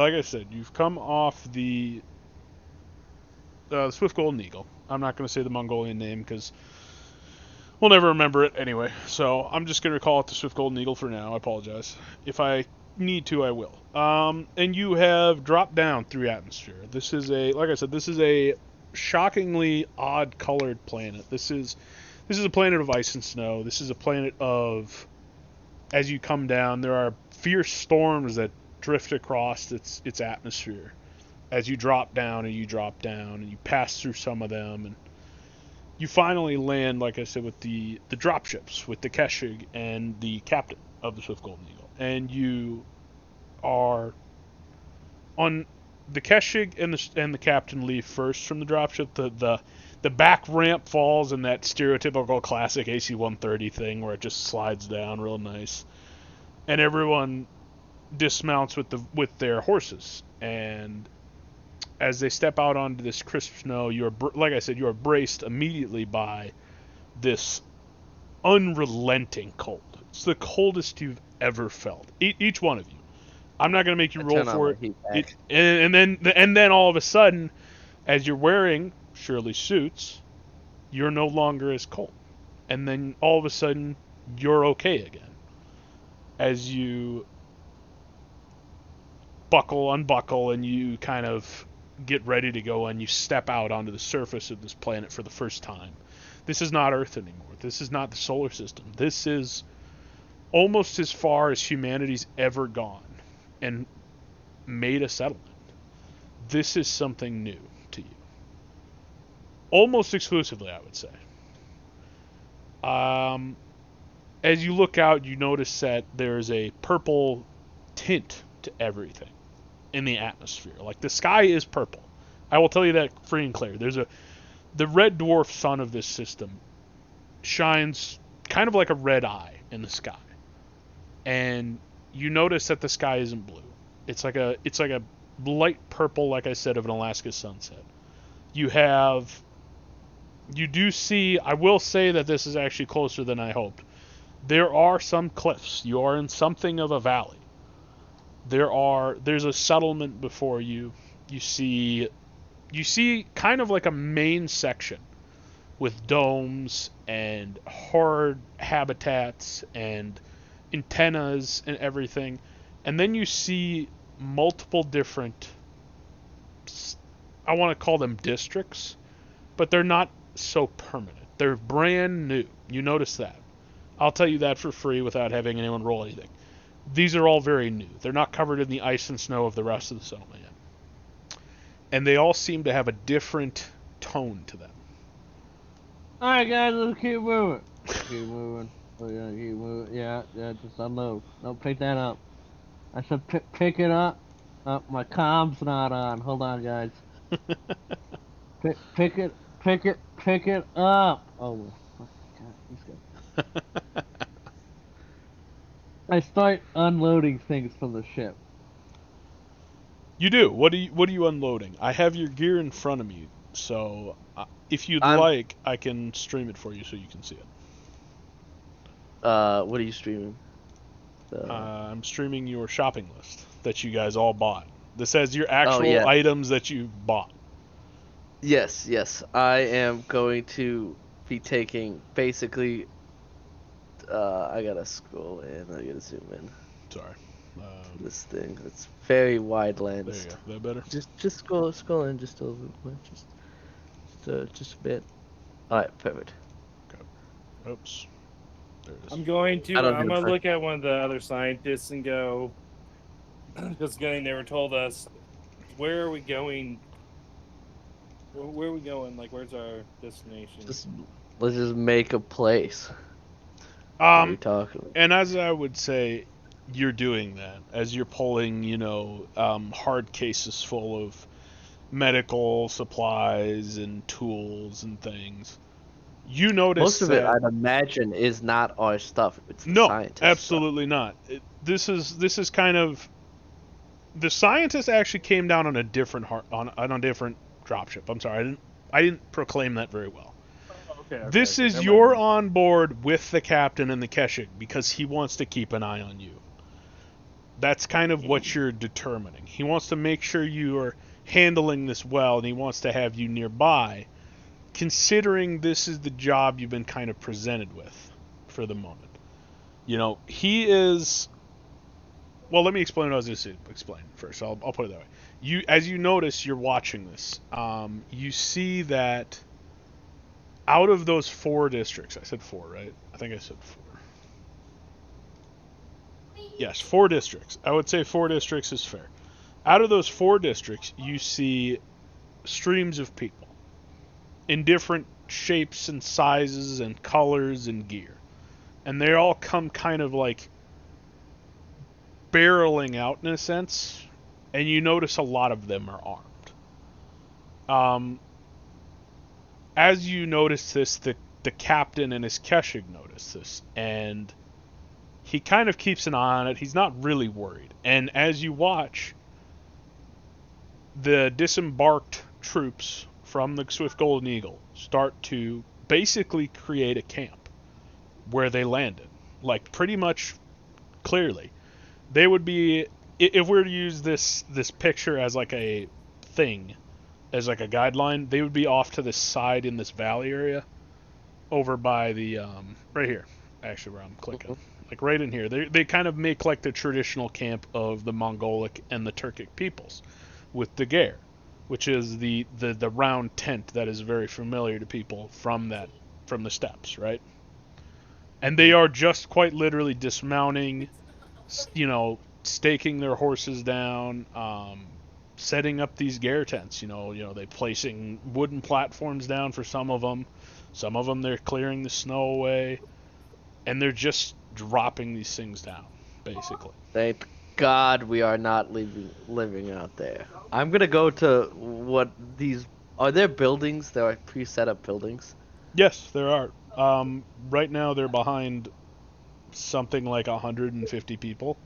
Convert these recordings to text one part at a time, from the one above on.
like I said, you've come off the Swift Golden Eagle. I'm not going to say the Mongolian name because we'll never remember it anyway. So I'm just going to call it the Swift Golden Eagle for now. I apologize. If I need to, I will. And you have dropped down through atmosphere. This is like I said, this is a shockingly odd colored planet. This is a planet of ice and snow. This is a planet of, as you come down, there are fierce storms that drift across its atmosphere as you drop down and you drop down and you pass through some of them, and you finally land, like I said, with the drop ships, with the Keshig and the captain of the Swift Golden Eagle. And you are on the Keshig and the captain leave first from the dropship. The back ramp falls in that stereotypical classic AC-130 thing where it just slides down real nice, and everyone dismounts with their horses. And as they step out onto this crisp snow, like I said, you are braced immediately by this unrelenting cold. It's the coldest you've ever felt. Each one of you. I'm not going to make you roll for it. And then all of a sudden, as you're wearing Shirley suits, you're no longer as cold. And then all of a sudden, you're okay again. As you unbuckle, and you kind of get ready to go, and you step out onto the surface of this planet for the first time. This is not Earth anymore. This is not the solar system. This is almost as far as humanity's ever gone and made a settlement. This is something new to you. Almost exclusively, I would say. As you look out, you notice that there's a purple tint to everything in the atmosphere. Like, the sky is purple. I will tell you that free and clear. The red dwarf sun of this system shines kind of like a red eye in the sky. And you notice that the sky isn't blue. It's like a light purple, like I said, of an Alaska sunset. You do see, I will say that this is actually closer than I hoped. There are some cliffs. You are in something of a valley. There's a settlement before you. You see kind of like a main section with domes and hard habitats and antennas and everything. And then you see multiple different, I want to call them districts, but they're not so permanent. They're brand new. You notice that. I'll tell you that for free without having anyone roll anything. These are all very new. They're not covered in the ice and snow of the rest of the settlement yet. And they all seem to have a different tone to them. Alright guys, let's keep moving. Keep moving. Oh, yeah, keep moving. Yeah, just unload. Don't pick that up. I said pick it up. Oh, my comm's not on. Hold on, guys. Pick it up. Oh my god, he's good. I start unloading things from the ship. You do. What are you unloading? I have your gear in front of me, so if you'd like, I can stream it for you so you can see it. What are you streaming? I'm streaming your shopping list that you guys all bought. This has your actual items that you bought. Yes. I am going to be taking basically. I gotta scroll in. I gotta zoom in. Sorry. This thing. It's very wide lens. There you go. That better? Just scroll in just a little bit. Just a bit. Alright, perfect. Okay. Oops. There it is. I'm gonna look at one of the other scientists and go, because they never told us, where are we going? Where are we going? Like, where's our destination? Let's just make a place. What are you talking about? And as I would say, you're doing that as you're pulling, hard cases full of medical supplies and tools and things. You notice most of it, I'd imagine, is not our stuff. It's the scientists' absolutely stuff. not. This is kind of, the scientists actually came down on a different on a different dropship. I'm sorry, I didn't proclaim that very well. Okay, you're on board with the captain and the Keshig because he wants to keep an eye on you. That's kind of what you're determining. He wants to make sure you are handling this well, and he wants to have you nearby, considering this is the job you've been kind of presented with for the moment. He is... Well, let me explain what I was going to explain first. I'll put it that way. As you notice, you're watching this. You see that out of those 4 districts... I said 4, right? I think I said 4. Yes, 4 districts. I would say 4 districts is fair. Out of those 4 districts, you see streams of people in different shapes and sizes and colors and gear. And they all come kind of like barreling out in a sense, and you notice a lot of them are armed. As you notice this, the captain and his Keshig notice this, and he kind of keeps an eye on it. He's not really worried. And as you watch, the disembarked troops from the Swift Golden Eagle start to basically create a camp where they landed. Like, pretty much clearly. They would be, if we were to use this picture as like a thing, as like a guideline, they would be off to the side in this valley area, over by the, right here, actually where I'm clicking. Like right in here. They kind of make like the traditional camp of the Mongolic and the Turkic peoples, with the Ger, which is the round tent that is very familiar to people from the steppes, right? And they are just quite literally dismounting, staking their horses down, setting up these Ger tents. They placing wooden platforms down for some of them. Some of them they're clearing the snow away, and they're just dropping these things down, basically. Thank God we are not living out there. I'm gonna go to what these... Are there buildings? There are pre-set up buildings? Yes, there are. Right now they're behind something like 150 people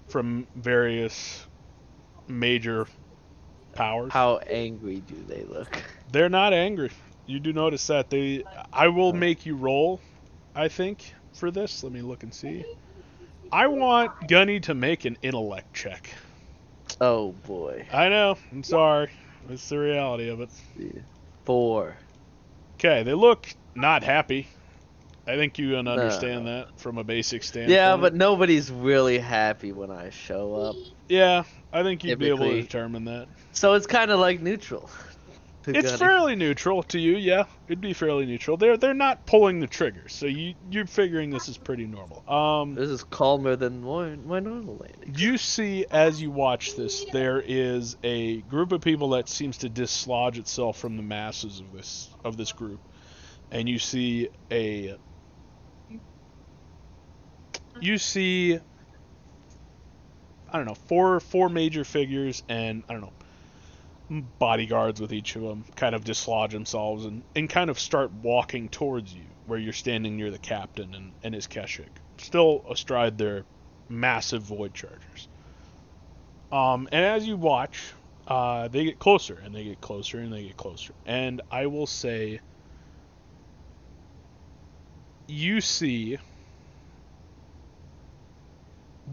from various major powers. How angry do they look? They're not angry. You do notice that. I will make you roll, I think, for this. Let me look and see. I want Gunny to make an intellect check. Oh boy. I know. I'm sorry. It's the reality of it. 4. Okay, they look not happy. I think you can understand that from a basic standpoint. Yeah, but nobody's really happy when I show up. Yeah, I think you'd be able to Typically. determine that. So it's kind of like neutral. to It's Gunny. fairly neutral to you, yeah. It'd be fairly neutral. They're not pulling the trigger, so you're figuring this is pretty normal. This is calmer than my normal landing. You see, as you watch this, there is a group of people that seems to dislodge itself from the masses of this group, and you see I don't know, four major figures, and I don't know, bodyguards with each of them kind of dislodge themselves and kind of start walking towards you, where you're standing near the captain and his Keshik, still astride their massive void chargers. And as you watch, they get closer, and they get closer, and they get closer. And I will say, you see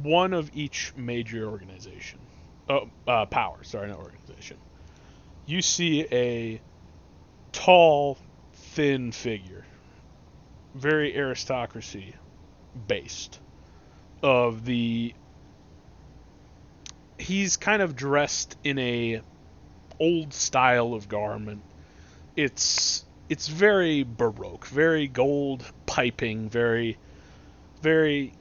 one of each major organization. Power, sorry, not organization. You see a tall, thin figure, very aristocracy based. He's kind of dressed in a old style of garment. It's very baroque, very gold piping, very very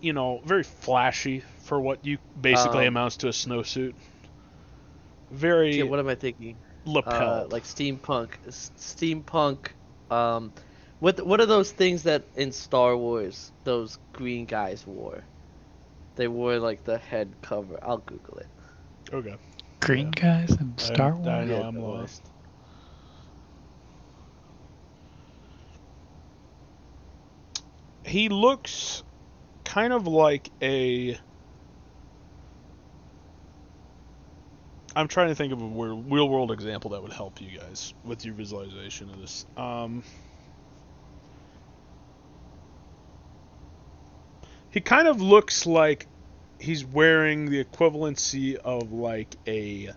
flashy for what you basically amounts to a snowsuit. Very Yeah, what am I thinking? lapel. Like steampunk. What are those things that in Star Wars those green guys wore? They wore like the head cover. I'll Google it. Okay. Green guys in Star Wars? I know, Yeah, I'm no way. lost. He looks kind of like a... I'm trying to think of a real-world example that would help you guys with your visualization of this. He kind of looks like he's wearing the equivalency of like a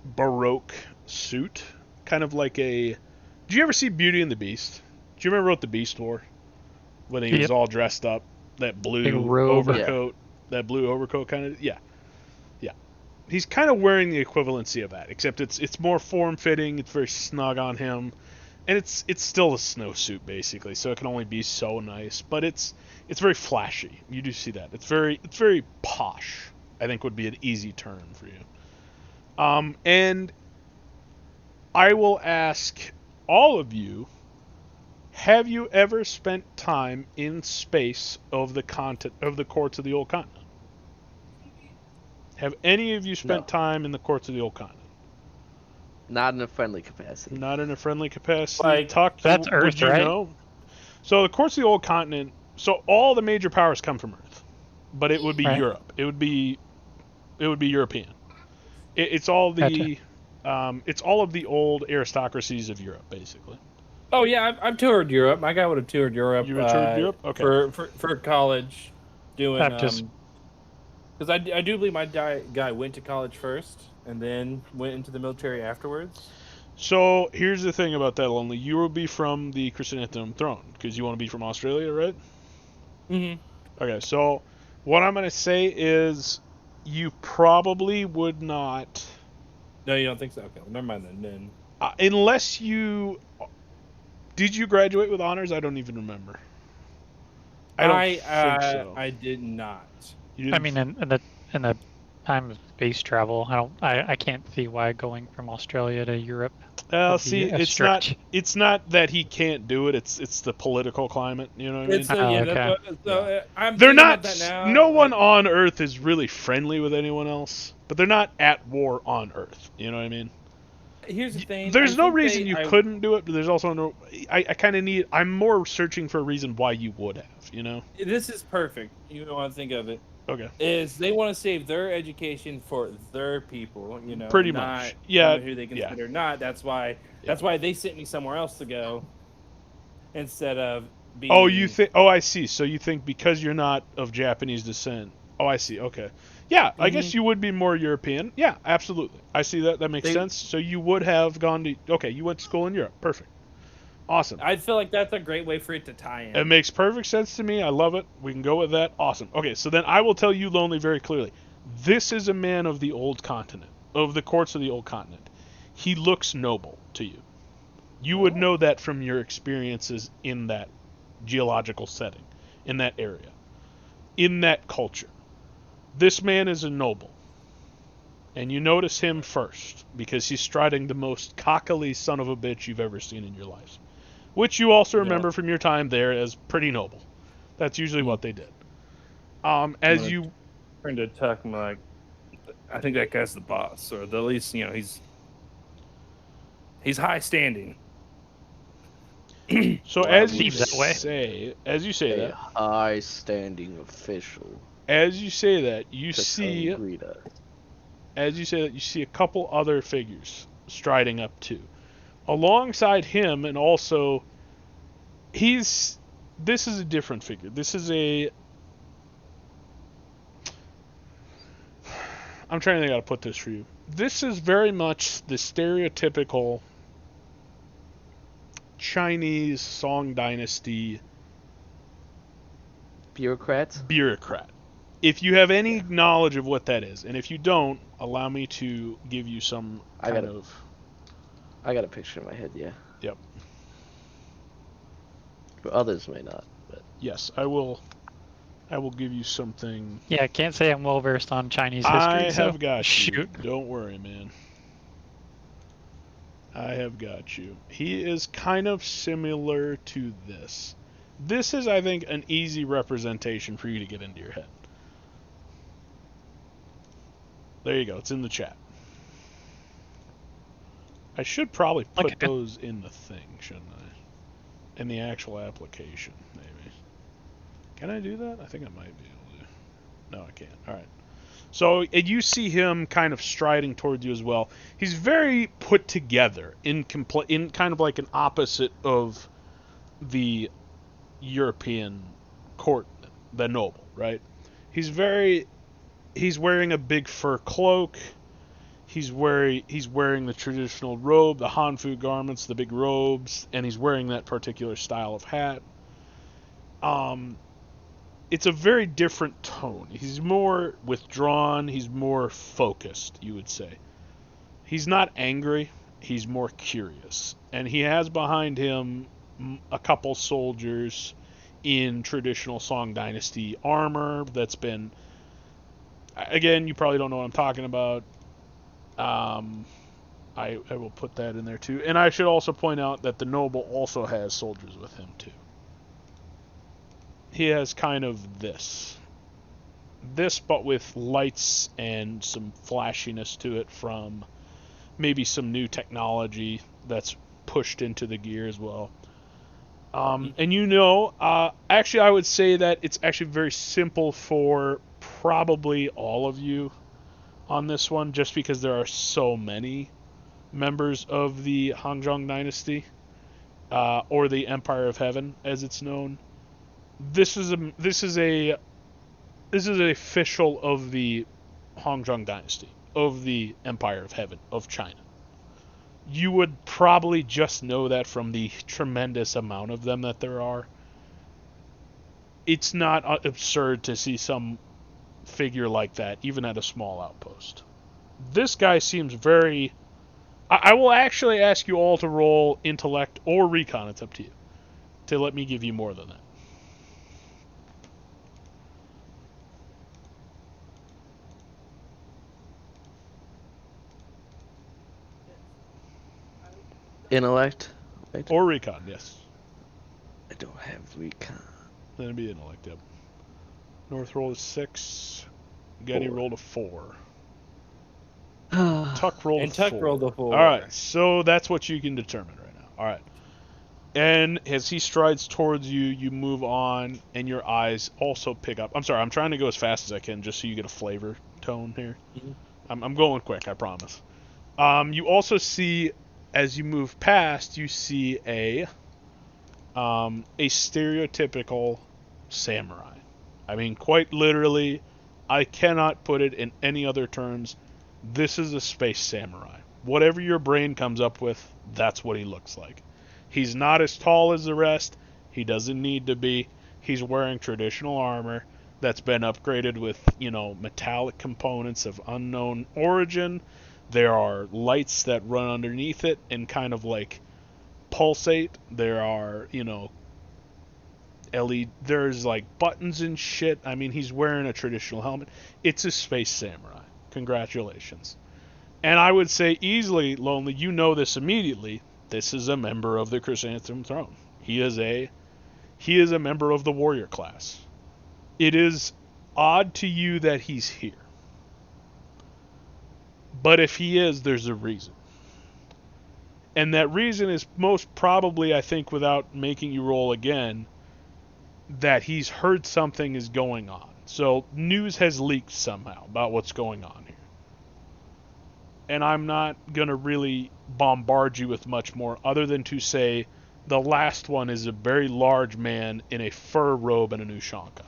Baroque suit, kind of like a. Did you ever see Beauty and the Beast? Do you remember what the Beast wore when he was all dressed up? That blue Big robe. overcoat, that blue overcoat kind of. Yeah, yeah. He's kind of wearing the equivalency of that, except it's more form fitting. It's very snug on him, and it's still a snowsuit basically, so it can only be so nice. But it's very flashy. You do see that. It's very posh. I think would be an easy term for you. And I will ask all of you, have you ever spent time in space of the courts of the old continent? Have any of you spent time in the courts of the old continent? Not in a friendly capacity. Not in a friendly capacity. Like, Tuck, that's would Earth, you right? know? So the courts of the old continent. So all the major powers come from Earth, but it would be Right. Europe. It would be European. It's all the it's all of the old aristocracies of Europe, basically. Oh yeah, I've toured Europe. My guy would have toured Europe. You toured Europe? Okay. For college, doing I've just- because I do believe my guy went to college first and then went into the military afterwards. So here's the thing about that, Lonely. You will be from the Chrysanthemum Throne because you want to be from Australia, right? Mm-hmm. Okay, so what I'm going to say is you probably would not, No, you don't think so? Okay, well, never mind then. unless you. Did you graduate with honors? I don't even remember. I don't think so. I did not. You didn't I mean, in the time of space travel, I can't see why going from Australia to Europe. would be see, a it's stretch. not that he can't do it. It's the political climate. You know what I mean? It's okay. I'm They're thinking not. about that now. No one on Earth is really friendly with anyone else, but they're not at war on Earth. You know what I mean? Here's the thing. There's I no think reason you I- couldn't do it, but there's also no. I kind of need. I'm more searching for a reason why you would have. You know? This is perfect. You want to think of it. Okay. Is they want to save their education for their people, you know, Pretty not much. Yeah, someone who they consider not. That's why they sent me somewhere else to go instead of being. Oh, you think? Oh, I see. So you think because you're not of Japanese descent? Oh, I see. Okay. Yeah, I guess you would be more European. Yeah, absolutely. I see that. That makes sense. So you would have gone to. Okay, you went to school in Europe. Perfect. Awesome. I feel like that's a great way for it to tie in. It makes perfect sense to me. I love it. We can go with that. Awesome. Okay, so then I will tell you, Lonely, very clearly. This is a man of the old continent, of the courts of the old continent. He looks noble to you. You would know that from your experiences in that geological setting, in that area, in that culture. This man is a noble. And you notice him first, because he's striding the most cockily son of a bitch you've ever seen in your life. Which you also remember from your time there as pretty noble. That's usually what they did. As you Turn to Tuck, I'm like, I think that guy's the boss, or at least he's high standing. so Well, as I you would say. say A that, high-standing official as you say that, you to see come greet us. as you say that, you see a couple other figures striding up too. Alongside him, and also, this is a different figure. This is I'm trying to think how to put this for you. This is very much the stereotypical Chinese Song Dynasty Bureaucrats? bureaucrat. If you have any knowledge of what that is, and if you don't, allow me to give you some I kind got it. of. I got a picture in my head, yeah. Yep. But others may not. But Yes, I will give you something. Yeah, I can't say I'm well versed on Chinese history. I so have got shoot. you. Don't worry, man. I have got you. He is kind of similar to this. This is, I think, an easy representation for you to get into your head. There you go. It's in the chat. I should probably put Okay. those in the thing, shouldn't I? In the actual application, maybe. Can I do that? I think I might be able to. No, I can't. All right. So and you see him kind of striding towards you as well. He's very put together in kind of like an opposite of the European court, the noble, right? He's wearing a big fur cloak. He's wearing the traditional robe, the Hanfu garments, the big robes, and he's wearing that particular style of hat. It's a very different tone. He's more withdrawn, he's more focused, you would say. He's not angry, he's more curious. And he has behind him a couple soldiers in traditional Song Dynasty armor that's been, again, you probably don't know what I'm talking about. I will put that in there too. And I should also point out that the noble also has soldiers with him too. He has kind of this, but with lights and some flashiness to it from maybe some new technology that's pushed into the gear as well. And actually I would say that it's actually very simple for probably all of you on this one, just because there are so many members of the Hanzhong Dynasty, or the Empire of Heaven, as it's known. This is a official of the Hanzhong Dynasty, of the Empire of Heaven, of China. You would probably just know that from the tremendous amount of them that there are. It's not absurd to see some figure like that, even at a small outpost. This guy seems very... I will actually ask you all to roll intellect or recon, it's up to you, to let me give you more than that. Intellect. Right? Or recon, yes. I don't have recon. Then it'd be intellect, yep. North rolled a 6. Getty rolled a 4. Tuck rolled And a Tuck 4. rolled a 4. Alright, so that's what you can determine right now. Alright. And as he strides towards you, you move on, and your eyes also pick up. I'm sorry, I'm trying to go as fast as I can just so you get a flavor tone here. Mm-hmm. I'm going quick, I promise. You also see, as you move past, you see a stereotypical samurai. I mean, quite literally, I cannot put it in any other terms. This is a space samurai. Whatever your brain comes up with, that's what he looks like. He's not as tall as the rest. He doesn't need to be. He's wearing traditional armor that's been upgraded with, metallic components of unknown origin. There are lights that run underneath it and kind of like pulsate. There are, LED, there's like buttons and shit. I mean, he's wearing a traditional helmet. It's a space samurai. Congratulations. And I would say easily, Lonely, you know this immediately. This is a member of the Chrysanthemum Throne. He is a member of the warrior class. It is odd to you that he's here. But if he is, there's a reason. And that reason is most probably, I think, without making you roll again, that he's heard something is going on. So news has leaked somehow about what's going on here. And I'm not going to really bombard you with much more other than to say the last one is a very large man in a fur robe and an ushanka.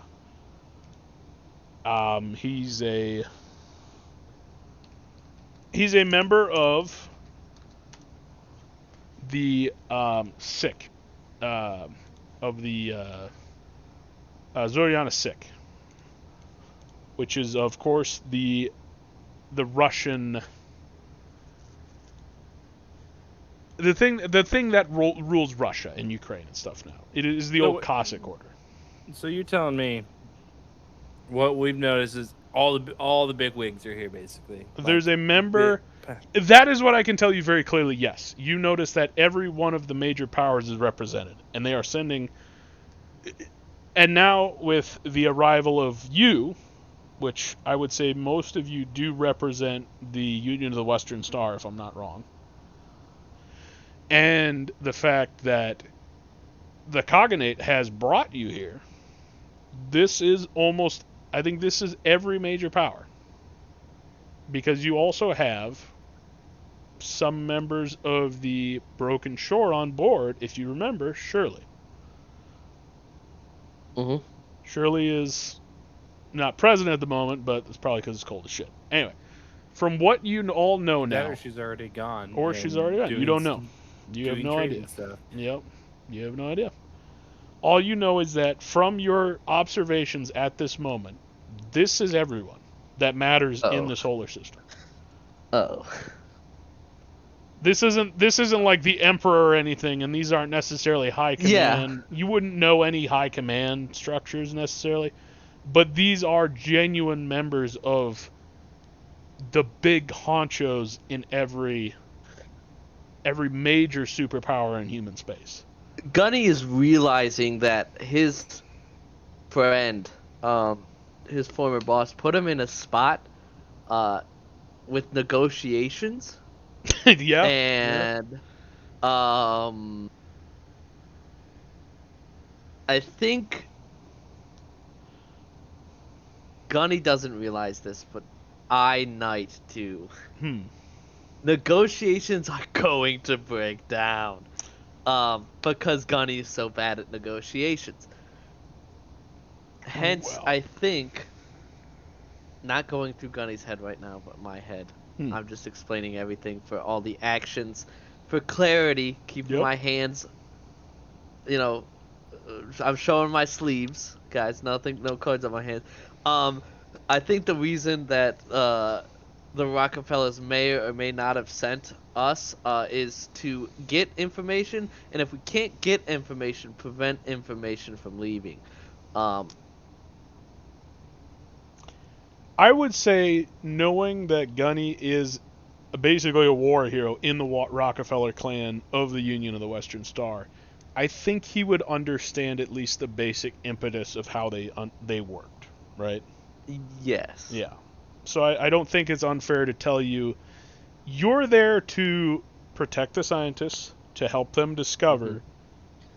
He's a member of the Sikh, of the Zoryana Sikh, which is, of course, the Russian... The thing that rules Russia and Ukraine and stuff now. It is the old Cossack order. So you're telling me what we've noticed is all the big wigs are here, basically. There's a member... That is what I can tell you very clearly, yes. You notice that every one of the major powers is represented, and they are sending... And now, with the arrival of you, which I would say most of you do represent the Union of the Western Star, if I'm not wrong, and the fact that the Cognate has brought you here, this is almost... I think this is every major power. Because you also have some members of the Broken Shore on board, if you remember, Shirley. Mm-hmm. Shirley is not present at the moment, but it's probably because it's cold as shit. Anyway, from what you all know That now, or she's already gone. or she's and already gone, you doing don't know. some- You have doing no trading idea. Stuff. Yep, you have no idea. All you know is that from your observations at this moment, this is everyone that matters in the solar system. Oh. This isn't like the Emperor or anything, and these aren't necessarily high command. You wouldn't know any high command structures necessarily, but these are genuine members of the big honchos in every major superpower in human space. Gunny is realizing that his friend, his former boss, put him in a spot, with negotiations, Yeah. and I think Gunny doesn't realize this, but I Knight do. Negotiations are going to break down. Because Gunny is so bad at negotiations. Hence, Well. I think, not going through Gunny's head right now, but my head. I'm just explaining everything for all the actions. For clarity, keeping my hands, I'm showing my sleeves, guys. No cards on my hands. I think the reason that the Rockefellers may or may not have sent us is to get information, and if we can't get information, prevent information from leaving. I would say, knowing that Gunny is basically a war hero in the Rockefeller clan of the Union of the Western Star, I think he would understand at least the basic impetus of how they worked, right? Yes. Yeah. So I don't think it's unfair to tell you you're there to protect the scientists, to help them discover,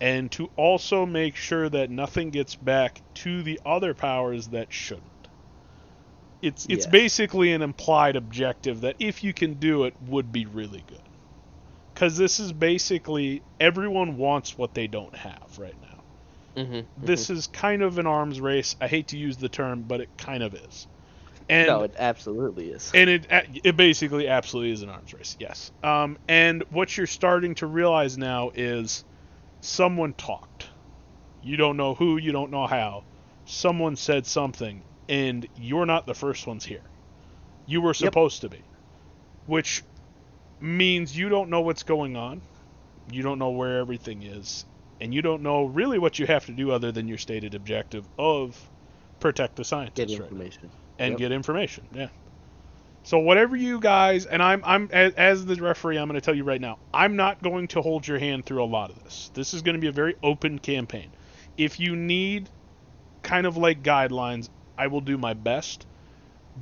and to also make sure that nothing gets back to the other powers that shouldn't. It's basically an implied objective that if you can do it would be really good. Because this is basically everyone wants what they don't have right now. This is kind of an arms race. I hate to use the term, but it kind of is. And, no, it absolutely is. And it basically absolutely is an arms race, yes. And what you're starting to realize now is someone talked. You don't know who, you don't know how. Someone said something, and you're not the first ones here. You were supposed to be. Which means you don't know what's going on. You don't know where everything is. And you don't know really what you have to do other than your stated objective of protect the scientists. Get information. Right? And get information, yeah. So whatever you guys, and I'm as the referee, I'm going to tell you right now, I'm not going to hold your hand through a lot of this. This is going to be a very open campaign. If you need kind of like guidelines, I will do my best.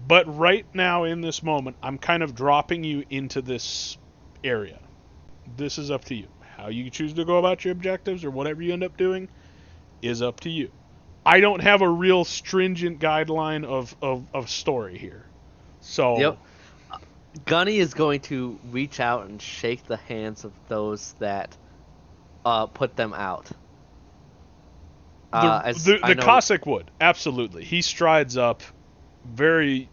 But right now in this moment, I'm kind of dropping you into this area. This is up to you. How you choose to go about your objectives or whatever you end up doing is up to you. I don't have a real stringent guideline of story here. So Gunny is going to reach out and shake the hands of those that put them out. The Cossack would, absolutely. He strides up, very,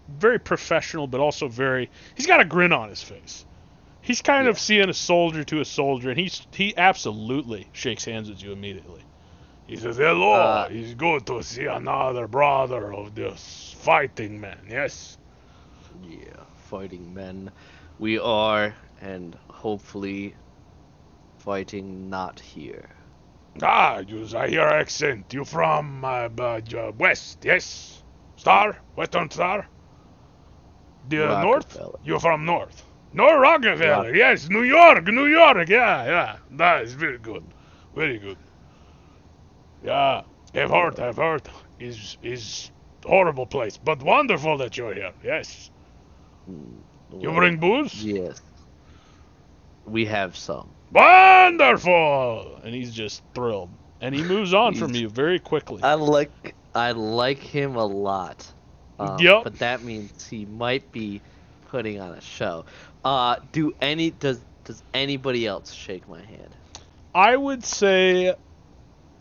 very professional, but also he's got a grin on his face. He's kind of seeing a soldier to a soldier, and he absolutely shakes hands with you immediately. He says, hello, it's good to see another brother of this fighting man, yes? Yeah, fighting men. We are, and hopefully fighting not here. I hear your accent. You from west, yes? Star? Western Star? The north? You're from north. North Rockefeller, yes. New York, yeah. That is very good. Very good. Yeah, I've heard. Is horrible place, but wonderful that you're here, yes. You bring booze? Yes. We have some. Wonderful! And he's just thrilled. And he moves on from you very quickly. I like him a lot. But that means he might be putting on a show. Does anybody else shake my hand? I would say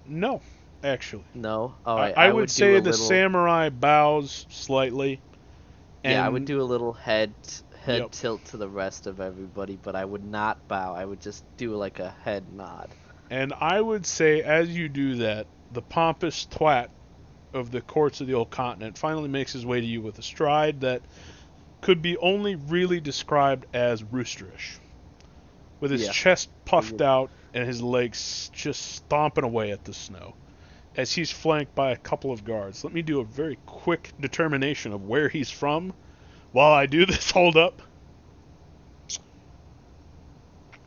no. actually. No. All right. I would would do say a the little. samurai bows slightly. Yeah, I and- would do a little head Yep. tilt to the rest of everybody, but I would not bow. I would just do like a head nod. And I would say, as you do that, the pompous twat of the courts of the old continent finally makes his way to you with a stride that could be only really described as roosterish. With his Yeah. chest puffed out and his legs just stomping away at the snow, as he's flanked by a couple of guards. Let me do a very quick determination of where he's from while I do this. Hold up.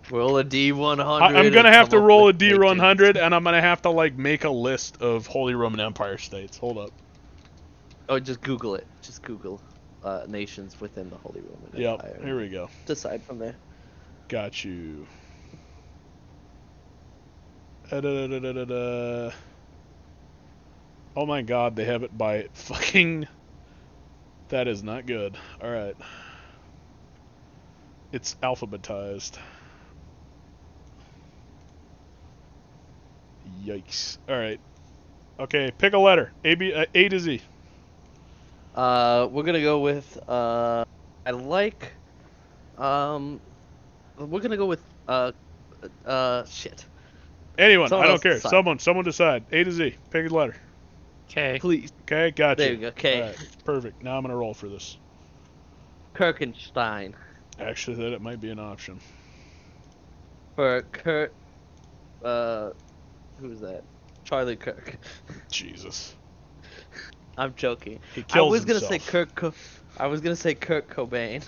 Roll a D100. I'm gonna have to roll a D100. D100, and I'm gonna have to like make a list of Holy Roman Empire states. Hold up. Oh, just Google it. Just Google nations within the Holy Roman Empire. Yep. Here we go. Decide from there. Got you. Da-da-da-da-da-da. Oh my God, they have it by fucking. That is not good. All right. It's alphabetized. Yikes. All right. Okay, pick a letter. A to Z. We're gonna go with I like we're gonna go with shit. Anyone, Someone I don't else care. decide. Someone decide. A to Z. Pick a letter. Okay. Please. Okay, gotcha. There you go. Okay. All right, perfect. Now I'm gonna roll for this. Kirkenstein. Actually, that it might be an option. For Kurt who's that? Charlie Kirk. Jesus. I'm joking. He kills I was gonna say himself. I was gonna say Kurt Cobain.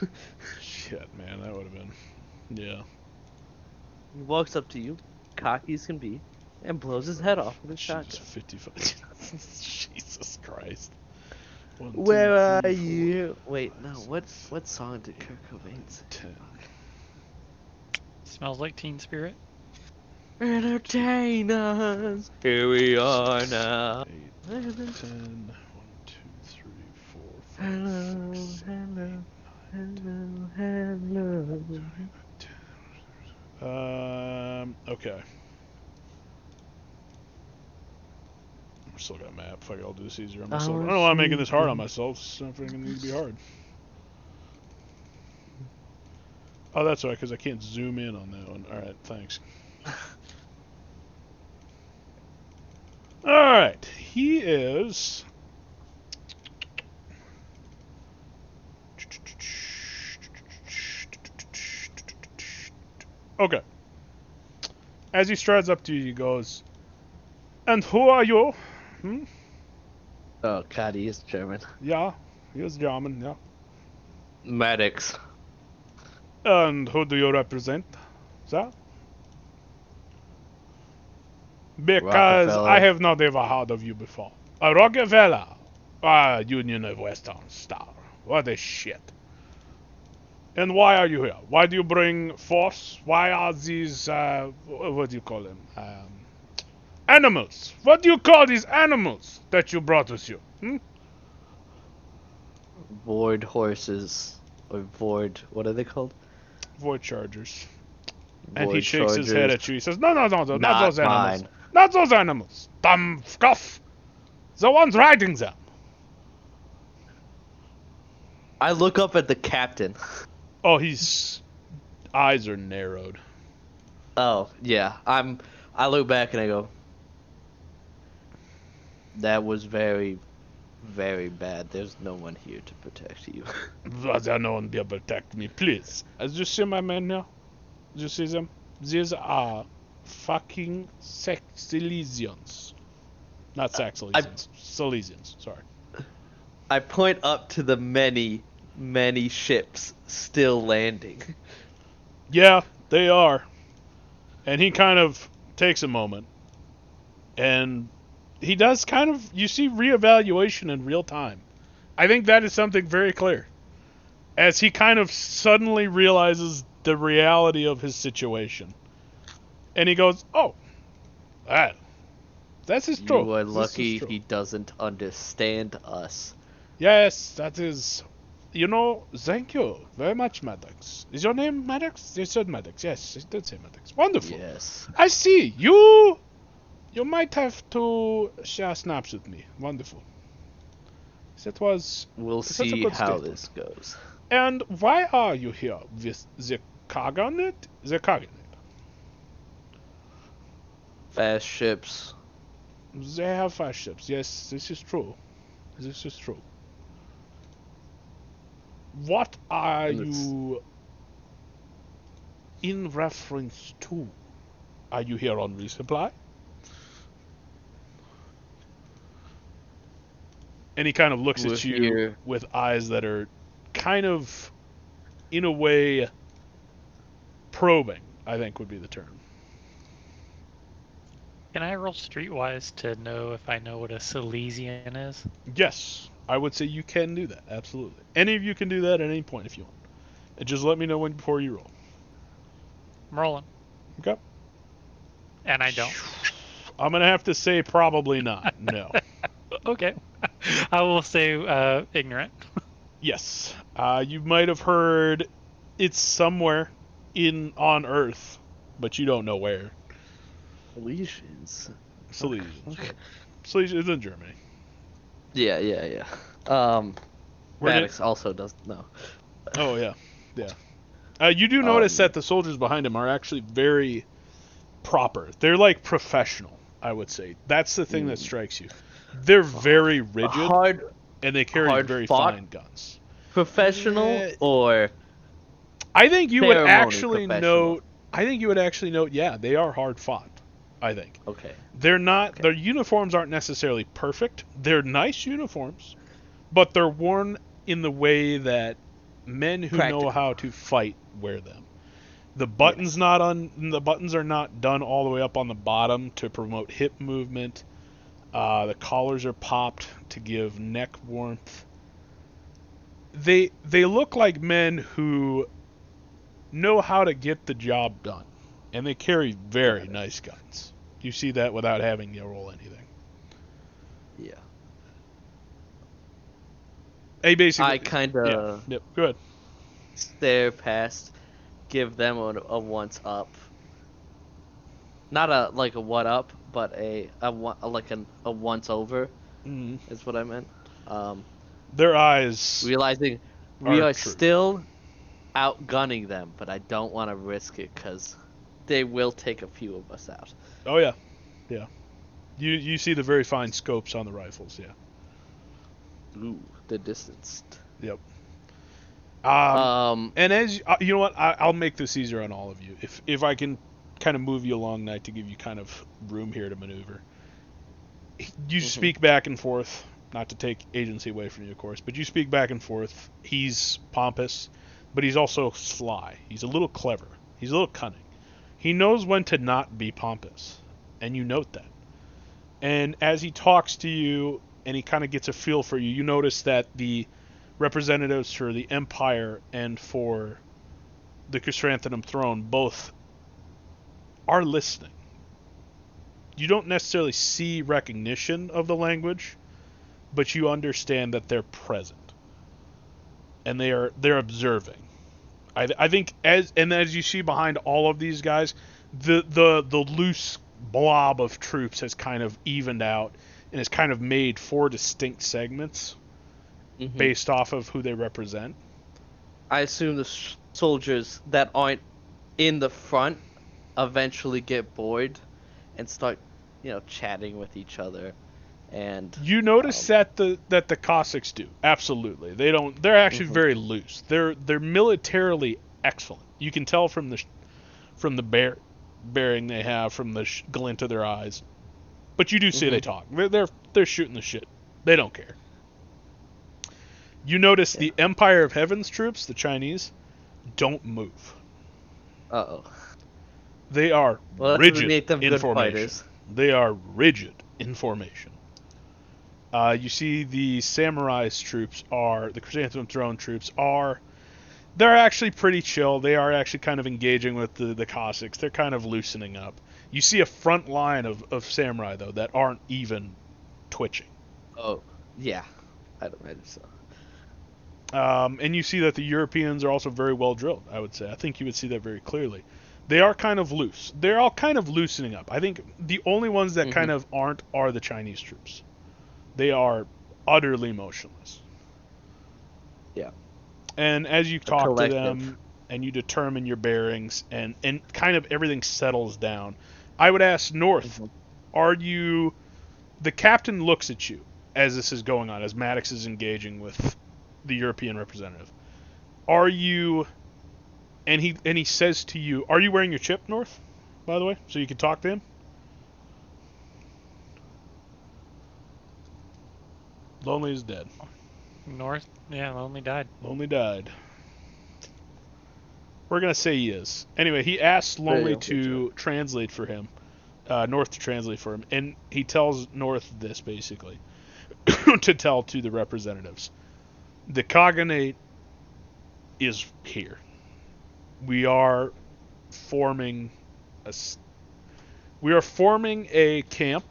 Shit, man, that would have been. Yeah. He walks up to you, cocky as can be, and blows his head off with a shotgun. 55. Jesus Christ. 1, 2, Where 3, are 4, you? Wait, no. What song did Kurt Cobain sing? 10. Smells like Teen Spirit. Entertain us. Here we are now. 8, 10. 1, 2, 3, 4, 5, Hello, 6, 7, hello, 8, 9, hello, hello. 10. Okay. I still got a map. Fuck it, I'll do this easier on myself. I don't know why I'm making this hard on myself. It's not freaking need to be hard. Oh, that's right, because I can't zoom in on that one. Alright, thanks. Alright, he is... Okay. As he strides up to you, he goes, "And who are you?" Hmm? Oh God, he is German. Yeah, he is German, yeah. Medics. And who do you represent, sir? Because Rockefeller. I have not ever heard of you before. A Rockefeller. Union of Western Star. What a shit. And why are you here? Why do you bring force? Why are these, what do you call them? Animals. What do you call these animals that you brought with you? Hmm? Void horses. Or void, what are they called? Void Chargers. And he Void shakes his head Chargers. at you. He says, no, not Not those animals. mine. Not those animals. Dumb scuff. The ones riding them. I look up at the captain. Oh, his eyes are narrowed. Oh, yeah. I look back and I go, that was very, very bad. There's no one here to protect you. There no one will protect me, please. As you see my men now? Do you see them? These are fucking Silesians. Not Saxilesians. Silesians, sorry. I point up to the many, many ships still landing. Yeah, they are. And he kind of takes a moment. And he does kind of, you see reevaluation in real time. I think that is something very clear. As he kind of suddenly realizes the reality of his situation. And he goes, oh, that is true. You are This is lucky true. he doesn't understand us. Yes, that is... You know, thank you very much, Maddox. Is your name Maddox? You said Maddox. Yes, you did say Maddox. Wonderful. Yes. I see. You You might have to share snaps with me. Wonderful. That was We'll such a see good how statement. this goes. And why are you here with the Kaganet? The Kaganet. Fast ships. They have fast ships. Yes, this is true. This is true. What are And it's- you in reference to? Are you here on resupply? And he kind of looks We're at you here. with eyes that are kind of, in a way, probing, I think would be the term. Can I roll streetwise to know if I know what a Silesian is? Yes, I would say you can do that, absolutely. Any of you can do that at any point if you want. And just let me know when before you roll. I'm rolling. Okay? And I don't. I'm going to have to say probably not, no. Okay. I will say ignorant. Yes, you might have heard it's somewhere on Earth, but you don't know where. Legions. Silesians. Okay. Silesians in Germany. Yeah. Where did- Maddox also doesn't know. Oh, yeah. You do notice that the soldiers behind him are actually very proper. They're like professional, I would say. That's the thing that strikes you. They're very rigid, Hard and they carry hard very fought? fine guns. professional or I think you would ceremony actually professional? note. I think you would actually note. Yeah, they are hard fought. I think Okay. they're not. Okay. Their uniforms aren't necessarily perfect. They're nice uniforms, but they're worn in the way that men who know Practical. how to fight wear them. The buttons The buttons are not done all the way up on the bottom to promote hip movement. The collars are popped to give neck warmth. They look like men who know how to get the job done, and they carry very Got it. nice guns. You see that without having to roll anything. Yeah. They basically. I kind of Yeah. Yep. Go ahead. stare past, give them a once up. Not a like a what up, but a once over Mm. is what I meant. Their eyes Realizing we are are true. still outgunning them, but I don't want to risk it because they will take a few of us out. Oh yeah. You see the very fine scopes on the rifles. Yeah. Ooh, the distance. Yep. Um, And as you know what, I'll make this easier on all of you. If I can kind of move you along, Knight, to give you kind of room here to maneuver. You speak back and forth, not to take agency away from you, of course, but you speak back and forth. He's pompous, but he's also sly. He's a little clever. He's a little cunning. He knows when to not be pompous, and you note that. And as he talks to you and he kind of gets a feel for you, you notice that the representatives for the Empire and for the Chrysanthemum Throne both are listening. You don't necessarily see recognition of the language, but you understand that they're present and they're observing. I think as you see behind all of these guys, the loose blob of troops has kind of evened out and has kind of made four distinct segments based off of who they represent. I assume the soldiers that aren't in the front eventually get bored and start, chatting with each other. And You notice that the Cossacks do. Absolutely. They're actually very loose. They're militarily excellent. You can tell from the bearing they have, from the glint of their eyes. But you do see they talk. They're shooting the shit. They don't care. You notice the Empire of Heaven's troops, the Chinese, don't move. uh-oh. They are Well, that doesn't rigid make them in good formation. fighters. They are rigid in formation. You see the Samurai's troops the Chrysanthemum Throne troops they're actually pretty chill. They are actually kind of engaging with the Cossacks. They're kind of loosening up. You see a front line of Samurai, though, that aren't even twitching. Oh, yeah. I'd imagine so. And you see that the Europeans are also very well drilled, I would say. I think you would see that very clearly. They are kind of loose. They're all kind of loosening up. I think the only ones that Mhm. kind of aren't are the Chinese troops. They are utterly motionless. Yeah. And as you talk to collective. them and you determine your bearings and kind of everything settles down, I would ask North, Mhm. are you... The captain looks at you as this is going on, as Maddox is engaging with the European representative. Are you... And he says to you, are you wearing your chip, North, by the way, so you can talk to him? Lonely is dead. North, yeah, Lonely died. Lonely died. We're going to say he is. Anyway, he asks Lonely to translate for him. North to translate for him. And he tells North this, basically, to tell to the representatives. The Cognate is here. We are forming a camp.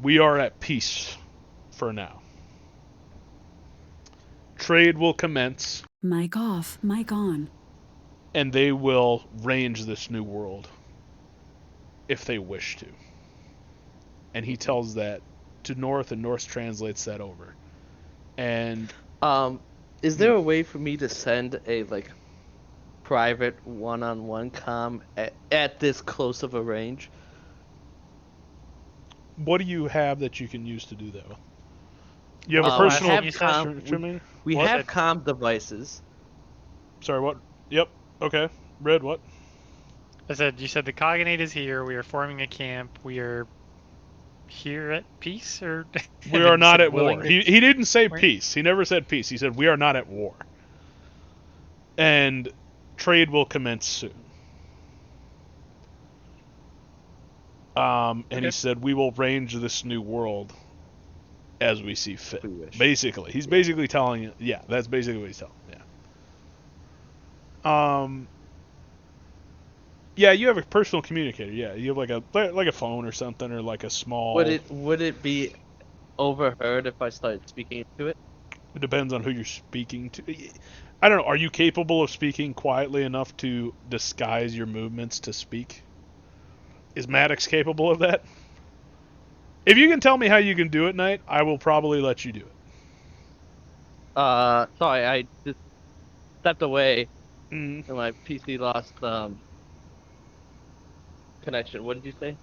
We are at peace for now. Trade will commence. Mic off, mic on. And they will range this new world if they wish to. And he tells that to North, and North translates that over. And is there a way for me to send a private one-on-one comm at this close of a range? what do you have that you can use to do that with? You have a We personal have comm. We What? have comm devices. Sorry, what? Yep. Okay. Red, what? I said, you said the Cognate is here. We are forming a camp. We are here at peace, or We and are then you not said at willing war. to- He didn't say Where- peace. He never said peace. He said we are not at war. And trade will commence soon. And he Okay. said we will range this new world as we see fit. We wish. Basically, he's basically telling you. Yeah, that's basically what he's telling. Yeah. Yeah, you have a personal communicator. Yeah, you have like a phone or something, or like a small. Would it be overheard if I started speaking to it? It depends on who you're speaking to. I don't know. Are you capable of speaking quietly enough to disguise your movements to speak? Is Maddox capable of that? If you can tell me how you can do it, Knight, I will probably let you do it. Sorry, I just stepped away Mm. and my PC lost connection. What did you say?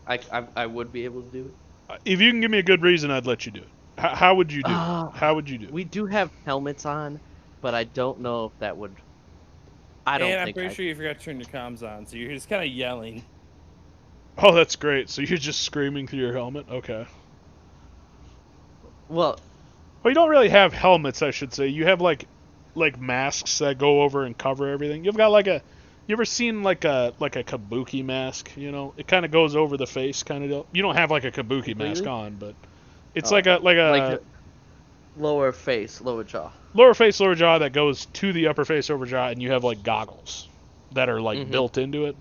I would be able to do it. If you can give me a good reason, I'd let you do it. How would you do it? Ah, How would you do it? We do have helmets on, but I don't know if that would. I don't And I'm think pretty sure you forgot to turn your comms on, so you're just kind of yelling. Oh, that's great. So you're just screaming through your helmet? Okay. Well, Well, you don't really have helmets, I should say. You have like masks that go over and cover everything. You've got you ever seen like a kabuki mask? You know, it kind of goes over the face, kind of deal. You don't have like a kabuki mask Completely? on, but it's Oh, like a lower face, lower jaw. lower face, lower jaw that goes to the upper face, upper jaw, and you have like goggles that are like Mhm. built into it.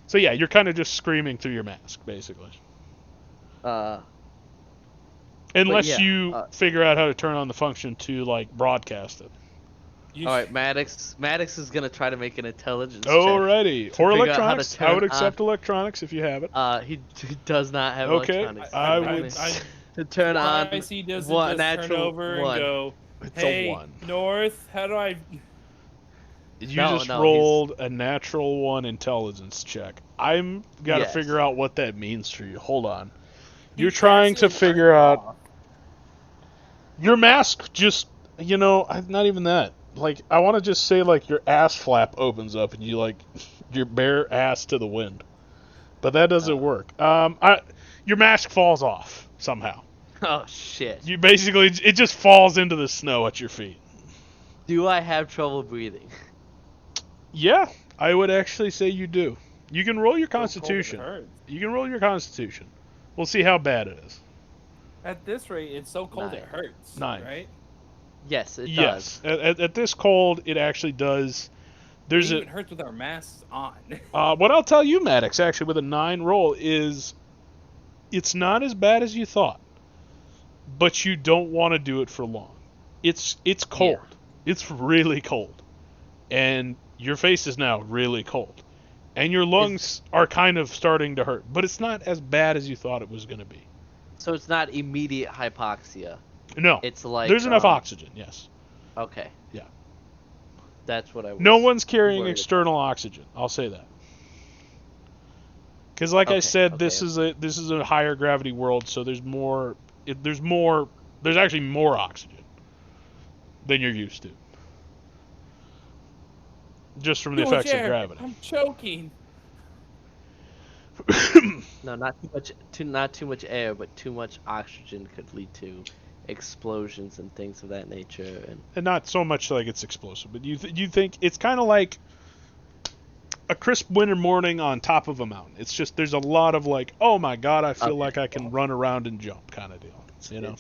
So yeah, you're kind of just screaming through your mask, basically. Unless yeah, you figure out how to turn on the function to like broadcast it. You All right, Maddox is gonna try to make an intelligence check. Alrighty. to Or figure out how to electronics. I would turn accept electronics if you have it. He does not have Okay, electronics. I would. To turn on he doesn't one just turn natural over one. and go, It's "Hey, a 1. North, how do I?" You No, just no, rolled a natural 1 intelligence check. I'm got to Yes. figure out what that means for you. Hold on. He You're trying to accidentally figure turned it out off. your mask. Just not even that. Like I want to just say like your ass flap opens up and you like your bare ass to the wind, but that doesn't work. Your mask falls off somehow. Oh shit! You basically it just falls into the snow at your feet. Do I have trouble breathing? Yeah, I would actually say you do. You can roll your So cold it constitution. hurts. You can roll your constitution. We'll see how bad it is. At this rate, it's so cold 9. it hurts. 9. Right? Yes, it Yes, does. at this cold, it actually does. There's It a even hurts with our masks on. what I'll tell you, Maddox, actually with a 9 roll is it's not as bad as you thought, but you don't want to do it for long. It's cold. It's really cold, and your face is now really cold. and your lungs are kind of starting to hurt, but it's not as bad as you thought it was going to be. So it's not immediate hypoxia. No, It's like there's enough oxygen. Yes. Okay. Yeah. That's what I was. No one's carrying worried external oxygen. I'll say that. Because, like I Okay, said, okay. this is a higher gravity world, so there's more. There's actually more oxygen than you're used to. Just from the Too much effects of air. gravity. I'm choking. No, not too much. Not too much air, but too much oxygen could lead to explosions and things of that nature. And not so much like it's explosive, but you think it's kind of like a crisp winter morning on top of a mountain. It's just there's a lot of like, oh my god, I feel like I can run around and jump kind of deal. You know?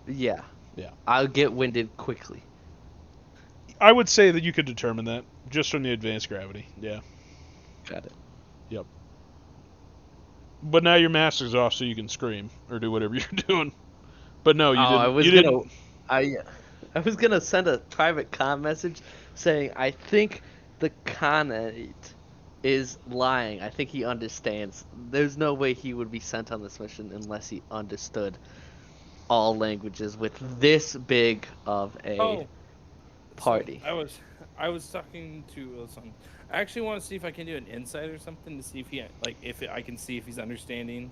Yeah. Yeah. I'll get winded quickly. I would say that you could determine that just from the advanced gravity. Yeah. Got it. Yep. But now your mask is off, so you can scream or do whatever you're doing. But no, you didn't. I was gonna send a private comm message saying I think the Khanate is lying. I think he understands. There's no way he would be sent on this mission unless he understood all languages with this big of a party. So I was talking to someone. I actually want to see if I can do an insight or something to see if I can see if he's understanding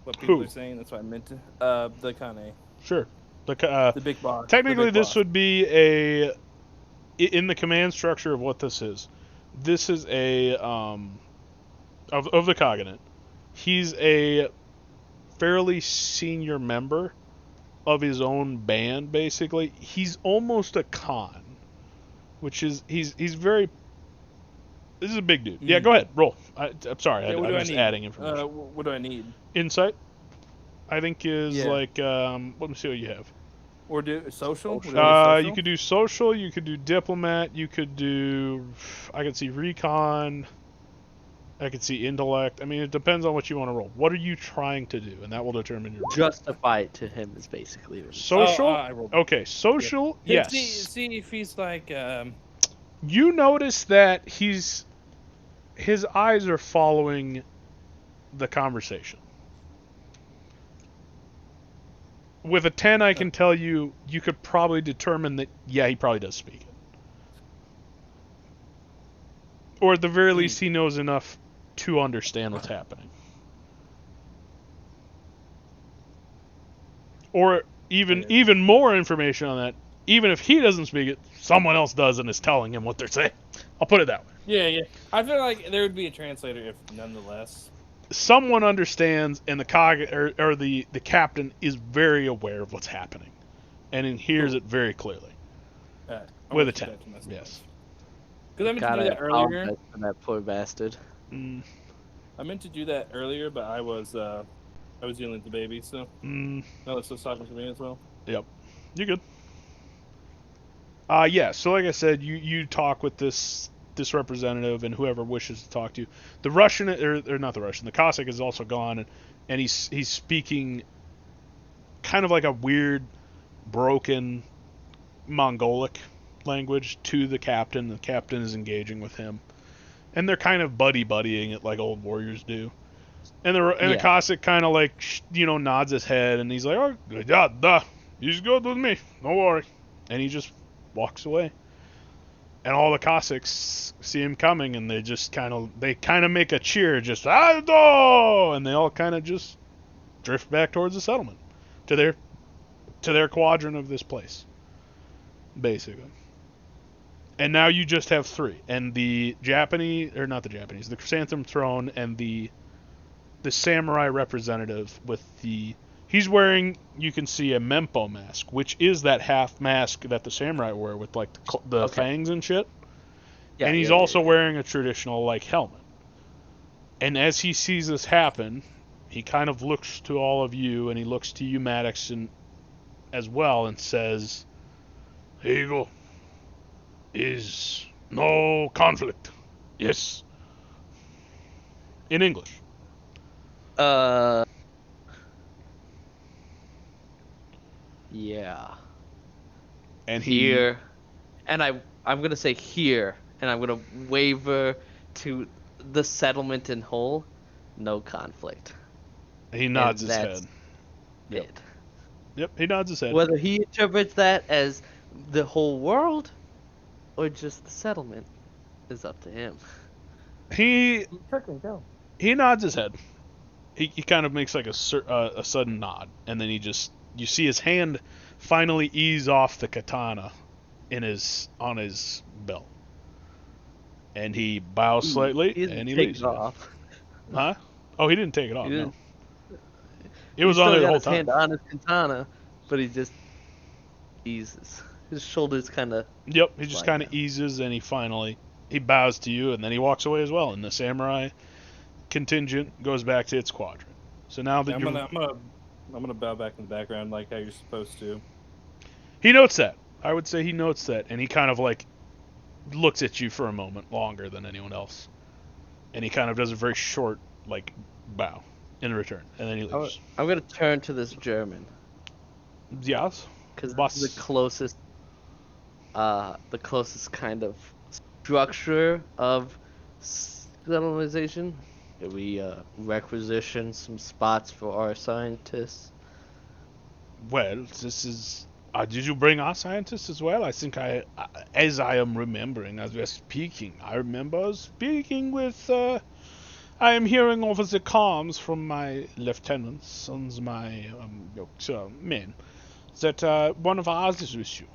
what people are saying. That's what I meant to. The Kane. Sure. The big boss. Technically, this would be in the command structure of what this is. This is a of the Cognate. He's a fairly senior member of his own band. Basically, he's almost a Khan, which is he's very. This is a big dude. Yeah, go ahead, roll. I'm sorry, I'm just adding information. What do I need? Insight, I think is like let me see what you have. Or do social? You could do social. You could do diplomat. You could do. I could see recon. I could see intellect. I mean, it depends on what you want to roll. What are you trying to do, and that will determine your. Justify it to him is basically what social. Okay, social. Yeah. Yes. See if he's like. You notice that his eyes are following the conversation. With a 10, I can tell you could probably determine that, yeah, he probably does speak it. Or at the very least, he knows enough to understand what's happening. Or even more information on that, even if he doesn't speak it, someone else does and is telling him what they're saying. I'll put it that way. Yeah. I feel like there would be a translator if nonetheless. Someone understands, and the captain is very aware of what's happening, and hears it very clearly. With a 10, yes. Because I meant to do that earlier. That poor bastard. I meant to do that earlier, but I was dealing with the baby, so now it's still talking to me as well. Yep, you're good. Yeah. So like I said, you talk with this representative and whoever wishes to talk to you. The Russian, or not the Russian, the Cossack is also gone, and he's speaking kind of like a weird, broken Mongolic language to the captain. The captain is engaging with him, and they're kind of buddying it like old warriors do. And the Cossack kind of like nods his head, and he's like, "Oh, yeah, he's good with me. Don't worry," and he just walks away. And all the Cossacks see him coming, and they just kind of make a cheer, just Aldo, and they all kind of just drift back towards the settlement, to their quadrant of this place, basically. And now you just have 3, and the Chrysanthemum Throne and the samurai representative with he's wearing, you can see, a Mempo mask, which is that half mask that the samurai wear with like the fangs and shit. Yeah, and he's also wearing a traditional like helmet. And as he sees this happen, he kind of looks to all of you, and he looks to you, Maddox, as well, and says, "Here you go. Is no conflict. Yes." In English. Yeah. And here, and I'm gonna say here, and I'm gonna waver to the settlement in whole, no conflict. He nods And his that's head. Yep. it. Yep, he nods his head. Whether he interprets that as the whole world or just the settlement is up to him. He Tricky too. he nods his head. He kind of makes like a sudden nod, and then you see his hand finally ease off the katana on his belt, and he bows slightly He and didn't he take leaves. it off. Huh? Oh, he didn't take it He off. No, didn't. it was He on still there the got whole his time. hand on his katana, but he just eases. His shoulders kind of. Yep, he just slide kind of down. eases, and he bows to you, and then he walks away as well. And the samurai contingent goes back to its quadrant. So now that I'm gonna bow back in the background like how you're supposed to. he notes that, I would say he notes that, and he kind of like looks at you for a moment longer than anyone else, and he kind of does a very short like bow in return, and then he leaves. I'm gonna turn to this German Yes, because was the closest kind of structure of civilization. We requisition some spots for our scientists. well, this is. Did you bring our scientists as well? I think as I am remembering, as we're speaking, I remember speaking with. I am hearing over the comms from my lieutenants and my men that one of ours is with you.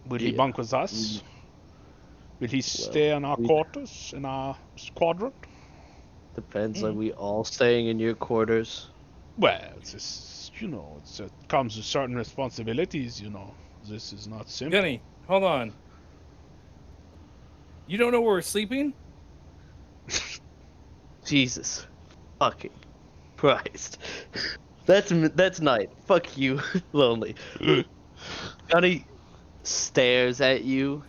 Will he Yeah, bunk with us? Will he stay in our we quarters, in our squadron? depends. Are we all staying in your quarters? Well, this, it comes with certain responsibilities, This is not simple. Gunny, hold on. You don't know where we're sleeping? Jesus, fucking Christ. That's night. Fuck you, lonely. Gunny stares at you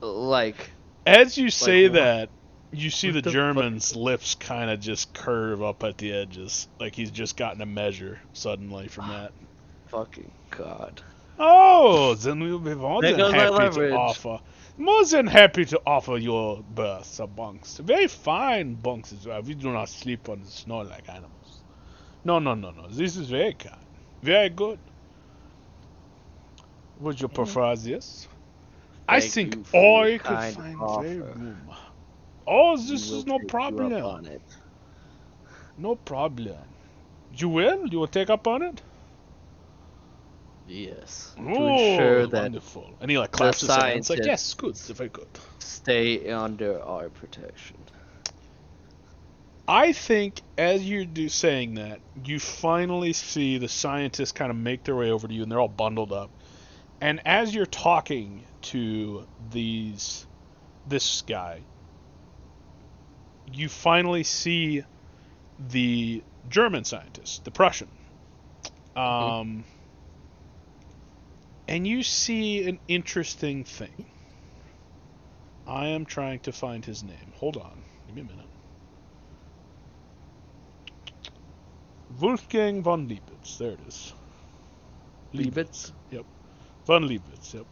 like As you say what? that, you see What the the fuck? German's lips kind of just curve up at the edges, like he's just gotten a measure suddenly from that. Fucking God. Oh, then we'll be more There than goes my happy to leverage. offer. More than happy to offer your berths or bunks. Very fine bunks as well. We do not sleep on the snow like animals. No. This is very kind. Very good. Would you prefer this? I Thank think you for your I could kind find offer. very room. Oh, We this will is no take you up problem. on it. No problem. You will? You will take up on it? Yes. To Oh, ensure that wonderful. And he like claps his hands like, yes, good, very good. stay under our protection. I think as you're saying that, you finally see the scientists kind of make their way over to you, and they're all bundled up. And as you're talking to this guy, you finally see the German scientist, the Prussian. And you see an interesting thing. I am trying to find his name. Hold on. Give me a minute. Wolfgang von Liebitz. There it is. Liebitz? Yep. Von Liebitz, yep.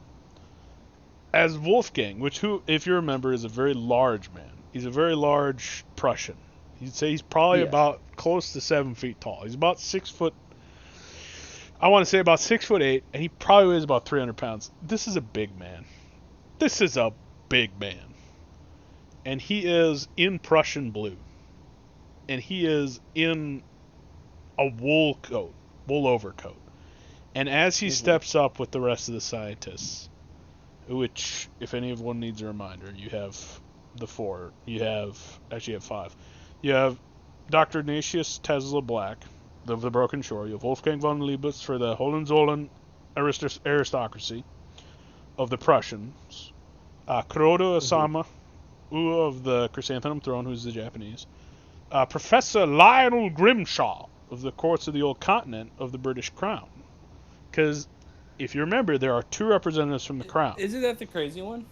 As Wolfgang, who, if you remember, is a very large man. He's a very large Prussian. You'd say he's probably about close to 7 feet tall. He's about 6 foot. I want to say about 6'8", and he probably weighs about 300 pounds. This is a big man. This is a big man. And he is in Prussian blue. And he is in a wool overcoat. And as he steps up with the rest of the scientists, which, if anyone needs a reminder, you have the four. You have five. You have Dr. Ignatius Tesla Black, of the Broken Shore. You have Wolfgang von Liebitz for the Hohenzollern aristocracy of the Prussians. Kuroda Osama, of the Chrysanthemum Throne, who's the Japanese. Professor Lionel Grimshaw of the Courts of the Old Continent of the British Crown. Because, if you remember, there are two representatives from the Crown. Isn't that the crazy one?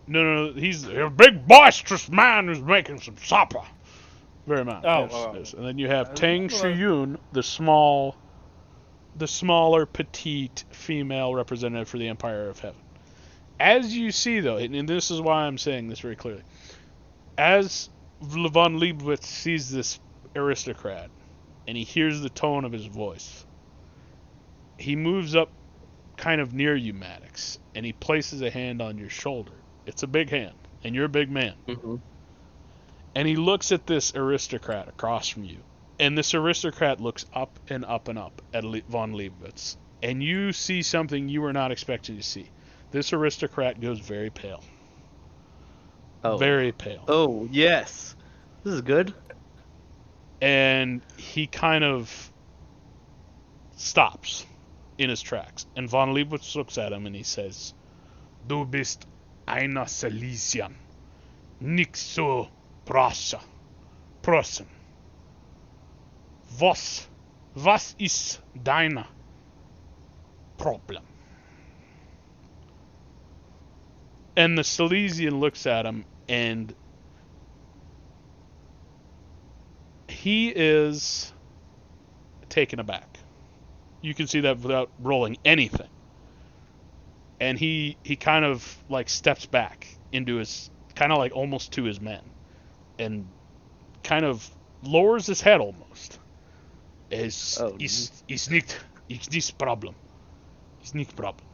No, he's a big boisterous man who's making some supper. Very much. Yes. And then you have Tang Shiyun, the smaller, petite female representative for the Empire of Heaven. As you see, though, and this is why I'm saying this very clearly, as von Leibowitz sees this aristocrat, and he hears the tone of his voice, he moves up kind of near you, Maddox, and he places a hand on your shoulder. It's a big hand, and you're a big man. Mm-hmm. And he looks at this aristocrat across from you, and this aristocrat looks up and up and up at von Leibowitz, and you see something you were not expecting to see. This aristocrat goes very pale. Oh. Very pale. Oh, yes. This is good. And he kind of stops in his tracks. And von Leibowitz looks at him and he says, Du bist einer Silesian. Nicht so Prossen. Was ist dein Problem? And the Silesian looks at him, and he is taken aback. You can see that without rolling anything. And he kind of like steps back into his, kind of like almost to his men, and kind of lowers his head almost. Ist nicht Problem. Ist nicht Problem.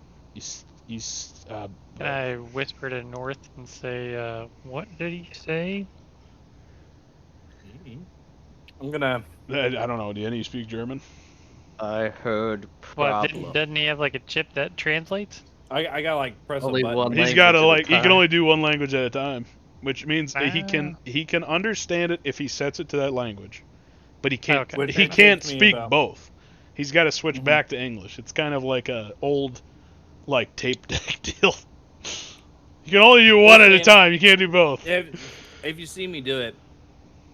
Can I whisper to North and say, what did he say? I'm gonna. I don't know. Do any of you speak German? I heard What, problem. doesn't he have like a chip that translates? I gotta like press Only a button. one He's got to language at a he can time. only do one language at a time, which means that Ah. he can understand it if he sets it to that language, but he can't Okay. Which he makes can't me speak about- both. He's got to switch Mhm. back to English. It's kind of like a old like tape deck deal. You can only do one at a time. You can't do both. If you see me do it,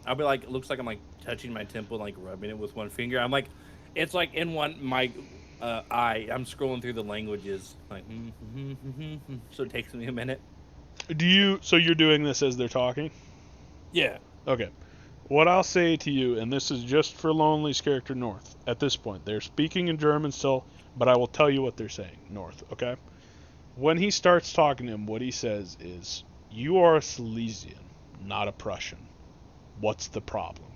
I'll be like, it looks like I'm like touching my temple, like rubbing it with one finger. I'm like, it's like in my eye. I'm scrolling through the languages, like, so it takes me a minute. So you're doing this as they're talking? Yeah. Okay. What I'll say to you, and this is just for Lonely's character North, at this point, they're speaking in German still, but I will tell you what they're saying, North, okay? When he starts talking to him, what he says is, you are a Silesian, not a Prussian. What's the problem?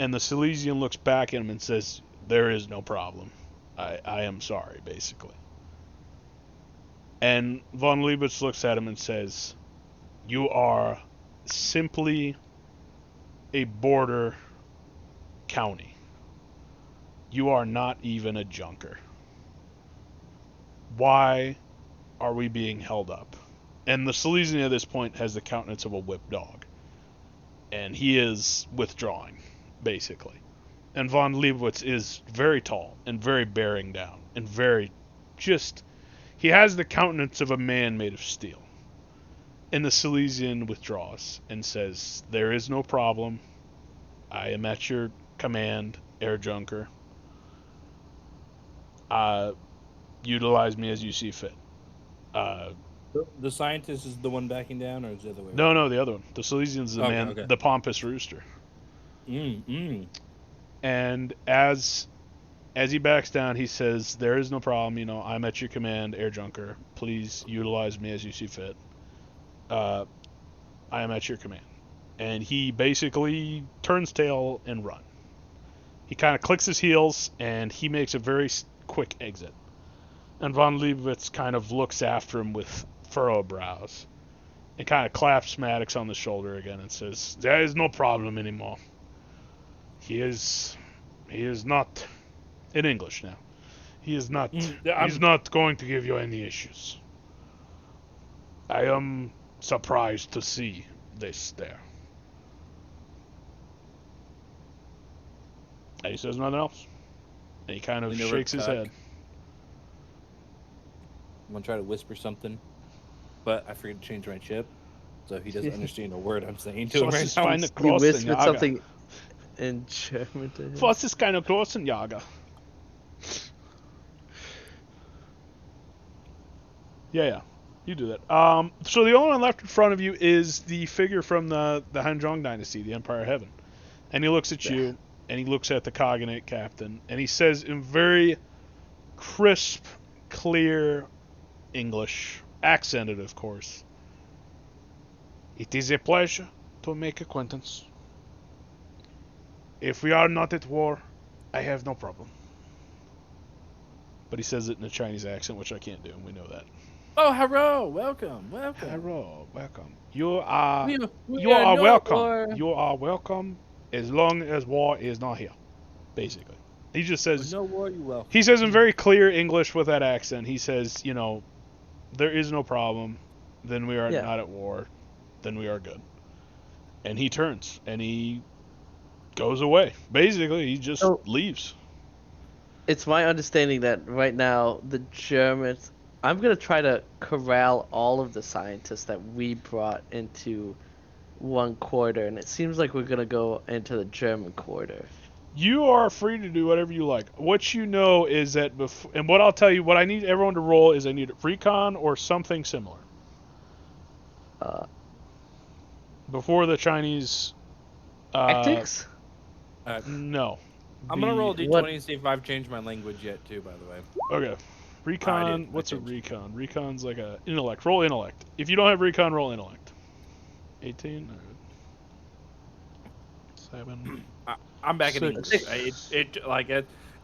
And the Silesian looks back at him and says, there is no problem. I am sorry, basically. And von Leibowitz looks at him and says, you are simply a border county. You are not even a junker. Why are we being held up? And the Silesian at this point has the countenance of a whipped dog. And he is withdrawing, basically. And von Leibowitz is very tall and very bearing down and very just... He has the countenance of a man made of steel. And the Silesian withdraws and says, there is no problem. I am at your command, Air Junker. Utilize me as you see fit. The scientist is the one backing down, or is the other way? No, the other one. The Silesian's the man, Okay. the pompous rooster. Mm. And as he backs down, he says, there is no problem, I'm at your command, Air Junker. Please utilize me as you see fit. I am at your command. And he basically turns tail and run. He kind of clicks his heels, and he makes a very quick exit. And von Leibowitz kind of looks after him with furrowed brows. And kind of claps Maddox on the shoulder again and says, there is no problem anymore. He is not... In English now. He is not... He's not going to give you any issues. I am surprised to see this there. And he says nothing else. And he kind of We never shakes his talk. head. I'm gonna try to whisper something, but I forget to change my chip, so he doesn't understand a word I'm saying to him Was right ist now. feine You whispered Grossenjager? something in German to him. Was ist keine Grossenjager? Yeah. You do that. So the only one left in front of you is the figure from the Hanzhong Dynasty, the Empire of Heaven. And he looks at you, and he looks at the Cognate captain, and he says in very crisp, clear English, accented, of course. It is a pleasure to make acquaintance. If we are not at war, I have no problem. But he says it in a Chinese accent, which I can't do, and we know that. Oh, hello, welcome. Hello, welcome. You are We you are are not welcome. war. You are welcome as long as war is not here. Basically, he just says No war, you welcome. he says in very clear English with that accent. He says, there is no problem. Then we are Yeah. not at war. Then we are good. And he turns and he goes away. Basically, he just So- leaves. It's my understanding that right now the Germans. I'm gonna try to corral all of the scientists that we brought into one quarter, and it seems like we're gonna go into the German quarter. You are free to do whatever you like. What you know is that and what I'll tell you, what I need everyone to roll is I need recon or something similar Uh, before the Chinese. Tactics? No. I'm gonna roll a d20 What- and see if I've changed my language yet, too. By the way. Okay. Recon. did. I What's a changed. recon? Recon's like a intellect. Roll intellect. If you don't have recon, roll intellect. 18. 7. I'm back in Six. English.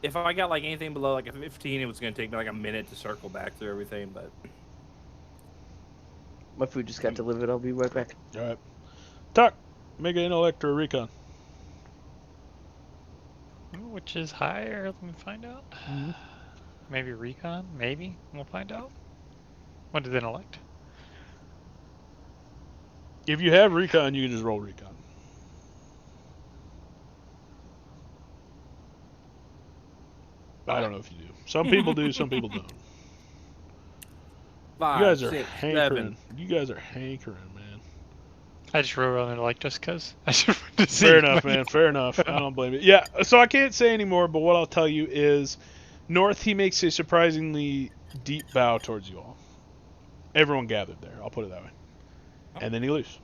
If I got like anything below like a 15, it was gonna take me like a minute to circle back through everything. But My food just got delivered. I'll be right back. All right. Tuck. Make an intellect or a recon. Which is higher? Let me find out. Mhm. Maybe recon? Maybe. We'll find out. What did intellect? If you have recon, you can just roll recon. I don't know if you do. Some people do, some people don't. 5, You guys are 6, hankering. 7. You guys are hankering, man. I just wrote on intellect just because. I just wanted to see. Fair if enough, I- man. Fair enough. I don't blame you. Yeah, so I can't say anymore, but what I'll tell you is North, he makes a surprisingly deep bow towards you all. Everyone gathered there, I'll put it that way. And then he leaves.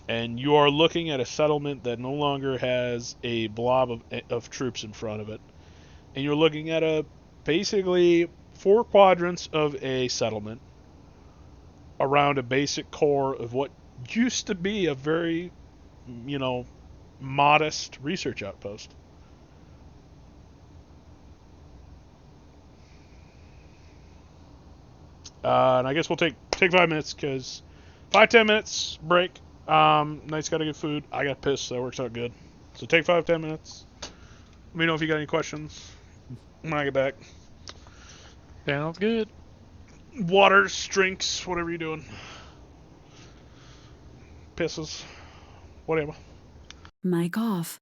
And you are looking at a settlement that no longer has a blob of troops in front of it. And you're looking at basically 4 quadrants of a settlement around a basic core of what used to be a very, modest research outpost. And I guess we'll take 5 minutes because 5-10 minutes break. Knight's got to get food. I got pissed, so that works out good. So take 5-10 minutes. Let me know if you got any questions when I get back. Sounds good. Waters, drinks, whatever you're doing. Pisses, whatever. Mic off.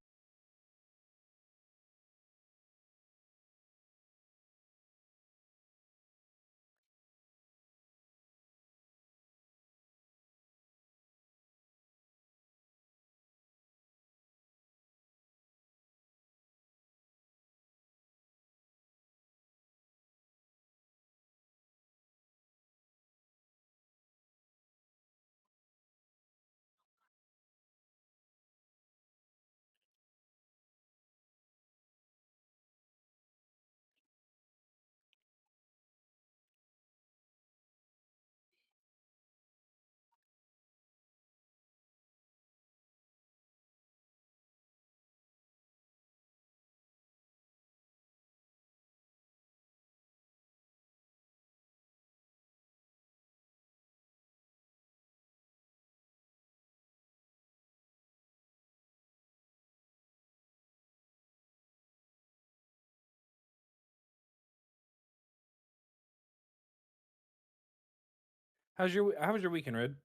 How was your weekend, Red?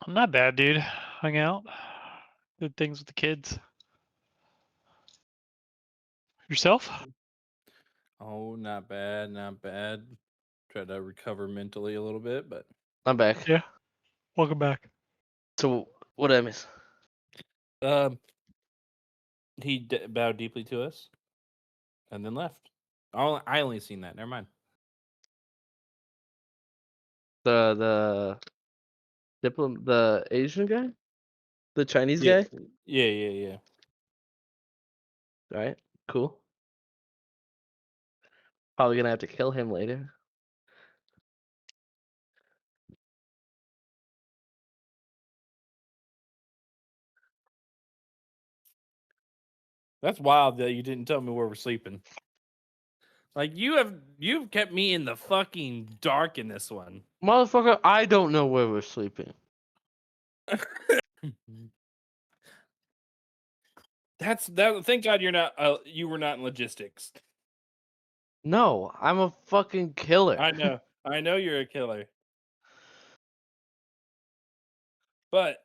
I'm not bad, dude. Hung out. Did things with the kids. Yourself? Oh, not bad, not bad. Tried to recover mentally a little bit, but I'm back. Yeah. Welcome back. So what did I miss? he bowed deeply to us and then left. I only seen that. Never mind. The the Asian guy, the Chinese Yeah, guy. yeah. All right, cool. Probably gonna have to kill him later. That's wild that you didn't tell me where we're sleeping. Like you've kept me in the fucking dark in this one. Motherfucker, I don't know where we're sleeping. That's that. Thank God you're not. You were not in logistics. No, I'm a fucking killer. I know. I know you're a killer. But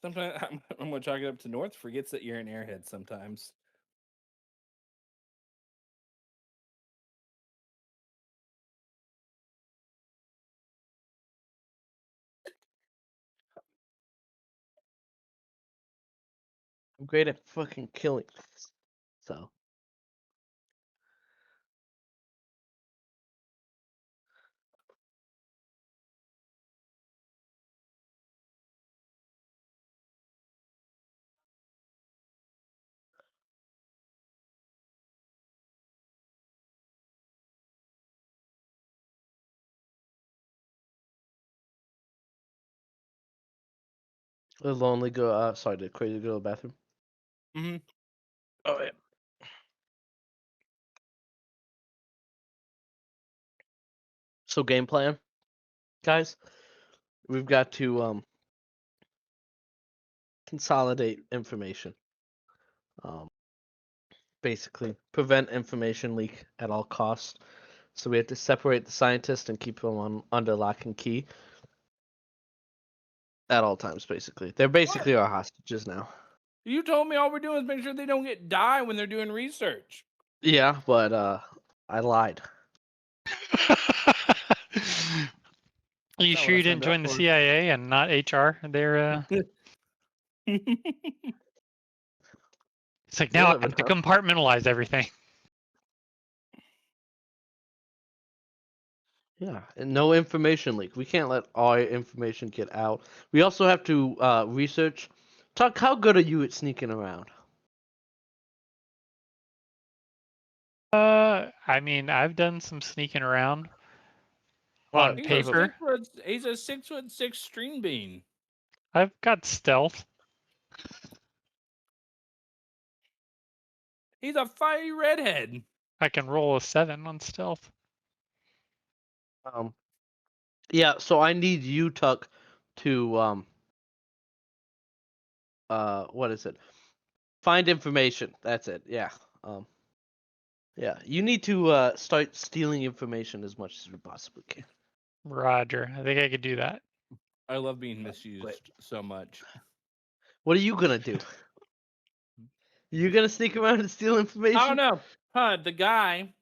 sometimes I'm gonna chalk it up to North forgets that you're an airhead sometimes. I'm great at fucking killing. So. The lonely girl. Sorry, the crazy girl in the bathroom. Mm-hmm. Oh yeah. So game plan, guys. We've got to consolidate information. Basically prevent information leak at all costs. So we have to separate the scientists and keep them on under lock and key at all times. Basically, they're basically our hostages now. You told me all we're doing is make sure they don't die when they're doing research. Yeah, but I lied. Are you Not sure what I you didn't signed up join the for. CIA and not HR? They're it's like now I You'll never have to know. compartmentalize everything. Yeah, and no information leak. We can't let all information get out. We also have to research. Tuck, how good are you at sneaking around? I mean, I've done some sneaking around on Alright, He's a perfect. paper. he's a 6'6" string bean. I've got stealth. He's a fiery redhead. I can roll a 7 on stealth. Yeah, so I need you, Tuck, to what is it? Find information. That's it. Yeah. Yeah. You need to start stealing information as much as you possibly can. Roger. I think I could do that. I love being Wait. misused so much. What are you gonna do? You gonna sneak around and steal information? I don't know. The guy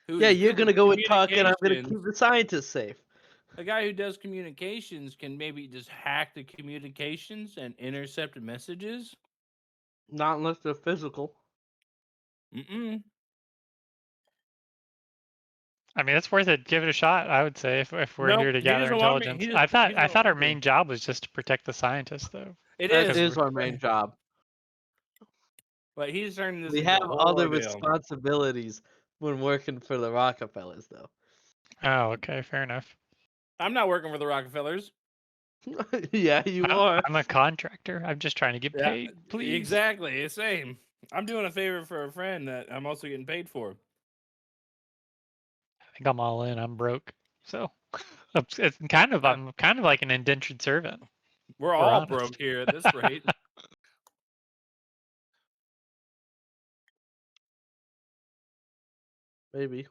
who Yeah, is you're good with gonna go with Tuck, and I'm gonna communications, keep the scientists safe. the guy who does communications can maybe just hack the communications and intercept messages. Not unless they're physical. Mm-mm. I mean, it's worth it. Give it a shot. I would say if we're Nope, here to he gather doesn't want me. intelligence. He I thought doesn't our want me to. main job was just to protect the scientists, though. It That is, is our main job. but he's turning this We into have a whole other ordeal. responsibilities when working for the Rockefellers, though. Oh, okay, fair enough. I'm not working for the Rockefellers. Yeah, you are. I'm a contractor. I'm just trying to get Yeah, paid, please. exactly. Same. I'm doing a favor for a friend that I'm also getting paid for. I think I'm all in. I'm broke, so it's kind of I'm kind of like an indentured servant. We're We're all honest. broke here at this rate. Maybe.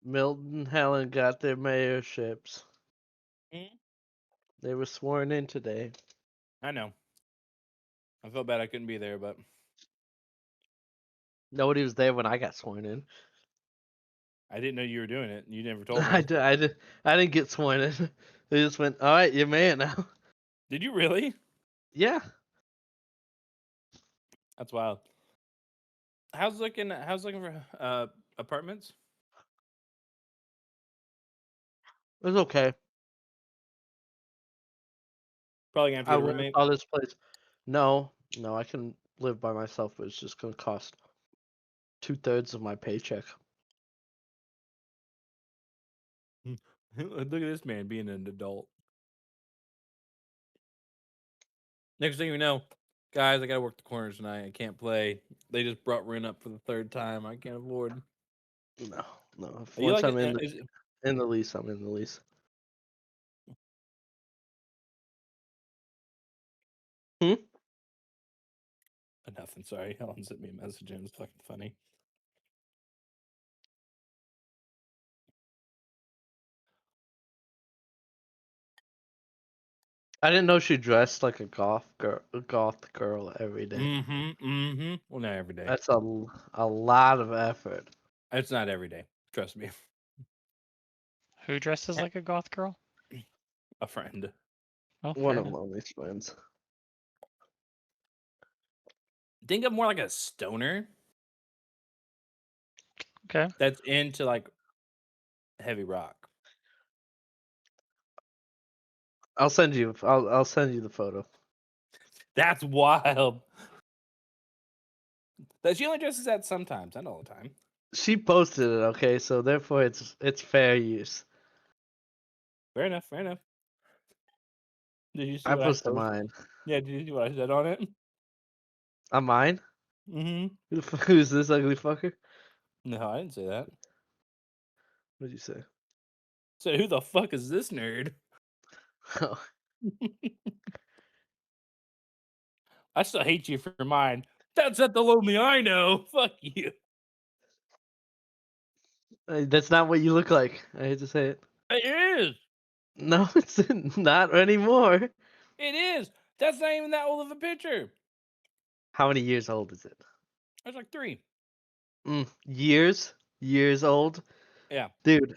Milton and Helen got their mayorships. Hmm? They were sworn in today. I know. I felt bad I couldn't be there, but Nobody was there when I got sworn in. I didn't know you were doing it. You never told me. I didn't get sworn in. They just went, all right, you're mayor now. Did you really? Yeah. That's wild. How's looking for apartments? It was okay. Probably gonna have to I get a went and roommate. saw this place. No, I can live by myself, but it's just gonna cost 2/3 of my paycheck. Look at this man being an adult. Next thing you know, guys, I gotta work the corners tonight. I can't play. They just brought Rin up for the third time. I can't afford. No, no. Are you Once like I'm it? Is, in the lease, I'm in the lease. Hmm? nothing. Sorry, Helen sent me a message and it's fucking funny. I didn't know she dressed like a goth girl every day. Well, not every day. That's a lot of effort. It's not every day. Trust me. Who dresses like a goth girl? A friend. Oh, One fair of enough. Lonely's friends. Think of more like a stoner Okay. that's into like heavy rock. I'll send you the photo. That's wild. That she only dresses that sometimes, not all the time. She posted it, okay, so therefore it's fair use. Fair enough. Fair enough. Did you see I what I posted posted? mine. Yeah. Did you see what I said on it? On mine? Mm-hmm. Who's this ugly fucker? No, I didn't say that. What'd you say? So who the fuck is this nerd? Oh, I still hate you for mine. That's not the lonely I know. Fuck you. that's not what you look like. I hate to say it. It is. No, it's not anymore. It is. That's not even that old of a picture. How many years old is it? That's like 3. Years old. Yeah. Dude,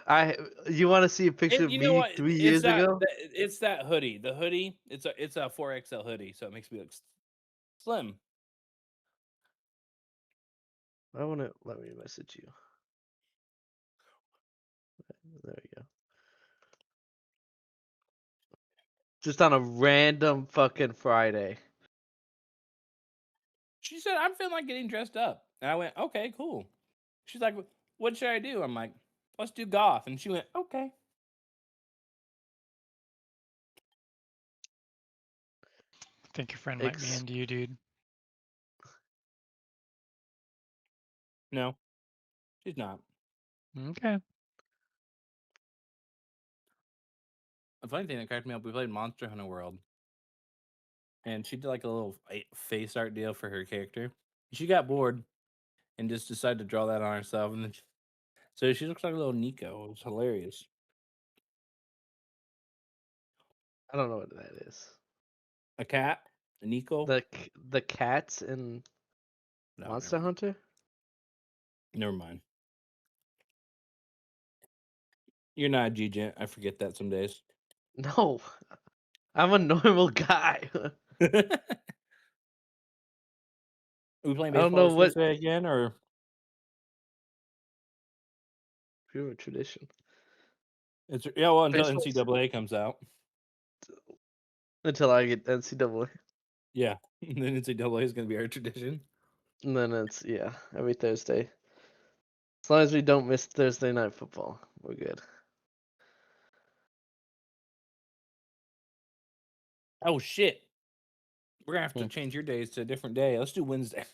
you want to see a picture of You know me what? 3 years ago? It's that hoodie. The hoodie. It's a 4XL hoodie, so it makes me look slim. I want to let me message you. There we go. Just on a random fucking Friday. She said, "I'm feeling like getting dressed up," and I went, "Okay, cool." She's like, "What should I do?" I'm like, "Let's do goth," and she went, "Okay." I think your friend might be into you, dude. No, she's not. Okay. The funny thing that cracked me up, we played Monster Hunter World, and she did like a little face art deal for her character. She got bored and just decided to draw that on herself, and then so she looks like a little Nico. It was hilarious. I don't know what that is. A cat, a Nico. The cats in No, Monster never mind. Hunter? Never mind. You're not a G-Gent. I forget that some days. No, I'm a normal guy. Are we playing I don't baseball know this what Tuesday again, or pure tradition. it's well until Baseball's NCAA comes out. until I get NCAA, Yeah, and then NCAA is going to be our tradition. and then it's every Thursday. As long as we don't miss Thursday night football, we're good. Oh shit, we're gonna have to Hmm. change your days to a different day. Let's do Wednesday.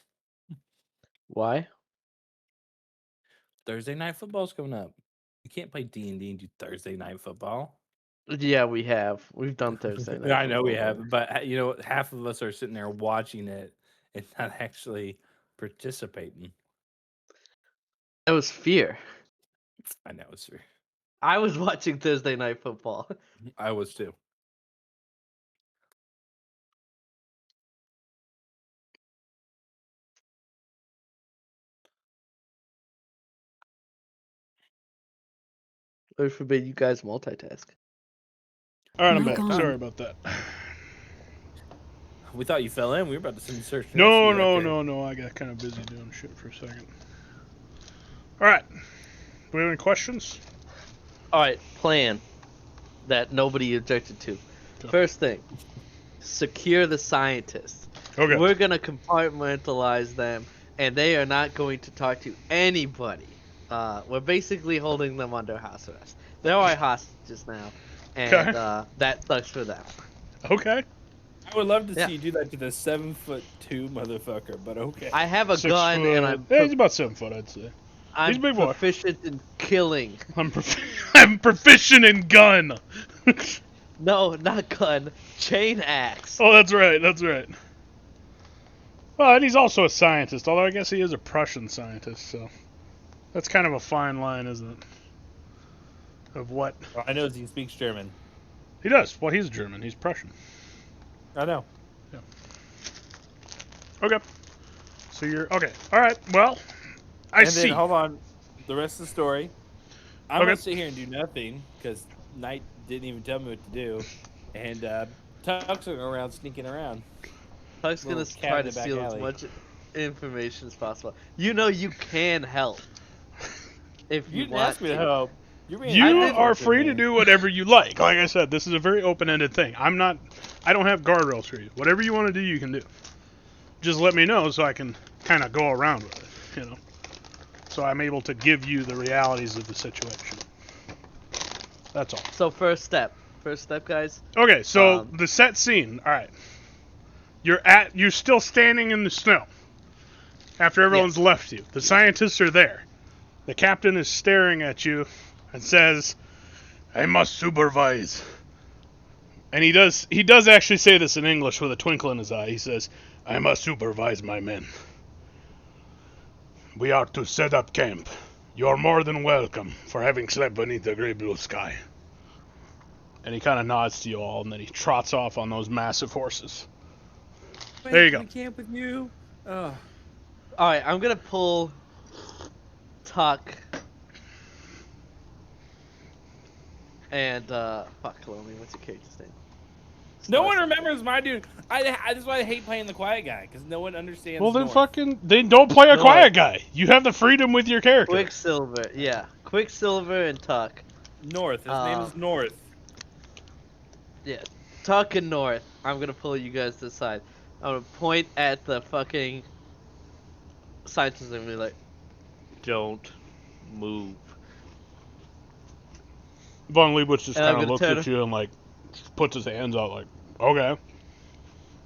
Why? Thursday night football's coming up. You can't play D&D and do Thursday night football. Yeah, we have. We've done Thursday night. I know we football, have, but you know, half of us are sitting there watching it and not actually participating. That was fear. I know it's true. I was watching Thursday night football. I was too. Lord forbid you guys multitask. All right, I'm Mic back. on. Sorry about that. We thought you fell in. We were about to send the search. No, no, no, no. I got kind of busy doing shit for a second. All right. Do we have any questions? All right, plan that nobody objected to. Go. First thing, secure the scientists. Okay. We're gonna compartmentalize them, and they are not going to talk to anybody. We're basically holding them under house arrest. They're our hostages now, and Okay. that sucks for them. Okay. I would love to Yeah. see you do that to the 7'2" motherfucker, but okay. I have a 6 gun, foot. and I'm Yeah, he's about 7 foot, I'd say. He's a I'm big boy. proficient in killing. I'm proficient in gun. No, not gun. Chain axe. Oh, that's right. That's right. Well, and he's also a scientist, although I guess he is a Prussian scientist, so that's kind of a fine line, isn't it? Of what All I know is he speaks German. he does. Well, he's German. He's Prussian. I know. Okay. So you're okay. All right. Well, I And see. then, hold on. The rest of the story. I'm Okay. going to sit here and do nothing because Knight didn't even tell me what to do. And Tuck's around sneaking around. Huck's gonna Little cat try in to the back steal alley. as much information as possible. You know you can help if You you didn't want ask me to to. help. You're being You an asshole are to free me. to do whatever you like. Like I said, this is a very open-ended thing. I don't have guardrails for you. Whatever you want to do, you can do. Just let me know so I can kind of go around with it, you know. So I'm able to give you the realities of the situation. That's all. So first step, guys. Okay, so Um, the set scene. All right. You're still standing in the snow after everyone's Yes. left you. The scientists are there. The captain is staring at you and says, "I must supervise." And he does actually say this in English with a twinkle in his eye. He says, "I must supervise my men. We are to set up camp. You are more than welcome for having slept beneath the gray blue sky." And he kind of nods to you all, and then he trots off on those massive horses. Wait, There you can go. we camp with you? Oh. all right, I'm gonna pull Tuck and fuck, Lomi, what's your character's name? No one Star remembers my dude. That's why I hate playing the quiet guy because no one understands. Well, then North. then don't play a No, quiet guy. You have the freedom with your character. Quicksilver, yeah, Quicksilver and Tuck. North. His name is North. Yeah, Tuck and North. I'm gonna pull you guys to the side. I'm gonna point at the fucking scientists and be like, "Don't move." Von Leibowitz just And I'm kind of gonna looks turn at you and like puts his hands out like, okay.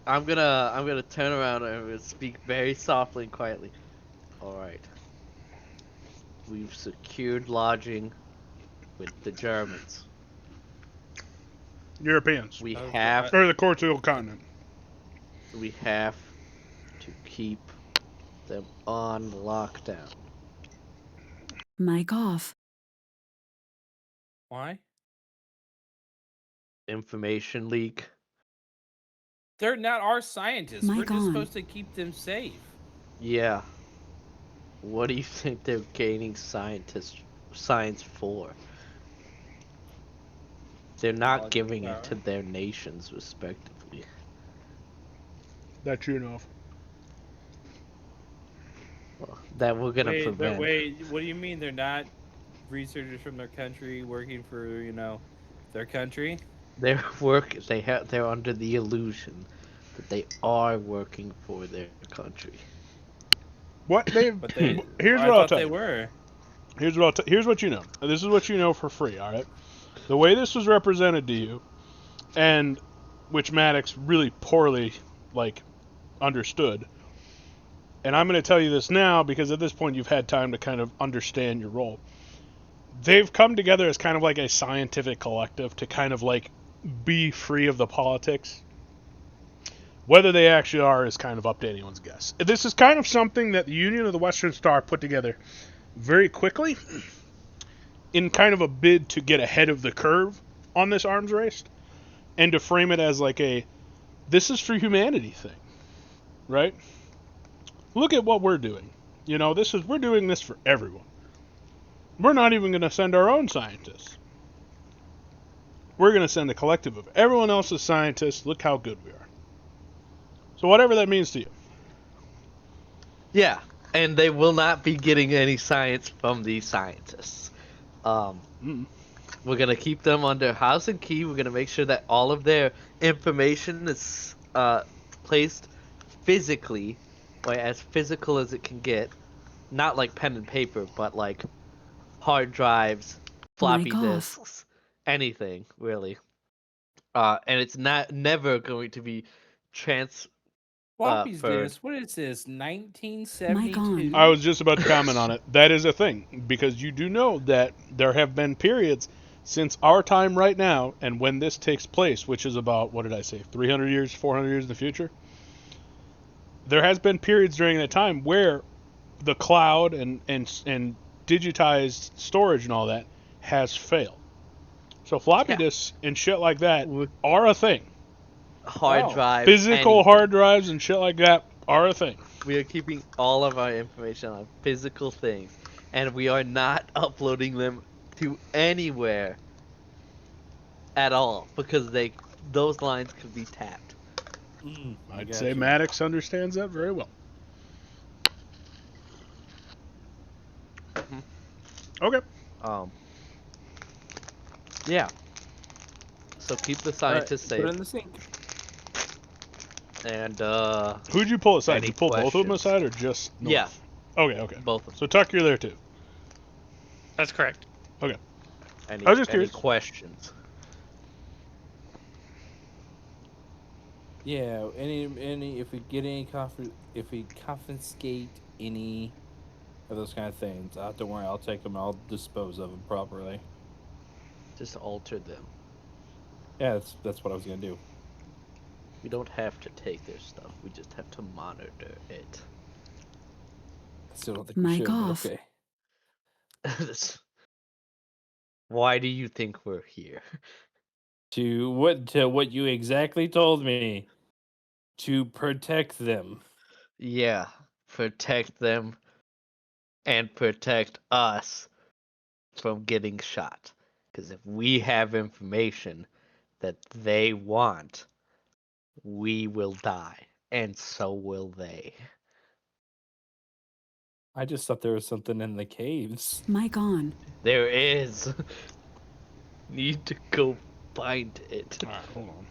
I'm gonna turn around and I'm gonna speak very softly and quietly. All right. We've secured lodging with the Germans. Europeans. We Okay, have Or the Cortical continent. to keep them on lockdown. Mic off. Why? Information leak. They're not our scientists. We're Mic just on. supposed to keep them safe. Yeah. What do you think they're gaining science for? They're not giving it to their nations respectively. That you know of. Well, that we're gonna prevent. Wait, what do you mean they're not researchers from their country working for, their country? They're under the illusion that they are working for their country. What they But they here's I what I'll thought tell they you. were. Here's what you know. This is what you know for free, all right? The way this was represented to you, and which Maddox really poorly like understood. And I'm going to tell you this now because at this point you've had time to kind of understand your role. They've come together as kind of like a scientific collective to kind of like be free of the politics. Whether they actually are is kind of up to anyone's guess. This is kind of something that the Union of the Western Star put together very quickly in kind of a bid to get ahead of the curve on this arms race and to frame it as like a this is for humanity thing, right? Look at what we're doing. You know, we're doing this for everyone. We're not even going to send our own scientists. We're going to send a collective of everyone else's scientists. Look how good we are. So whatever that means to you. Yeah, and they will not be getting any science from these scientists. We're gonna keep them under house and key. We're gonna make sure that all of their information is placed physically, or as physical as it can get. Not like pen and paper, but like hard drives, floppy Mic off. disks, anything really. And it's never going to be Floppies, for- Dennis. What is this? 1972. Mic I was just about to comment on it. That is a thing, because you do know that there have been periods since our time right now, and when this takes place, which is about, what did I say, 300 years, 400 years in the future? There has been periods during that time where the cloud and digitized storage and all that has failed. So floppy Yeah. disks and shit like that With are a thing. hard Oh. drive. Physical anything. hard drives and shit like that are a thing. We are keeping all of our information on physical things, and we are not uploading them to anywhere at all because those lines could be tapped. I I'd got say you. Maddox understands that very well. Mhm. Okay. Yeah. So keep the All right, scientists put it safe. in the sink. And Who'd you pull aside? Any Did you pull both of them questions? aside or just North? Yeah. Okay. both of them. So Tuck, you're there too. That's correct. Okay. Any, I was just any curious. questions? Yeah. Any if we get any if we confiscate any of those kind of things, don't worry. I'll take them. I'll dispose of them properly. Just alter them. Yeah, that's what I was gonna do. We don't have to take their stuff. We just have to monitor it. I still don't think we Mic should. But off. okay. Why do you think we're here? To what you exactly told me. To protect them. Yeah, protect them and protect us from getting shot. Because if we have information that they want, we will die, and so will they. I just thought there was something in the caves. Mic on. There is. Need to go find it. All right, hold on.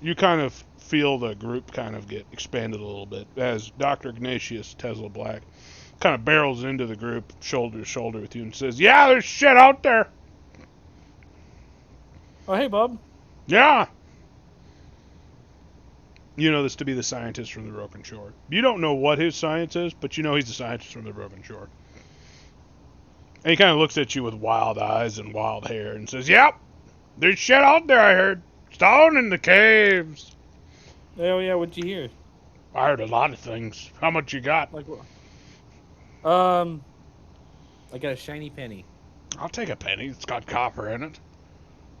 You kind of feel the group kind of get expanded a little bit as Dr. Ignatius Tesla Black kind of barrels into the group, shoulder to shoulder with you, and says, "Yeah, there's shit out there. Oh, hey, Bob. Yeah." You know this to be the scientist from the Broken Shore. You don't know what his science is, but you know he's a scientist from the Broken Shore. And he kind of looks at you with wild eyes and wild hair and says, "Yep, there's shit out there, I heard. Stone in the caves." Oh yeah, what'd you hear? I heard a lot of things. How much you got? Like what? I got a shiny penny. I'll take a penny. It's got copper in it.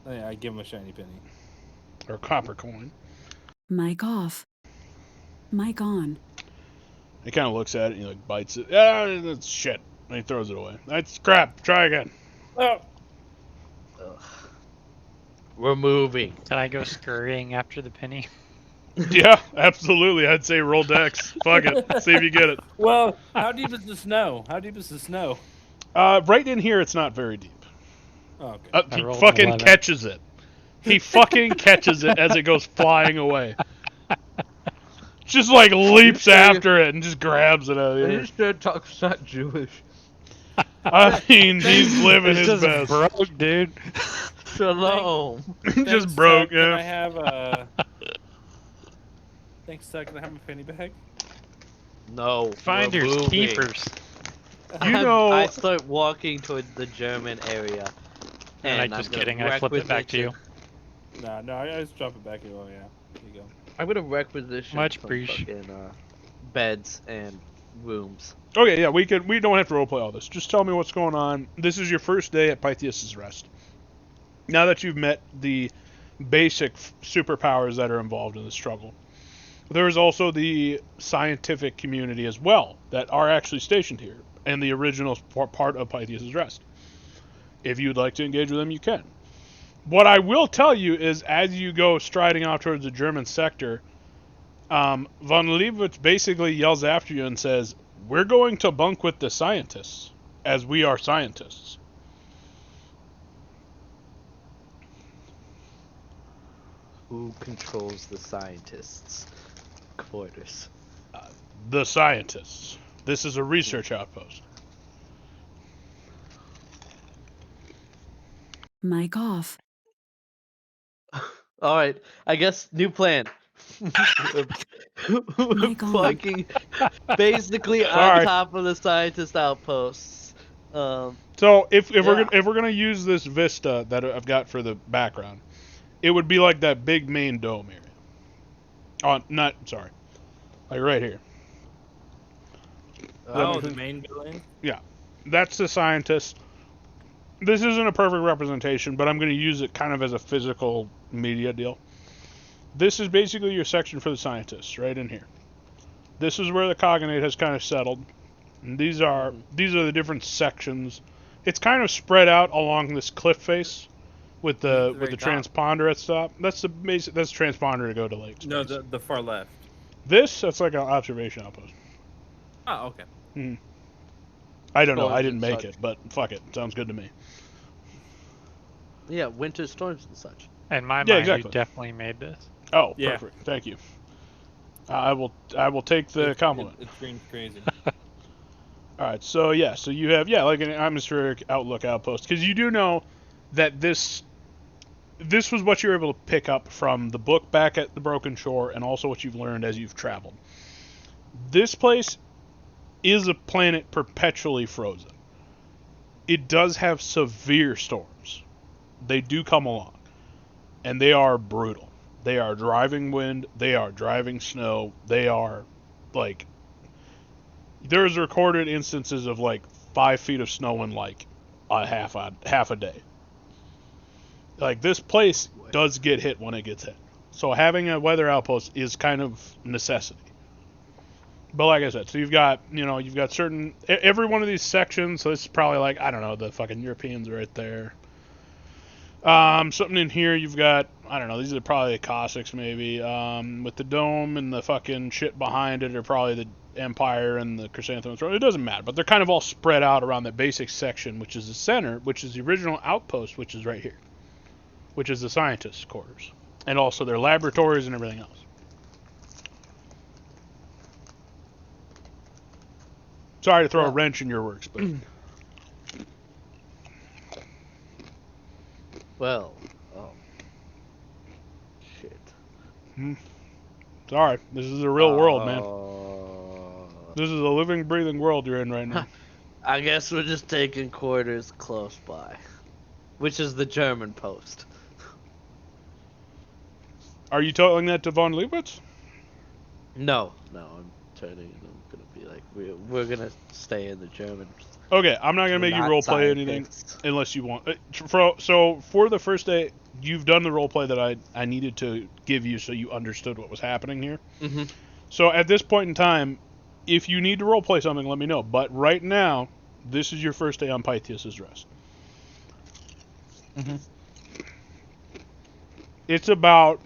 Oh, yeah, I give him a shiny penny. Or a copper coin. Mic off. Mic on. He kind of looks at it and he like bites it. Yeah, that's shit. And he throws it away. That's crap. Try again. Oh, Ugh. We're moving. Did I go scurrying after the penny? Yeah, absolutely. I'd say roll dex. Fuck it. See if you get it. well, how deep is the snow? How deep is the snow? Right in here, it's not very deep. Oh, okay. I He rolled an fucking 11. catches it. He fucking catches it as it goes flying away. Just like leaps after it and just grabs it out of the air. should talk not Jewish. I mean, he's living It's his just best. broke, dude. Shalom. Just broke, Can I yeah. have a... Thanks, Tuck. Can I have a penny bag? No. we're Finders moving. keepers. You know, I start walking towards the German area. And I'm just gonna kidding, I flipped it back to you. No, I just drop it back. Oh, yeah. There you go. I'm gonna requisition Much some appreciate. fucking beds and rooms. okay, yeah, we don't have to roleplay all this. Just tell me what's going on. This is your first day at Pythea's Rest. Now that you've met the basic superpowers that are involved in the struggle, there is also the scientific community as well that are actually stationed here and the original part of Pythea's Rest. If you'd like to engage with them, you can. What I will tell you is, as you go striding out towards the German sector, von Leibowitz basically yells after you and says, "We're going to bunk with the scientists, as we are scientists." Who controls the scientists' quarters? The scientists. This is a research outpost. Mic off. All right, I guess new plan. We're Mic on. parking basically on Sorry. top of the scientist outposts. So if we're Yeah. if we're gonna use this vista that I've got for the background, it would be like that big main dome area. Oh, not sorry, like right here. Oh, the main building. That's the scientist. This isn't a perfect representation, but I'm going to use it kind of as a physical media deal. This is basically your section for the scientists, right in here. This is where the cognate has kind of settled. And these are the different sections. It's kind of spread out along this cliff face with the very top. transponder at stop. That's the basic. That's transponder to go to lake. No, space. the far left. That's like an observation outpost. Oh, okay. I don't know. Storms I didn't and make such. it, but fuck it. Sounds good to me. Yeah, winter storms and such. In my Yeah, mind, exactly. you definitely made this. Oh, Yeah. perfect. Thank you. I will take the compliment. It's green crazy. All right. So yeah. So you have like an atmospheric outlook outpost because you do know that this was what you were able to pick up from the book back at the Broken Shore and also what you've learned as you've traveled. This place is a planet perpetually frozen. It does have severe storms. They do come along. And they are brutal. They are driving wind. They are driving snow. They are, like... There's recorded instances of, like, 5 feet of snow in, like, half a day. Like, this place does get hit when it gets hit. So having a weather outpost is kind of necessity. But like I said, so you've got certain... Every one of these sections, so it's probably like, I don't know, the fucking Europeans right there. Something in here you've got, I don't know, these are probably the Cossacks maybe. With the dome and the fucking shit behind it are probably the Empire and the Chrysanthemum Throne. It doesn't matter, but they're kind of all spread out around that basic section, which is the center, which is the original outpost, which is right here. Which is the scientists' quarters. And also their laboratories and everything else. Sorry to throw a wrench in your works, but... Well, shit. Sorry, this is a real world, man. man. This is a living, breathing world you're in right now. I guess we're just taking quarters close by, which is the German post. Are you telling that to von Leibowitz? No, I'm turning. I'm gonna be like, we're gonna stay in the German. Okay, I'm not gonna make you Not roleplay anything scientists. unless you want. So for the first day, you've done the roleplay that I needed to give you so you understood what was happening here. Mm-hmm. So at this point in time, if you need to roleplay something, let me know. But right now, this is your first day on Pythea's rest. Mm-hmm. It's about...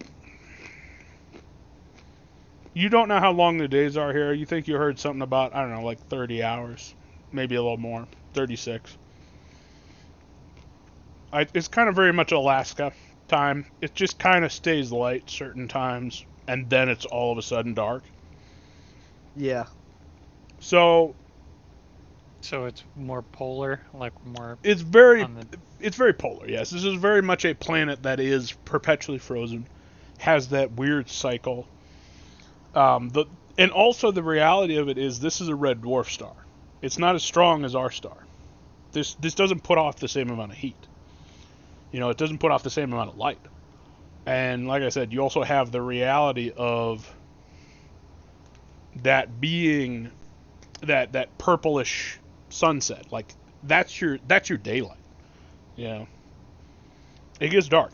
You don't know how long the days are here. You think you heard something about, I don't know, like 30 hours. Maybe a little more. 36. It's kind of very much Alaska time. It just kind of stays light certain times, and then it's all of a sudden dark. Yeah. So it's more polar, like more. it's very on the... it's very polar. Yes, this is very much a planet that is perpetually frozen, has that weird cycle. And also the reality of it is this is a red dwarf star. It's not as strong as our star. This doesn't put off the same amount of heat. It doesn't put off the same amount of light. And like I said, you also have the reality of that being that purplish sunset. Like that's your daylight. It gets dark.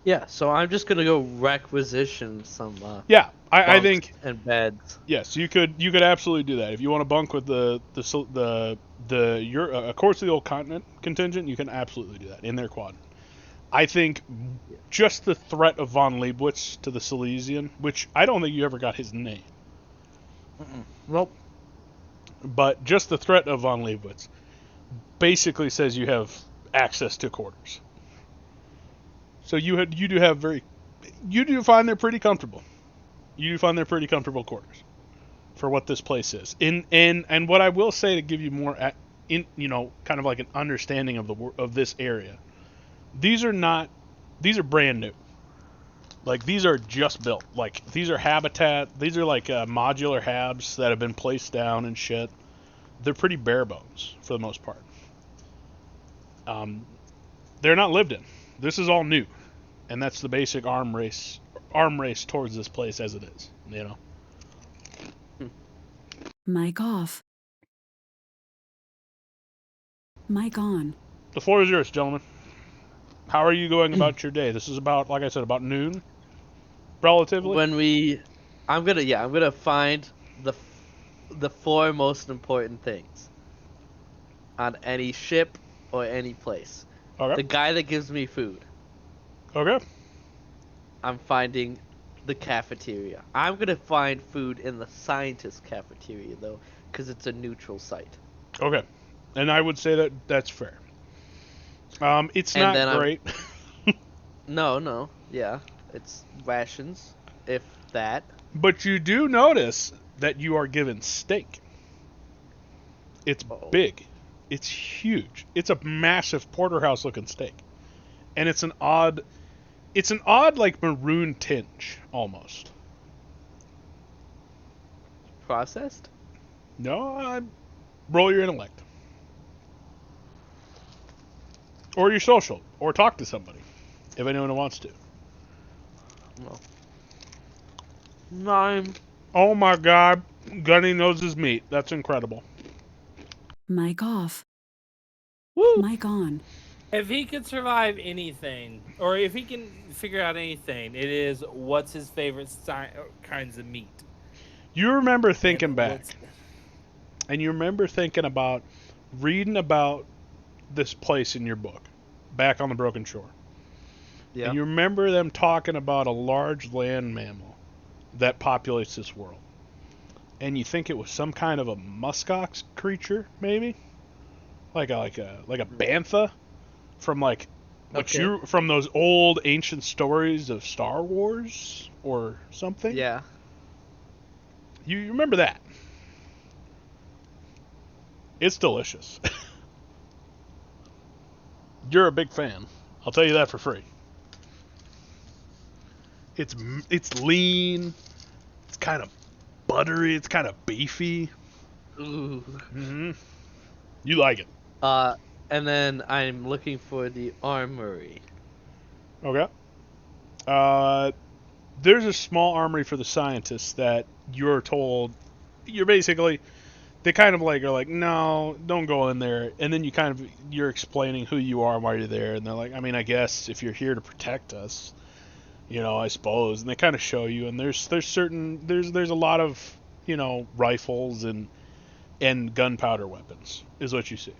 Yeah. So I'm just gonna go requisition some. Yeah, I bunks think and beds. yes, you could absolutely do that if you want to bunk with the Course of the Old Continent contingent. You can absolutely do that in their quadrant. I think just the threat of von Leibowitz to the Silesian, which I don't think you ever got his name. Nope. But just the threat of von Leibowitz basically says you have access to quarters. So you do find they're pretty comfortable. You do find they're pretty comfortable quarters for what this place is. And what I will say to give you more kind of like an understanding of this area. These are not these are brand new. Like, these are just built. Like, these are habitat. These are like modular habs that have been placed down and shit. They're pretty bare bones for the most part. They're not lived in. This is all new, and that's the basic arm race towards this place as it is. You know. Mic off. Mic on. The floor is yours, gentlemen. How are you going about your day? This is about, like I said, about noon, relatively. I'm gonna find the four most important things on any ship or any place. Okay. The guy that gives me food. Okay. I'm finding the cafeteria. I'm gonna find food in the scientist cafeteria though, because it's a neutral site. Okay. And I would say that that's fair. It's And not then great. No, yeah, it's rations, if that. But you do notice that you are given steak. It's big. It's huge. It's a massive porterhouse looking steak. And it's an odd like maroon tinge almost. Processed? No, roll your intellect. Or your social. Or talk to somebody. If anyone wants to. No. 9. Oh my god. Gunny knows his meat. That's incredible. Mic off. Woo! Mic on. If he could survive anything, or if he can figure out anything, it is what's his favorite kinds of meat. You remember thinking back. And you remember thinking about reading about this place in your book. Back on the Broken Shore. Yeah. And you remember them talking about a large land mammal that populates this world. And you think it was some kind of a muskox creature, maybe? Like a bantha from from those old ancient stories of Star Wars or something? Yeah. You remember that? It's delicious. You're a big fan. I'll tell you that for free. It's lean. It's kind of buttery. It's kind of beefy. Ooh. Mm-hmm. You like it. And then I'm looking for the armory. Okay. There's a small armory for the scientists that you're told. They kind of like are like, no, don't go in there. And then you're explaining who you are and why you're there. And they're like, I mean, I guess if you're here to protect us, I suppose. And they kind of show you. And there's a lot of, rifles and gunpowder weapons is what you see.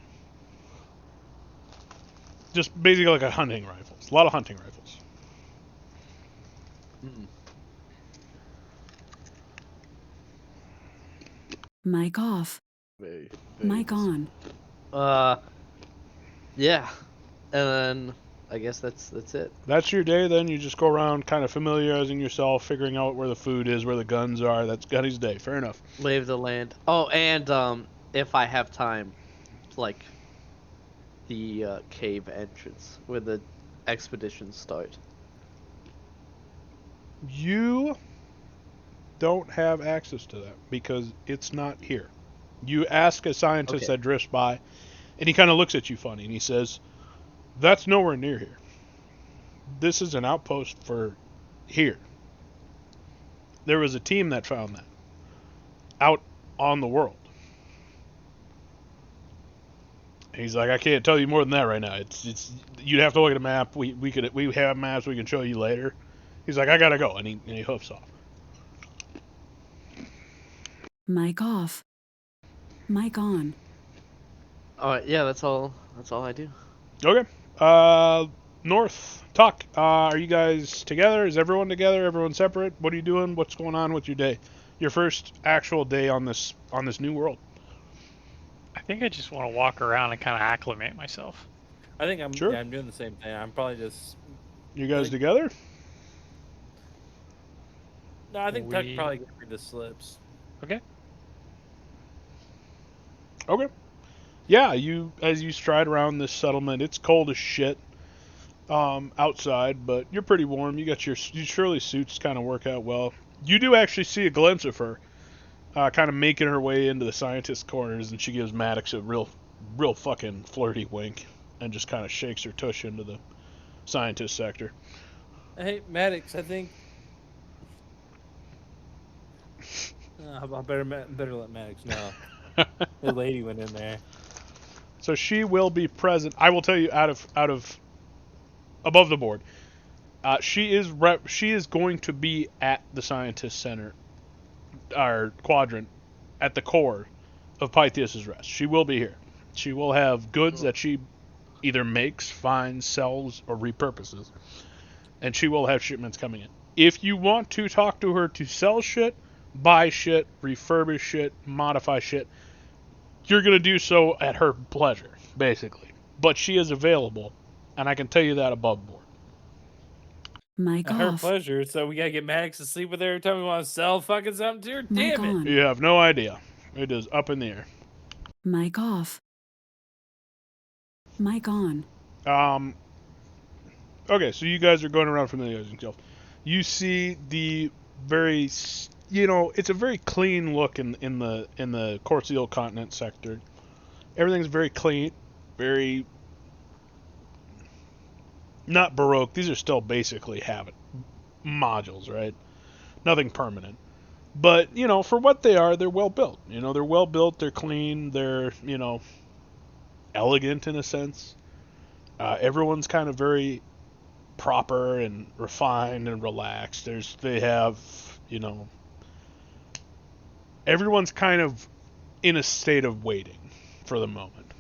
Just basically like a hunting rifles. A lot of hunting rifles. Mic off. Mic on. Yeah. And then I guess that's it. That's your day then? You just go around kind of familiarizing yourself, figuring out where the food is, where the guns are. That's Gunny's day. Fair enough. Lay of the land. Oh, and if I have time, like the cave entrance where the expeditions start. You don't have access to that because it's not here. You ask a scientist that drifts by, and he kind of looks at you funny, and he says, that's nowhere near here. This is an outpost for here. There was a team that found that out on the world. And he's like, I can't tell you more than that right now. It's you'd have to look at a map. We have maps we can show you later. He's like, I gotta go, and he hoofs off. Mic off. Mic on. Alright, yeah, that's all I do. Okay. North, talk. Are you guys together? Is everyone together? Everyone separate? What are you doing? What's going on with your day? Your first actual day on this new world. I think I just want to walk around and kind of acclimate myself. I think I'm Sure. I'm doing the same thing. I'm probably just. You guys together? No, I think Tuck probably gave me the slips. Okay. Okay. Yeah, as you stride around this settlement, it's cold as shit. outside, but you're pretty warm. You got your Shirley suits kind of work out well. You do actually see a glimpse of her, kind of making her way into the scientist corners, and she gives Maddox a real fucking flirty wink, and just kind of shakes her tush into the scientist sector. Hey, Maddox, I think. I better let Maddox know. The lady went in there. So she will be present. I will tell you out of above the board. She is going to be at the scientist center, or quadrant, at the core of Pythea's rest. She will be here. She will have goods that she either makes, finds, sells, or repurposes, and she will have shipments coming in. If you want to talk to her to sell shit, buy shit, refurbish shit, modify shit, you're going to do so at her pleasure, basically. But she is available, and I can tell you that above board. Mic At her off. pleasure, so we gotta get Maddox to sleep with her every time we want to sell fucking something to her? Mic Damn it! on. You have no idea. It is up in the air. Mic off. Mic on. Okay, so you guys are going around familiarizing yourself. You see the very, it's a very clean look in the Corsial continent sector. Everything's very clean, very not baroque. These are still basically habit modules, right? Nothing permanent. But, for what they are, they're well built. They're well built, they're clean, they're, elegant in a sense. Everyone's kind of very proper and refined and relaxed. They have, everyone's kind of in a state of waiting for the moment.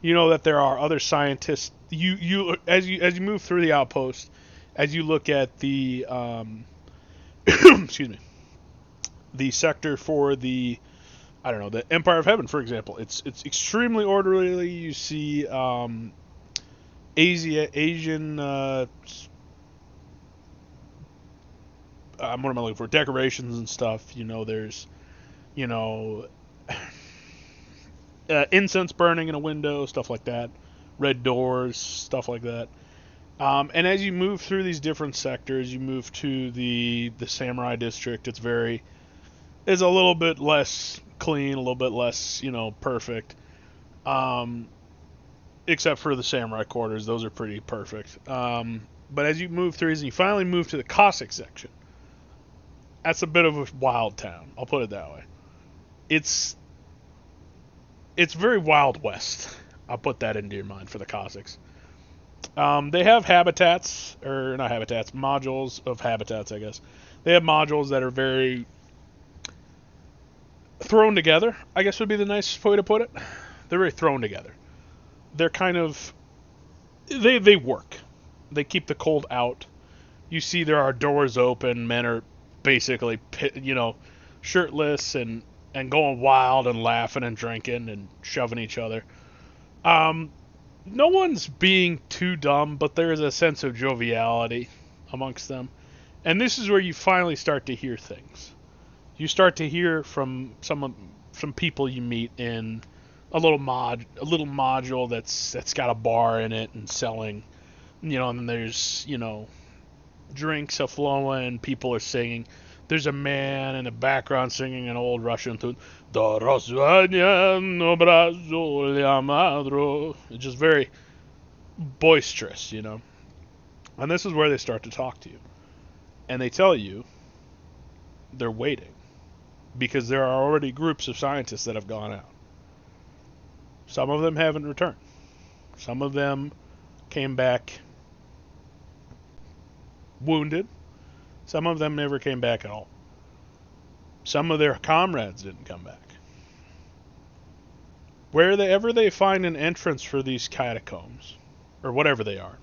You know that there are other scientists. You as you move through the outpost, as you look at the excuse me, the sector for the, I don't know, the Empire of Heaven, for example. It's extremely orderly. You see Asian what am I looking for? Decorations and stuff. There's you know incense burning in a window, stuff like that. Red doors, stuff like that. And as you move through these different sectors, you move to the samurai district. It's a little bit less clean, a little bit less, perfect. Except for the samurai quarters, those are pretty perfect. But as you move through, you finally move to the Cossack section. That's a bit of a wild town. I'll put it that way. It's very Wild West. I'll put that into your mind for the Cossacks. They have habitats, or not habitats, modules of habitats, I guess. They have modules that are very thrown together, I guess would be the nicest way to put it. They're very thrown together. They're kind of, they work. They keep the cold out. You see there are doors open. Men are basically, shirtless and going wild and laughing and drinking and shoving each other. No one's being too dumb, but there is a sense of joviality amongst them. And this is where you finally start to hear things. You start to hear from some people you meet in a little module that's got a bar in it and selling, and then there's, drinks are flowing, people are singing. There's a man in the background singing an old Russian tune. It's just very boisterous, And this is where they start to talk to you. And they tell you they're waiting because there are already groups of scientists that have gone out. Some of them haven't returned. Some of them came back wounded. Some of them never came back at all. Some of their comrades didn't come back. Wherever they find an entrance for these catacombs, or whatever they are,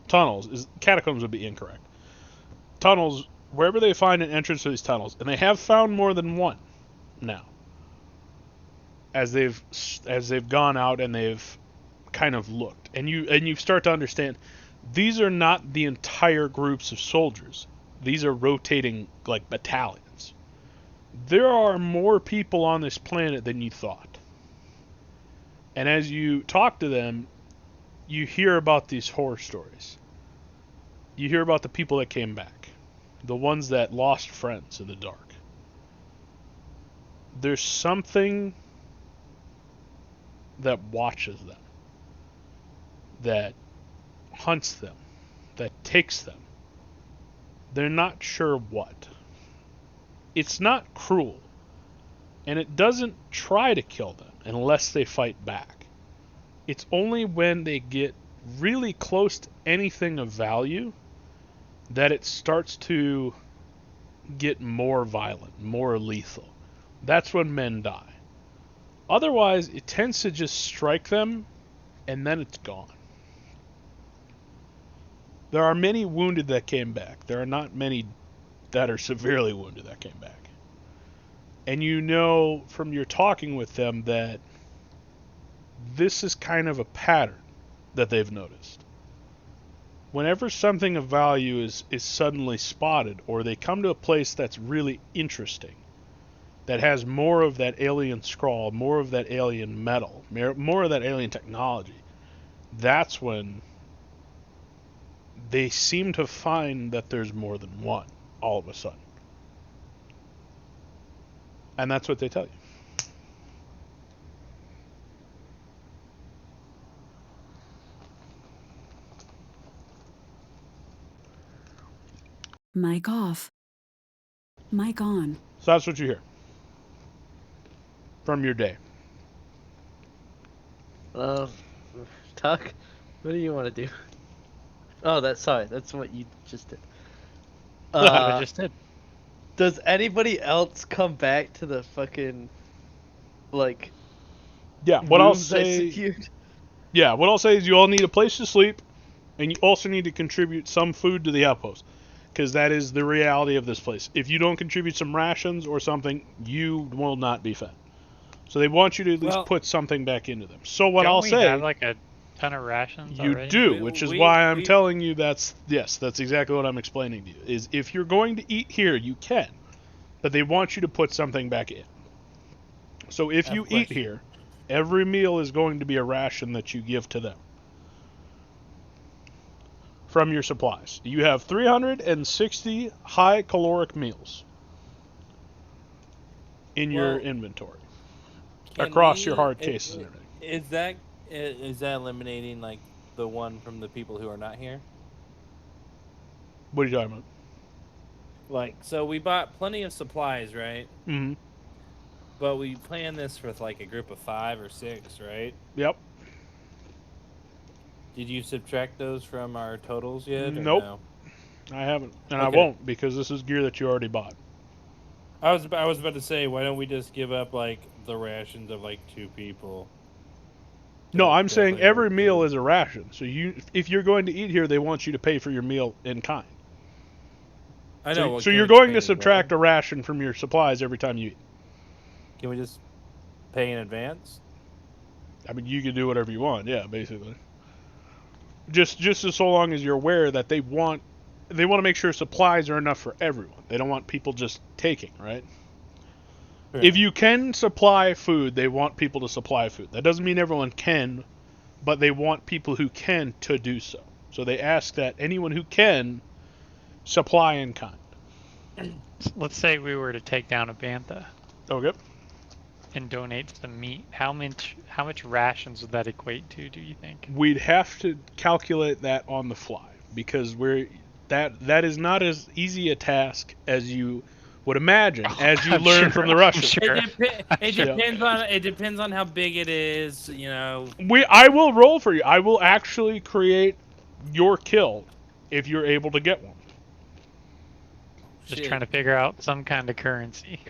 tunnels. Catacombs would be incorrect. Tunnels, wherever they find an entrance to these tunnels, and they have found more than one now, as they've gone out and they've kind of looked, and you start to understand these are not the entire groups of soldiers. These are rotating like battalions. There are more people on this planet than you thought. And as you talk to them, you hear about these horror stories. You hear about the people that came back, the ones that lost friends in the dark. There's something that watches them, that hunts them, that takes them. They're not sure what. It's not cruel, and it doesn't try to kill them unless they fight back. It's only when they get really close to anything of value that it starts to get more violent, more lethal. That's when men die. Otherwise, it tends to just strike them, and then it's gone. There are many wounded that came back. There are not many that are severely wounded that came back. And you know from your talking with them that this is kind of a pattern that they've noticed. Whenever something of value is suddenly spotted, or they come to a place that's really interesting, that has more of that alien scrawl, more of that alien metal, more of that alien technology, that's when they seem to find that there's more than one all of a sudden. And that's what they tell you. Mic off. Mic on. So that's what you hear from your day. Tuck, what do you want to do? Oh, that's what you just did. I just did. Does anybody else come back to the fucking like? Yeah, what I'll rooms I say. secured? Yeah, what I'll say is you all need a place to sleep, and you also need to contribute some food to the outpost, because that is the reality of this place. If you don't contribute some rations or something, you will not be fed. So they want you to at least put something back into them. So what Don't I'll we say, have like a ton of rations you already? do, which is why I'm telling you that's exactly what I'm explaining to you. Is if you're going to eat here, you can, but they want you to put something back in. So if you eat here, every meal is going to be a ration that you give to them from your supplies. You have 360 high caloric meals in your inventory across your hard cases and everything. Is that eliminating like the one from the people who are not here? What are you talking about? Like, so we bought plenty of supplies, right? Mm-hmm. But we planned this with like a group of 5 or 6, right? Yep. Did you subtract those from our totals yet? Or Nope. no? I haven't, and Okay. I won't, because this is gear that you already bought. I was about to say, why don't we just give up like the rations of like 2 people? No, I'm saying every meal is a ration. So if you're going to eat here, they want you to pay for your meal in kind. I know. So you're going to subtract a ration from your supplies every time you eat. Can we just pay in advance? I mean, you can do whatever you want. Yeah, basically. Just so long as you're aware that they want to make sure supplies are enough for everyone. They don't want people just taking, right? Sure. If you can supply food, they want people to supply food. That doesn't mean everyone can, but they want people who can to do so. So they ask that anyone who can supply in kind. Let's say we were to take down a bantha. Okay. And donate some meat. How much rations would that equate to, do you think? We'd have to calculate that on the fly, because that is not as easy a task as you would imagine, as you learn from the Russians. Sure. It depends on how big it is, you know. I will roll for you. I will actually create your kill if you're able to get one. Just trying to figure out some kind of currency.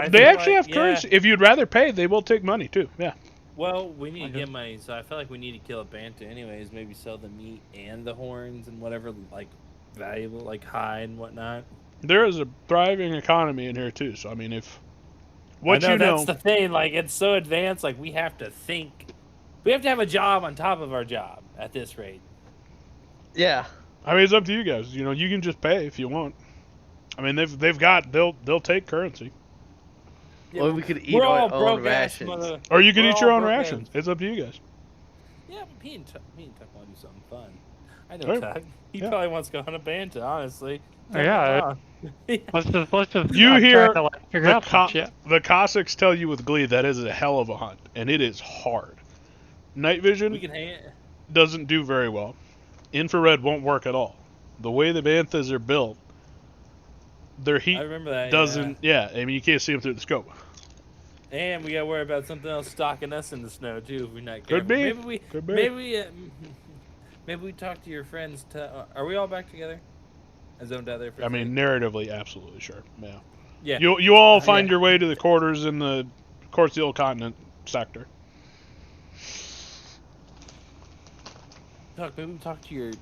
They actually have currency. If you'd rather pay, they will take money too. Yeah. Well, we need to get money, so I feel like we need to kill a bantha anyways. Maybe sell the meat and the horns and whatever like valuable, like hide and whatnot. There is a thriving economy in here too. So I mean, if that's the thing. Like, it's so advanced. Like, we have to think. We have to have a job on top of our job at this rate. Yeah. I mean, it's up to you guys. You know, you can just pay if you want. I mean, they'll take currency. Or we could eat We're our all own broke ass rations. mother. Or you can We're eat your all own broke rations. It's up to you guys. Yeah, but me and Tuck want to do something fun. I know Right. Tuck. He Yeah. probably wants to go hunt a banta, honestly. Oh, yeah. Let's just. You I'm hear trying to like figure out some shit. the Cossacks tell you with glee that is a hell of a hunt, and it is hard. Night vision We can hang it. doesn't do very well. Infrared won't work at all. The way the banthas are built, their heat I remember that. doesn't. Yeah, I mean you can't see them through the scope. And we gotta worry about something else stalking us in the snow too if we're not careful. Could be. Maybe we. Could be. Maybe we talk to your friends. Are we all back together? I zoned out there for. I mean, narratively, absolutely sure. Yeah. yeah. You all find yeah. your way to the quarters in the Corsial Continent sector. Maybe we talk to your.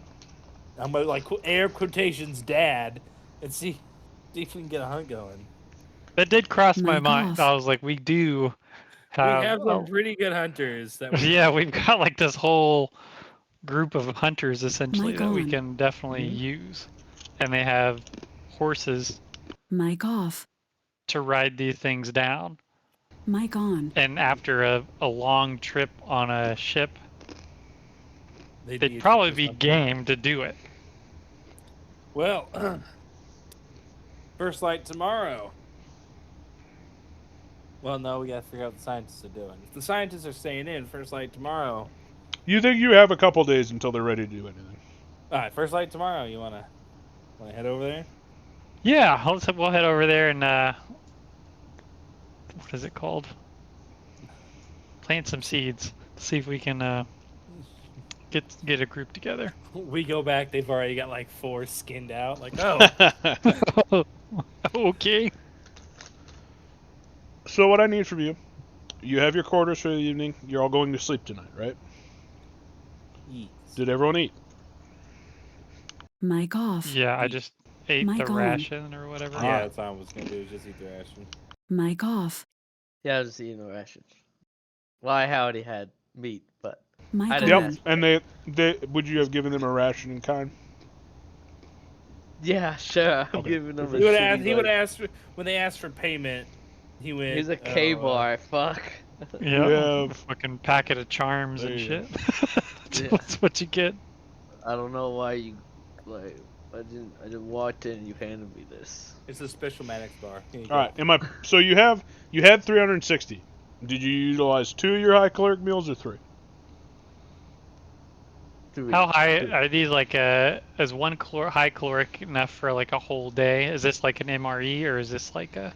I'm gonna like air quotations dad, and see if we can get a hunt going. That did cross my Mic mind. off. I was like, we do have. we have some pretty good hunters. That we, Yeah, we've got like this whole group of hunters essentially Mic that we on. can definitely use, and they have horses Mic off. to ride these things down. Mic on. And after a long trip on a ship, they'd they'd probably be game to do it. Well, first light tomorrow. Well, no, we gotta figure out what the scientists are doing. If the scientists are staying in, first light tomorrow. You think you have a couple days until they're ready to do anything? All right, first light tomorrow. You wanna head over there? Yeah, we'll head over there and what is it called? Plant some seeds. See if we can get a group together. We go back. They've already got like 4 skinned out. Like, oh, Okay. So what I need from you, you have your quarters for the evening. You're all going to sleep tonight, right? yes. Did everyone eat? Mic off. Yeah, I just ate Mic the on. ration or whatever. Yeah, that's all I was gonna do. Is just eat the ration. Mic off. Yeah, I was just eating the rations. Well, I already had meat, but Mic I on. didn't Yep. ask. And they would you have given them a ration in kind? yeah, sure. I'm Okay. giving them a He would shitty, ask. He would like- ask when they asked for payment. He went. Here's a K bar. Fuck. Yeah, Yeah. a fucking packet of charms and There shit. Yeah. That's what you get. I don't know why you like. I didn't walk in and you handed me this. It's a special Maddox bar. Here you All right. go. So you had 360. Did you utilize 2 of your high caloric meals or 3? How high are these? Like, is one high caloric enough for like a whole day? Is this like an MRE or is this like a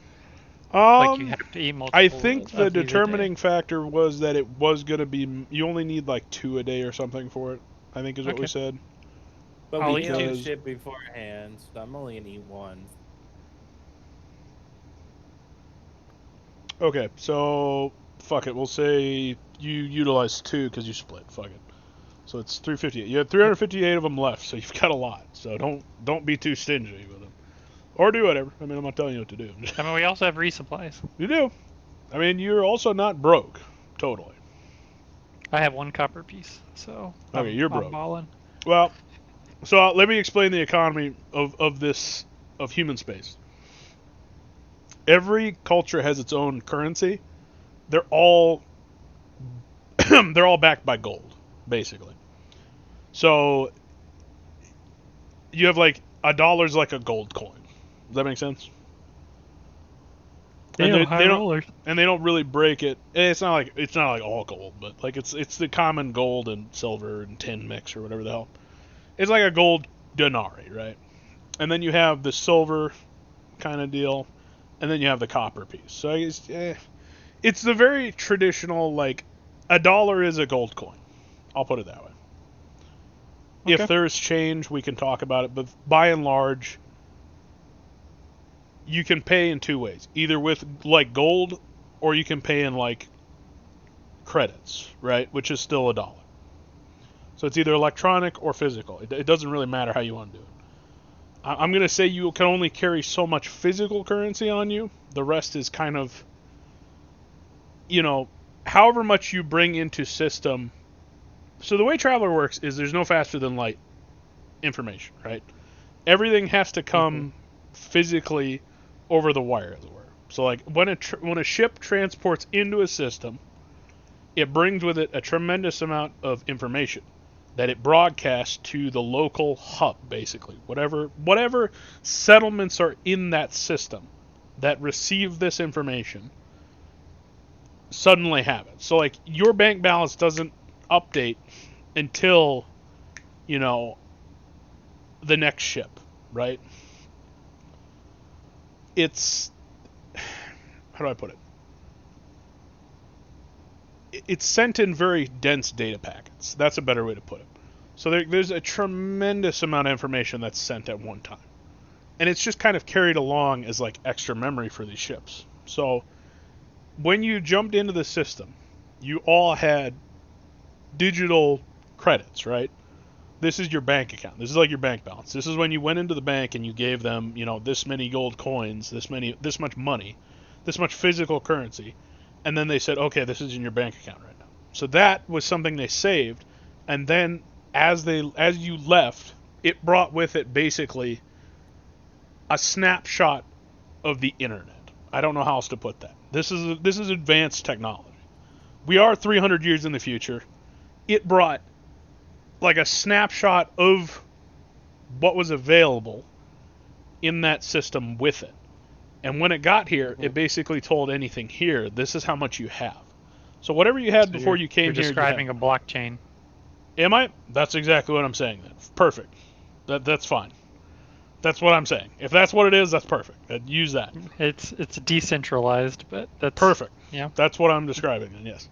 like you have to eat multiple? I think of the these a day? determining factor was that it was going to be you only need like 2 a day or something for it. I think is what we Okay. said. But I'll we eat killed two. the shit beforehand, so I'm only gonna eat 1. Okay, so fuck it. We'll say you utilized 2 because you split. Fuck it. So it's 358. You had 358 of them left, so you've got a lot. So don't be too stingy with them, or do whatever. I mean, I'm not telling you what to do. I mean, we also have resupplies. You do. I mean, you're also not broke. Totally. I have 1 copper piece, so Okay, you're broke. I'm balling. Well, so let me explain the economy of human space. Every culture has its own currency. They're all they're all backed by gold, basically. So you have like $1's like a gold coin. Does that make sense? And Damn, they high don't rollers. and they don't really break it. It's not like all gold, but like it's the common gold and silver and tin mix or whatever the hell. It's like a gold denarii, right? And then you have the silver kind of deal, and then you have the copper piece. So I guess, it's the very traditional, like, $1 is a gold coin. I'll put it that way. Okay. If there's change, we can talk about it, but by and large, you can pay in 2 ways. Either with, like, gold, or you can pay in, like, credits, right? Which is still $1. So it's either electronic or physical. It doesn't really matter how you want to do it. I'm going to say you can only carry so much physical currency on you. The rest is kind of, however much you bring into system. So the way Traveler works is there's no faster than light information, right? Everything has to come physically over the wire, as it were. So like when a ship transports into a system, it brings with it a tremendous amount of information that it broadcasts to the local hub, basically. Whatever settlements are in that system that receive this information suddenly have it. So like your bank balance doesn't update until, you know, the next ship, right? It's, how do I put it? It's sent in very dense data packets. That's a better way to put it. So there's a tremendous amount of information that's sent at one time. And it's just kind of carried along as like extra memory for these ships. So when you jumped into the system, you all had digital credits, right? This is your bank account. This is like your bank balance. This is when you went into the bank and you gave them, you know, this many gold coins, this much money, this much physical currency, and then they said, okay, this is in your bank account right now. So that was something they saved, and then as you left, it brought with it basically a snapshot of the internet. I don't know how else to put that. This is advanced technology. We are 300 years in the future. It brought like a snapshot of what was available in that system with it. And when it got here, it basically told anything here, this is how much you have. So whatever you had So before you came you're here, describing a blockchain. Am I? That's exactly what I'm saying then. Perfect. That's fine. That's what I'm saying. If that's what it is, that's perfect. Use that. It's decentralized, but that's Perfect. Yeah. That's what I'm describing then, yes.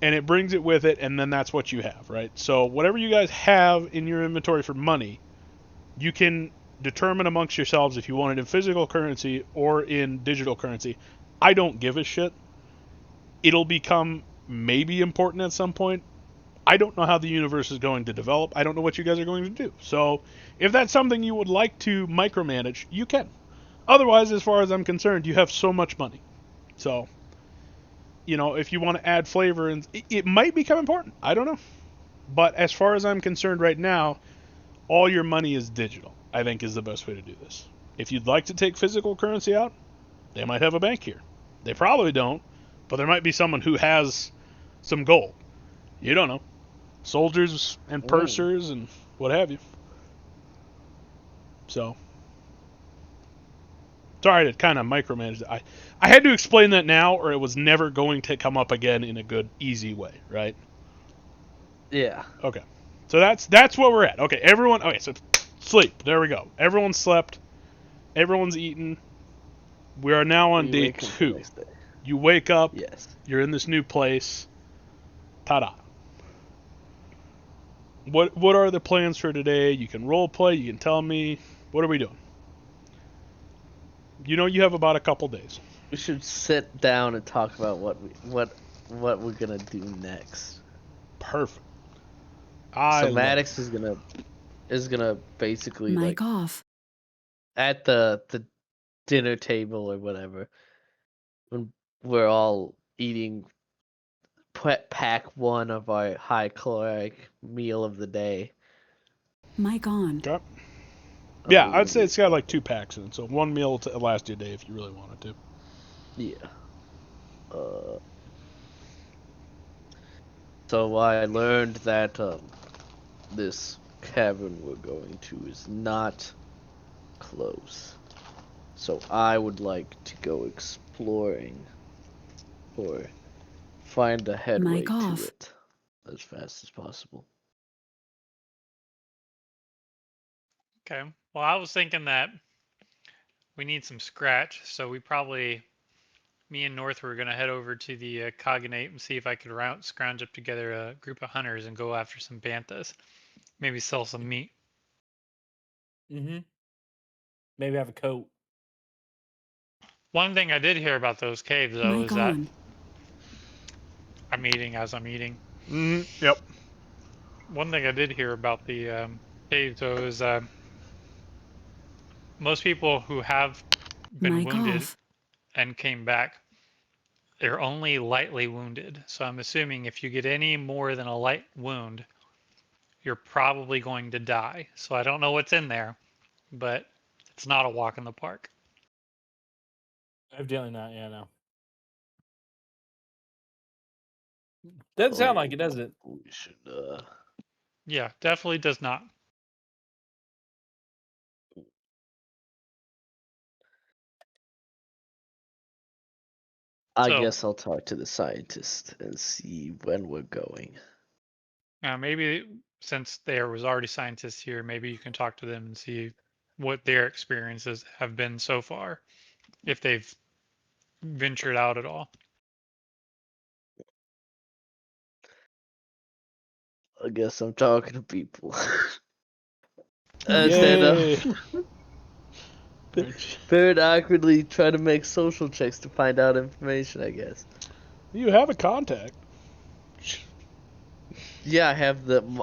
And it brings it with it, and then that's what you have, right? So whatever you guys have in your inventory for money, you can determine amongst yourselves if you want it in physical currency or in digital currency. I don't give a shit. It'll become maybe important at some point. I don't know how the universe is going to develop. I don't know what you guys are going to do. So if that's something you would like to micromanage, you can. Otherwise, as far as I'm concerned, you have so much money. So, you know, if you want to add flavor, and it might become important. I don't know. But as far as I'm concerned right now, all your money is digital, I think is the best way to do this. If you'd like to take physical currency out, they might have a bank here. They probably don't, but there might be someone who has some gold. You don't know. Soldiers and pursers and what have you. So, sorry to kind of micromanage that. I had to explain that now, or it was never going to come up again in a good, easy way, right? Yeah. Okay. So that's where we're at. Okay, everyone. Okay, so sleep. There we go. Everyone slept. Everyone's eaten. We are now on day 2. You wake up. Yes. You're in this new place. Ta-da. What are the plans for today? You can role play. You can tell me. What are we doing? You know you have about a couple days. We should sit down and talk about what we're gonna do next. Perfect. So Maddox is gonna basically Mic like off. at the dinner table or whatever when we're all eating pack 1 of our high caloric meal of the day. Mic on. Okay. Yeah, I'd say it's got like 2 packs in it, so one meal to last you a day if you really wanted to. Yeah. So I learned that this cavern we're going to is not close. So I would like to go exploring or find a headway Mic to off. it as fast as possible. Okay. Well, I was thinking that we need some scratch, so me and North were gonna head over to the Cognate and see if I could scrounge up together a group of hunters and go after some banthas. Maybe sell some meat. Mm-hmm. Maybe have a coat. One thing I did hear about those caves, though, Mic is that on. I'm eating as I'm eating. Yep. One thing I did hear about the caves, though, is most people who have been Mic wounded off. and came back, they're only lightly wounded. So I'm assuming if you get any more than a light wound, you're probably going to die. So I don't know what's in there, but it's not a walk in the park. Evidently not. Yeah, no. Doesn't sound like it, does it? We should. Yeah, definitely does not. I So- guess I'll talk to the scientist and see when we're going. Maybe since there was already scientists here, maybe you can talk to them and see what their experiences have been so far, if they've ventured out at all. I guess I'm talking to people. And then Yay! very awkwardly try to make social checks to find out information, I guess. You have a contact. Yeah, I have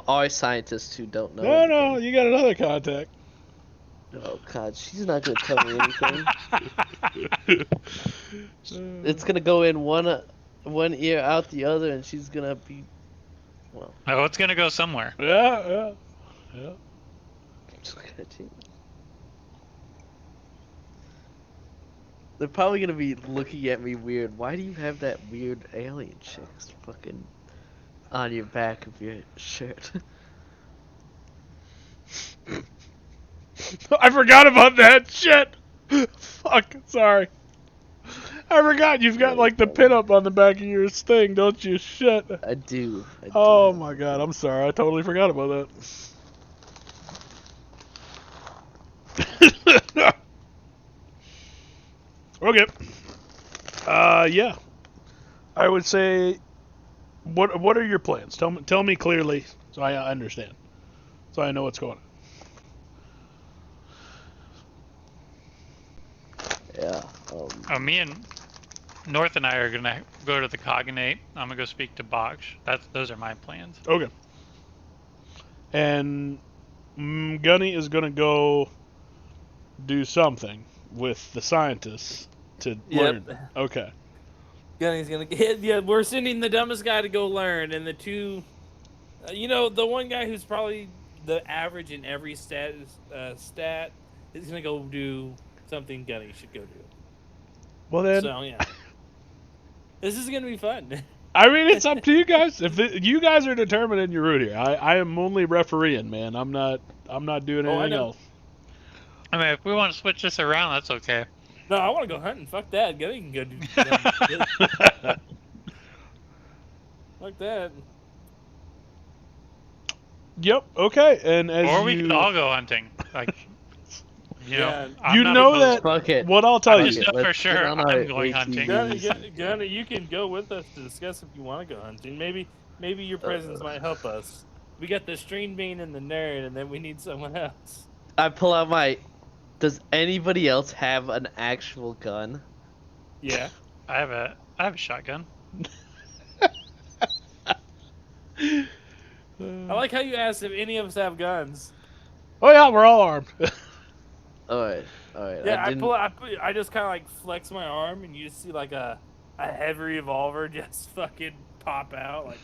our scientists who don't know No, anything. no, you got another contact. Oh god, she's not gonna tell me anything. It's gonna go in one ear out the other, and she's gonna be well. Oh, it's gonna go somewhere. Yeah. They're probably gonna be looking at me weird. Why do you have that weird alien chick fucking on your back of your shirt? I forgot about that shit. Fuck, sorry. I forgot you've got like the pinup on the back of your thing, don't you? Shit. I do. Oh my god, I'm sorry. I totally forgot about that. Okay. Yeah. I would say, what are your plans? Tell me clearly so I understand, so I know what's going on. Yeah. Me and North and I are gonna go to the Cognate. I'm gonna go speak to Boksh. Those are my plans. Okay. And Gunny is gonna go do something with the scientists to learn. Okay. Gunny's gonna get. Yeah, we're sending the dumbest guy to go learn, and the two, the one guy who's probably the average in every stat is gonna go do something Gunny should go do. Well then. So yeah, this is gonna be fun. I mean, it's up to you guys. You guys are determining your route here. I am only refereeing, man. I'm not doing anything else. I mean, if we want to switch this around, that's okay. No, I want to go hunting. Fuck that. Gunny can go do. Fuck that. Yep. Okay. And as we could all go hunting. Like, you know that. Fuck it. What I'll tell I you. just know for sure I'm going hunting. Gunny, you can go with us to discuss if you want to go hunting. Maybe your presence might help us. We got the string bean and the nerd, and then we need someone else. I pull out my. Does anybody else have an actual gun? Yeah. I have a shotgun. I like how you asked if any of us have guns. Oh yeah, we're all armed. All right. Yeah, I just kind of like flex my arm, and you just see like a heavy revolver just fucking pop out. Like.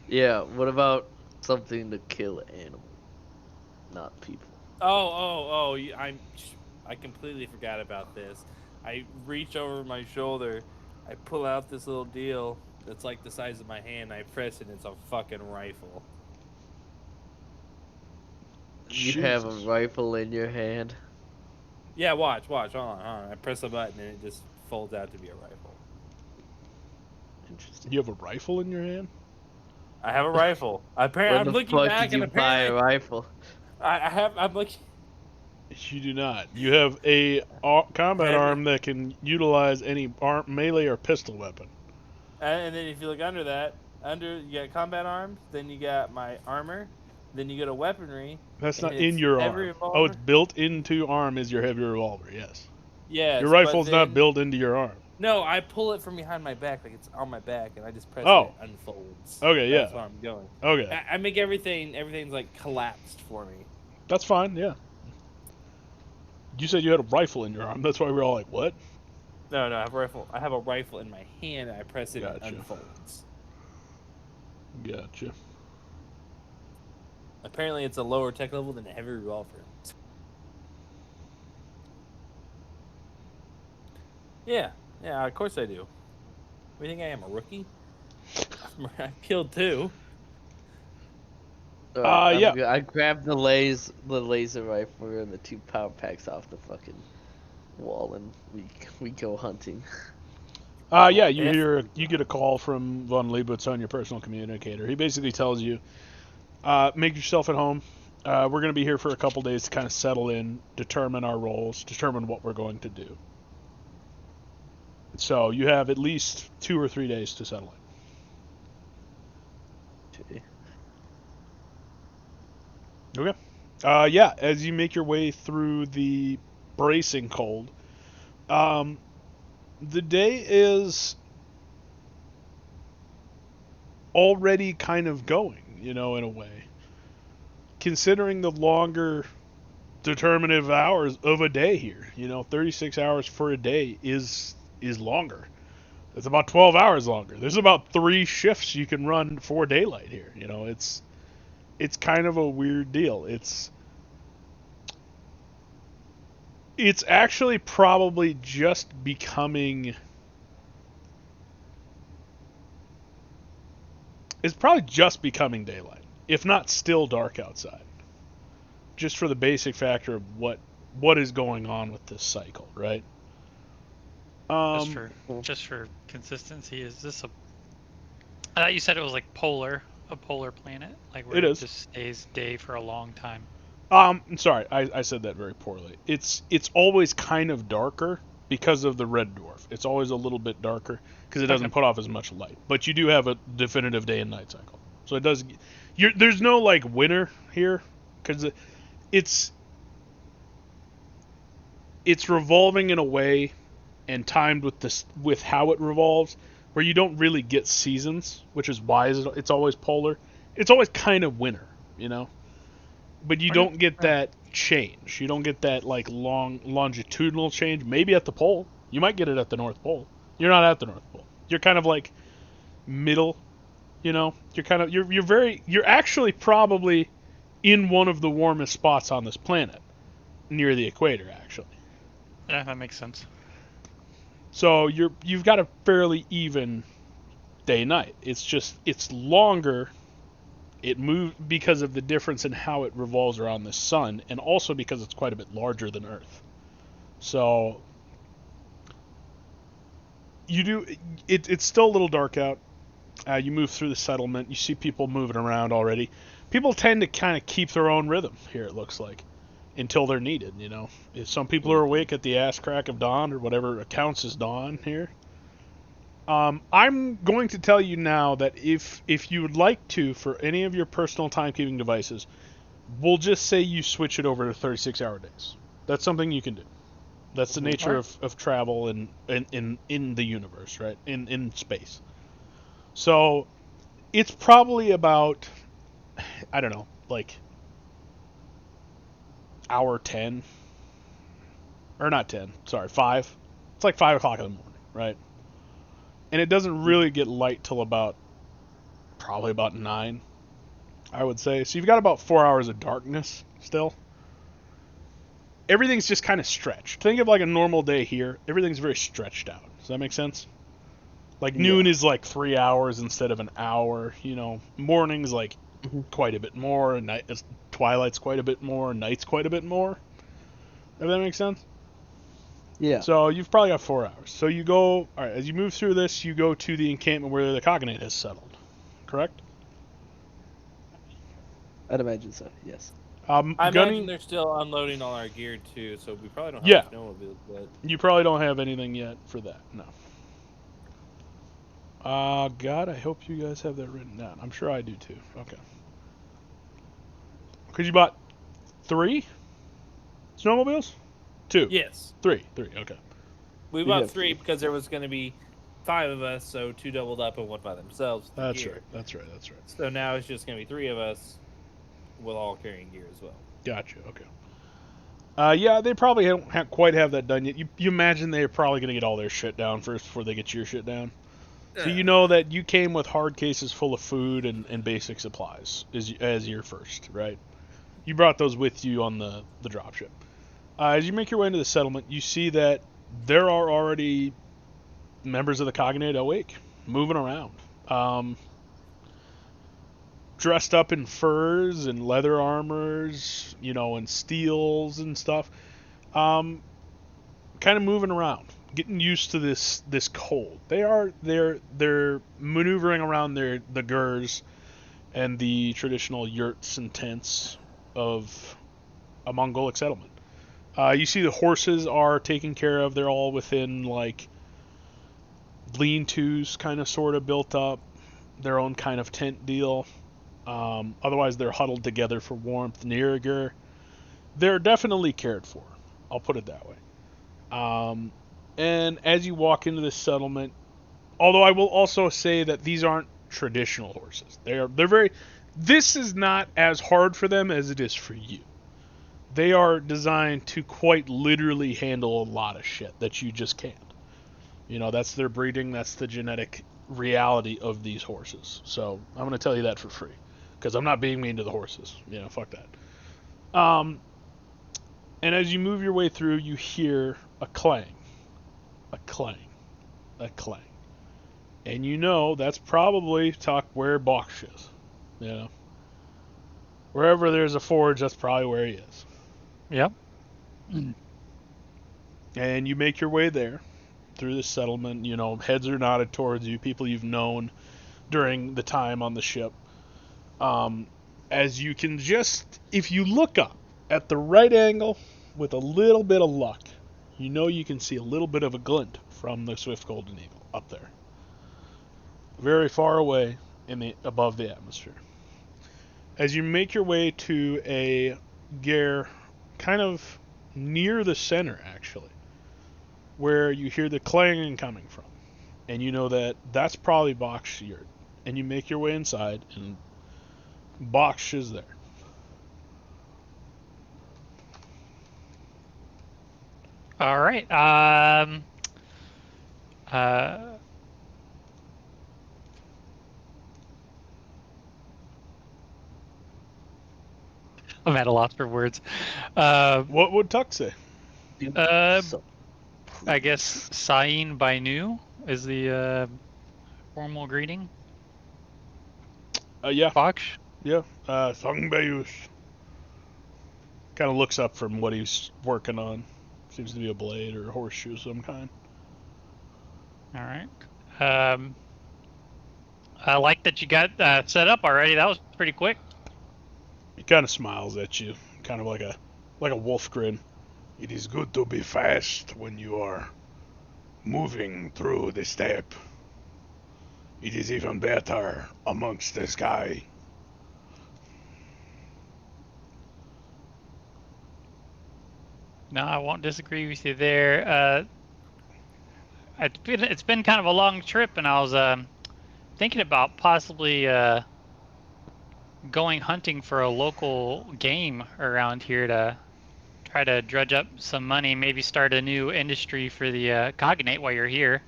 Yeah. What about something to kill an animal, not people? Oh! I completely forgot about this. I reach over my shoulder, I pull out this little deal that's like the size of my hand. I press it, and it's a fucking rifle. You have a rifle in your hand? Yeah, watch. Hold on. I press a button, and it just folds out to be a rifle. Interesting. You have a rifle in your hand? I have a rifle. Apparently, I'm looking back, and buy a rifle? I'm looking. You do not. You have a combat arm that can utilize any melee or pistol weapon. And then if you look under that, you got combat arms, then you got my armor, then you go to weaponry. That's not in your arm. Revolver. Oh, it's built into arm is your heavy revolver, yes. Yes. Your rifle's not built into your arm. No, I pull it from behind my back, like it's on my back, and I just press it, it unfolds. Okay, That's where I'm going. Okay. I make everything's like collapsed for me. That's fine, yeah. You said you had a rifle in your arm. That's why we're all like, what? No, I have a rifle. I have a rifle in my hand, and I press it, and it unfolds. Gotcha. Apparently, it's a lower tech level than a heavy revolver. Yeah, of course I do. What do you think I am, a rookie? I killed 2. All right, Yeah. I grabbed the laser rifle and the 2 power packs off the fucking wall, and we go hunting. Yeah, If you get a call from Von Leibowitz on your personal communicator. He basically tells you, make yourself at home. We're going to be here for a couple days to kind of settle in, determine our roles, determine what we're going to do. So you have at least 2 or 3 days to settle Okay. in. Okay. Yeah, as you make your way through the bracing cold, the day is already kind of going, in a way. Considering the longer determinative hours of a day here, 36 hours for a day is longer. It's about 12 hours longer. There's about 3 shifts you can run for daylight here. It's kind of a weird deal. It's actually probably just becoming daylight, if not still dark outside. Just for the basic factor of what is going on with this cycle, right? Just for consistency, is this a? I thought you said it was like a polar planet, like where It it is. just stays day for a long time. Sorry, I said that very poorly. It's always kind of darker because of the red dwarf. It's always a little bit darker because it doesn't put off as much light. But you do have a definitive day and night cycle, so it does. There's no like winter here because it's revolving in a way and timed with how it revolves, where you don't really get seasons, which is why it's always polar. It's always kind of winter. But you don't get that change. You don't get that like long longitudinal change. Maybe at the pole. You might get it at the North Pole. You're not at the North Pole. You're kind of like middle, You're kind of you're actually probably in one of the warmest spots on this planet, near the equator actually. Yeah, that makes sense. So you've got a fairly even day night. It's longer. It moves because of the difference in how it revolves around the sun, and also because it's quite a bit larger than Earth. So it's still a little dark out. You move through the settlement. You see people moving around already. People tend to kind of keep their own rhythm here, it looks like, until they're needed. If some people are awake at the ass crack of dawn, or whatever counts as dawn here. I'm going to tell you now that if you would like to, for any of your personal timekeeping devices, we'll just say you switch it over to 36-hour days. That's something you can do. That's the nature of travel in the universe, right? In space. So it's probably about, I don't know, like hour 10. Or not 10, sorry, 5. It's like 5 o'clock in the morning, right? And it doesn't really get light till probably about 9, I would say. So you've got about 4 hours of darkness still. Everything's just kind of stretched. Think of like a normal day here. Everything's very stretched out. Does that make sense? Like noon is like 3 hours instead of an hour. Morning's like quite a bit more. And twilight's quite a bit more. Night's quite a bit more. Does that make sense? Yeah. So you've probably got 4 hours. So you go, all right, as you move through this, you go to the encampment where the cognate has settled. Correct? I'd imagine so, yes. I imagine they're still unloading all our gear too, so we probably don't have snowmobiles yet. You probably don't have anything yet for that, no. God, I hope you guys have that written down. I'm sure I do too. Okay. Because you bought 3 snowmobiles? 2? Yes. 3, okay. We bought 3 because there was going to be 5 of us, so 2 doubled up and 1 by themselves. That's right. So now it's just going to be 3 of us with all carrying gear as well. Gotcha, okay. Yeah, they probably don't quite have that done yet. You imagine they're probably going to get all their shit down first before they get your shit down. So you know that you came with hard cases full of food and basic supplies as your first, right? You brought those with you on the dropship. As you make your way into the settlement, you see that there are already members of the cognate awake, moving around. Dressed up in furs and leather armors, and steels and stuff. Kind of moving around, getting used to this cold. They're maneuvering around the gurs and the traditional yurts and tents of a Mongolic settlement. You see the horses are taken care of. They're all within like lean-tos, kind of sort of built up, their own kind of tent deal. Otherwise, they're huddled together for warmth near a gur. They're definitely cared for. I'll put it that way. And as you walk into this settlement, although I will also say that these aren't traditional horses. They're very. This is not as hard for them as it is for you. They are designed to quite literally handle a lot of shit that you just can't. That's their breeding. That's the genetic reality of these horses. So I'm going to tell you that for free, because I'm not being mean to the horses. Fuck that. And as you move your way through, you hear a clang, a clang, a clang, and that's probably where Box is. Wherever there's a forge, that's probably where he is. Yep. And you make your way there through the settlement. Heads are nodded towards you, people you've known during the time on the ship. As you can if you look up at the right angle with a little bit of luck, you can see a little bit of a glint from the Swift Golden Eagle up there, very far away above the atmosphere. As you make your way to a ger kind of near the center, actually, where you hear the clanging coming from, and you know that's probably Baksh yurt. And you make your way inside, and Baksh is there. All right. I'm at a loss for words. What would Tuck say? I guess Sain Bainu is the formal greeting. Yeah. Baksh? Yeah. Thong Bayush. Kind of looks up from what he's working on. Seems to be a blade or a horseshoe of some kind. All right. I like that you got set up already. That was pretty quick. He kind of smiles at you, kind of like a wolf grin. It is good to be fast when you are moving through the steppe. It is even better amongst the sky. No, I won't disagree with you there. It's been kind of a long trip, and I was thinking about possibly going hunting for a local game around here to try to dredge up some money, maybe start a new industry for the cognate while you're here.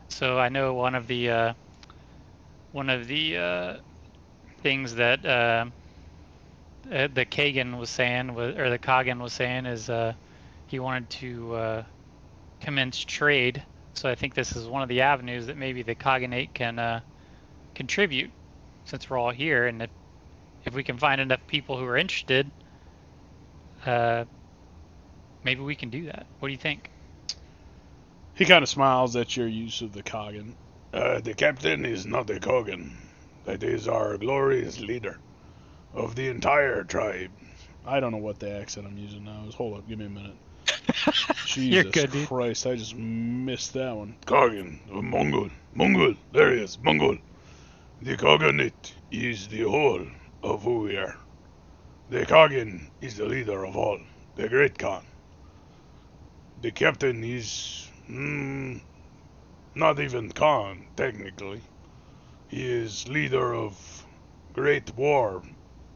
So I know one of the things that the Kagan was saying, or the Kagan was saying, is he wanted to commence trade. So I think this is one of the avenues that maybe the cognate can contribute, since we're all here, and if we can find enough people who are interested, maybe we can do that. What do you think? He kind of smiles at your use of the Kagan. The captain is not a Kogan. That is our glorious leader of the entire tribe. I don't know what the accent I'm using now is. Hold up, give me a minute. You're Jesus good, dude. Christ, I just missed that one. Kagan, Mongol, there he is, Mongol. The Kaganate is the whole of who we are. The Kagan is the leader of all, the great Khan. The captain is not even Khan, technically. He is leader of great war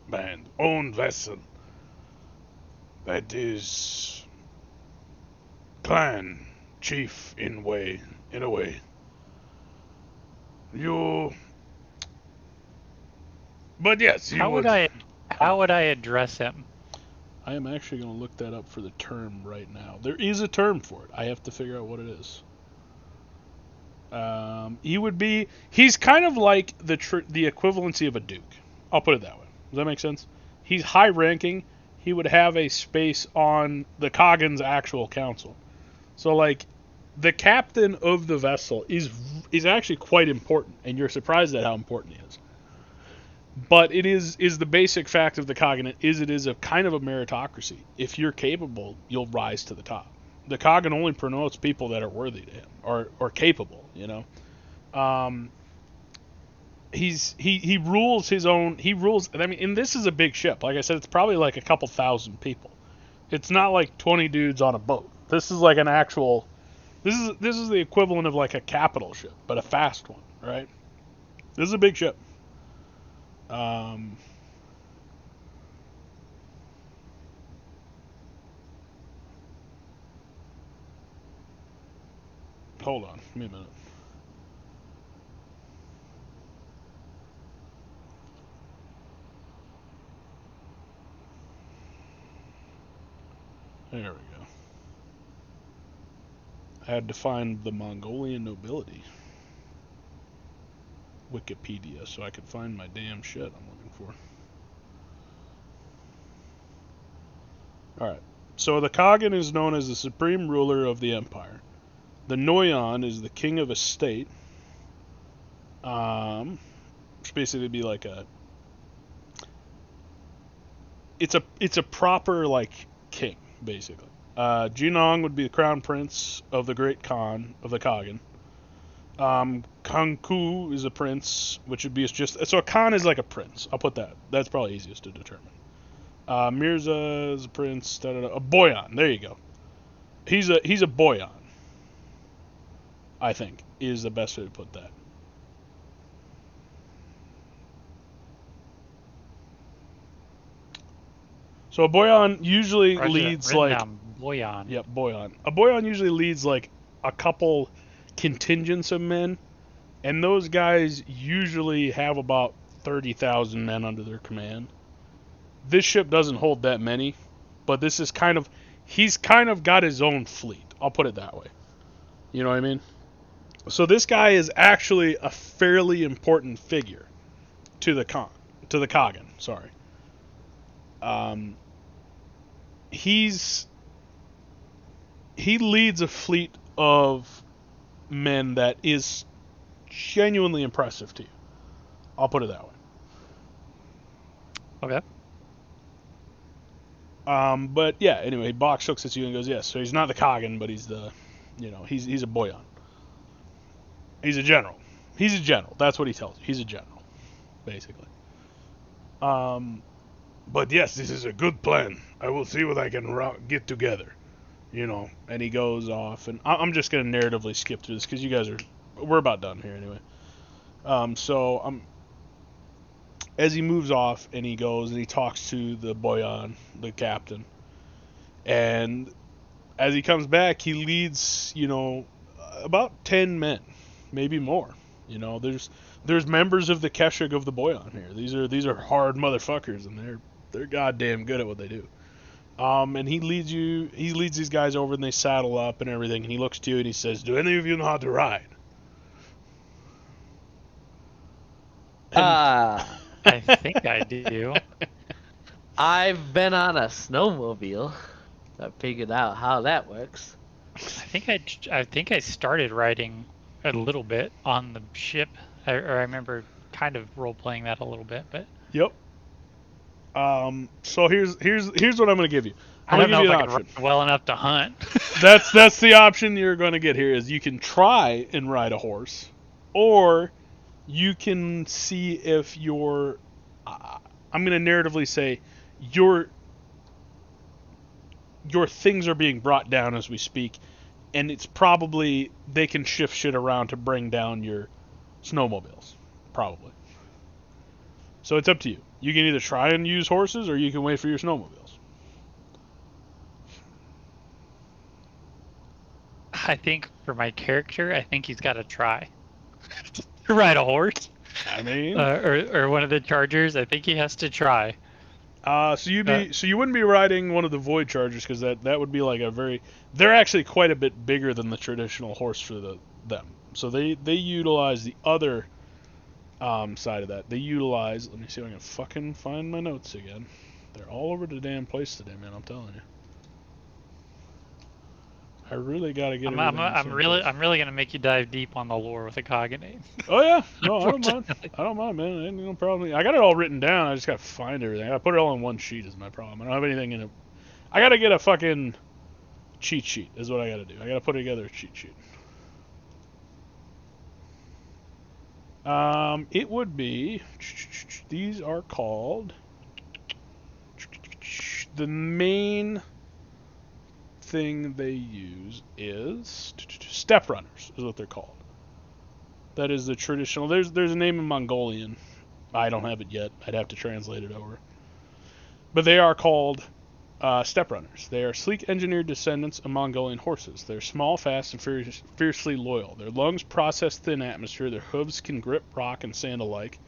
band, own vessel. That is clan chief in a way. But yes, you How would I address him? I am actually going to look that up for the term right now. There is a term for it. I have to figure out what it is. He's kind of like the equivalency of a duke. I'll put it that way. Does that make sense? He's high ranking. He would have a space on the Khagan's actual council. So like, the captain of the vessel is actually quite important, and you're surprised at how important he is. But it is the basic fact of the Khaganate is it is a kind of a meritocracy. If you're capable, you'll rise to the top. The Khagan only promotes people that are worthy to him or capable. You know, he rules his own. He rules. I mean, and this is a big ship. Like I said, it's probably like a couple thousand people. It's not like 20 dudes on a boat. This is like an actual. This is the equivalent of like a capital ship, but a fast one, right? This is a big ship. Hold on, give me a minute. There we go. I had to find the Mongolian nobility Wikipedia so I could find my damn shit I'm looking for. Alright, so the Khagan is known as the supreme ruler of the empire. The Noyon is the king of a state. Which basically be like a... It's a proper, like, king, basically. Jinong would be the crown prince of the Great Khan of the Khagan. Kangku is a prince, which would be just... So a Khan is like a prince. I'll put that. That's probably easiest to determine. Mirza is a prince. A boyan. There you go. He's a boyan. I think is the best way to put that. So a boyan usually leads like boyan. Yep, boyan. A boyan usually leads like a couple contingents of men, and those guys usually have about 30,000 men under their command. This ship doesn't hold that many, but this is he's kind of got his own fleet. I'll put it that way. You know what I mean? So this guy is actually a fairly important figure to the Khagan. Sorry. He leads a fleet of men that is genuinely impressive to you. I'll put it that way. Okay. But yeah, anyway, Box looks at you and goes, yes, so he's not the Khagan, but he's the, he's a boyan. He's a general. He's a general. That's what he tells you. He's a general, basically. But yes, this is a good plan. I will see what I can get together, And he goes off, and I'm just gonna narratively skip through this because we're about done here anyway. As he moves off and he goes and he talks to the boyan, the captain, and as he comes back, he leads, about 10 men, maybe more. There's members of the Keshig of the boyan here. These are hard motherfuckers, and they're goddamn good at what they do. And he leads these guys over, and they saddle up and everything, and he looks to you and he says, "Do any of you know how to ride?" I think I do. I've been on a snowmobile. I figured out how that works. I think I started riding a little bit on the ship. I remember kind of role playing that a little bit, but Yep. So here's what I'm going to give you. I don't know if I can ride well enough to hunt. That's the option you're going to get here is you can try and ride a horse, or you can see if you're. I'm going to narratively say your things are being brought down as we speak, and it's probably they can shift shit around to bring down your snowmobiles, probably. So it's up to you. You can either try and use horses, or you can wait for your snowmobiles. I think for my character, I think he's got to try to ride a horse. I mean, or one of the chargers. I think he has to try. So you wouldn't be riding one of the Void Chargers because that would be like a very. They're actually quite a bit bigger than the traditional horse for them. So they utilize the other side of that. They utilize. Let me see if I can fucking find my notes again. They're all over the damn place today, man. I'm telling you. I really gotta get everything. I'm really gonna make you dive deep on the lore with a cognate. Oh yeah, no, I don't mind. I don't mind, man. Ain't no problem. I got it all written down. I just gotta find everything. I put it all in one sheet is my problem. I don't have anything in it. I gotta get a fucking cheat sheet. Is what I gotta do. I gotta put together a cheat sheet. It would be. These are called. The main thing they use is step runners. Is what they're called. That is the traditional. There's a name in Mongolian. I don't have it yet. I'd have to translate it over. But they are called step runners. They are sleek engineered descendants of Mongolian horses. They're small, fast, and fiercely loyal. Their lungs process thin atmosphere. Their hooves can grip rock and sand alike.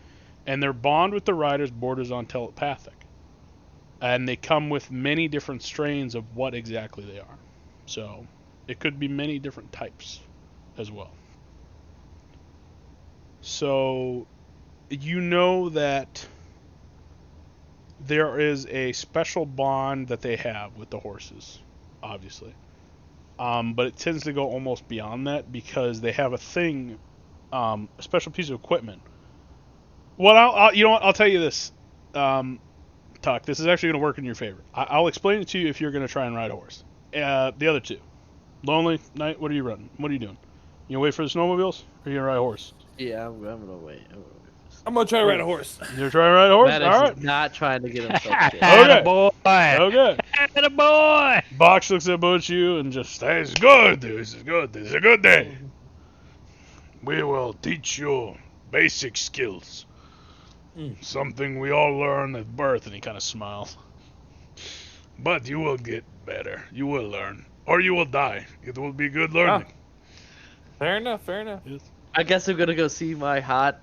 And their bond with the riders borders on telepathic. And they come with many different strains of what exactly they are. So it could be many different types as well. So you know that there is a special bond that they have with the horses, obviously. But it tends to go almost beyond that because they have a thing, a special piece of equipment. Well, I'll tell you this, Tuck. This is actually going to work in your favor. I'll explain it to you if you're going to try and ride a horse. The other two, Lonely Night. What are you running? What are you doing? You gonna wait for the snowmobiles, or are you gonna ride a horse? Yeah, I'm gonna wait. I'm gonna try to ride a horse. You're trying to ride a horse? Maddox All right. is not trying to get himself killed. Okay. Boy. Okay. Boy. Box looks at both you and just says, "Good. This is good. This is a good day. We will teach you basic skills. Something we all learn at birth." And he kind of smiles. "But you will get better. You will learn, or you will die. It will be good learning." Fair enough. Fair enough. Yes. I guess I'm gonna go see my hot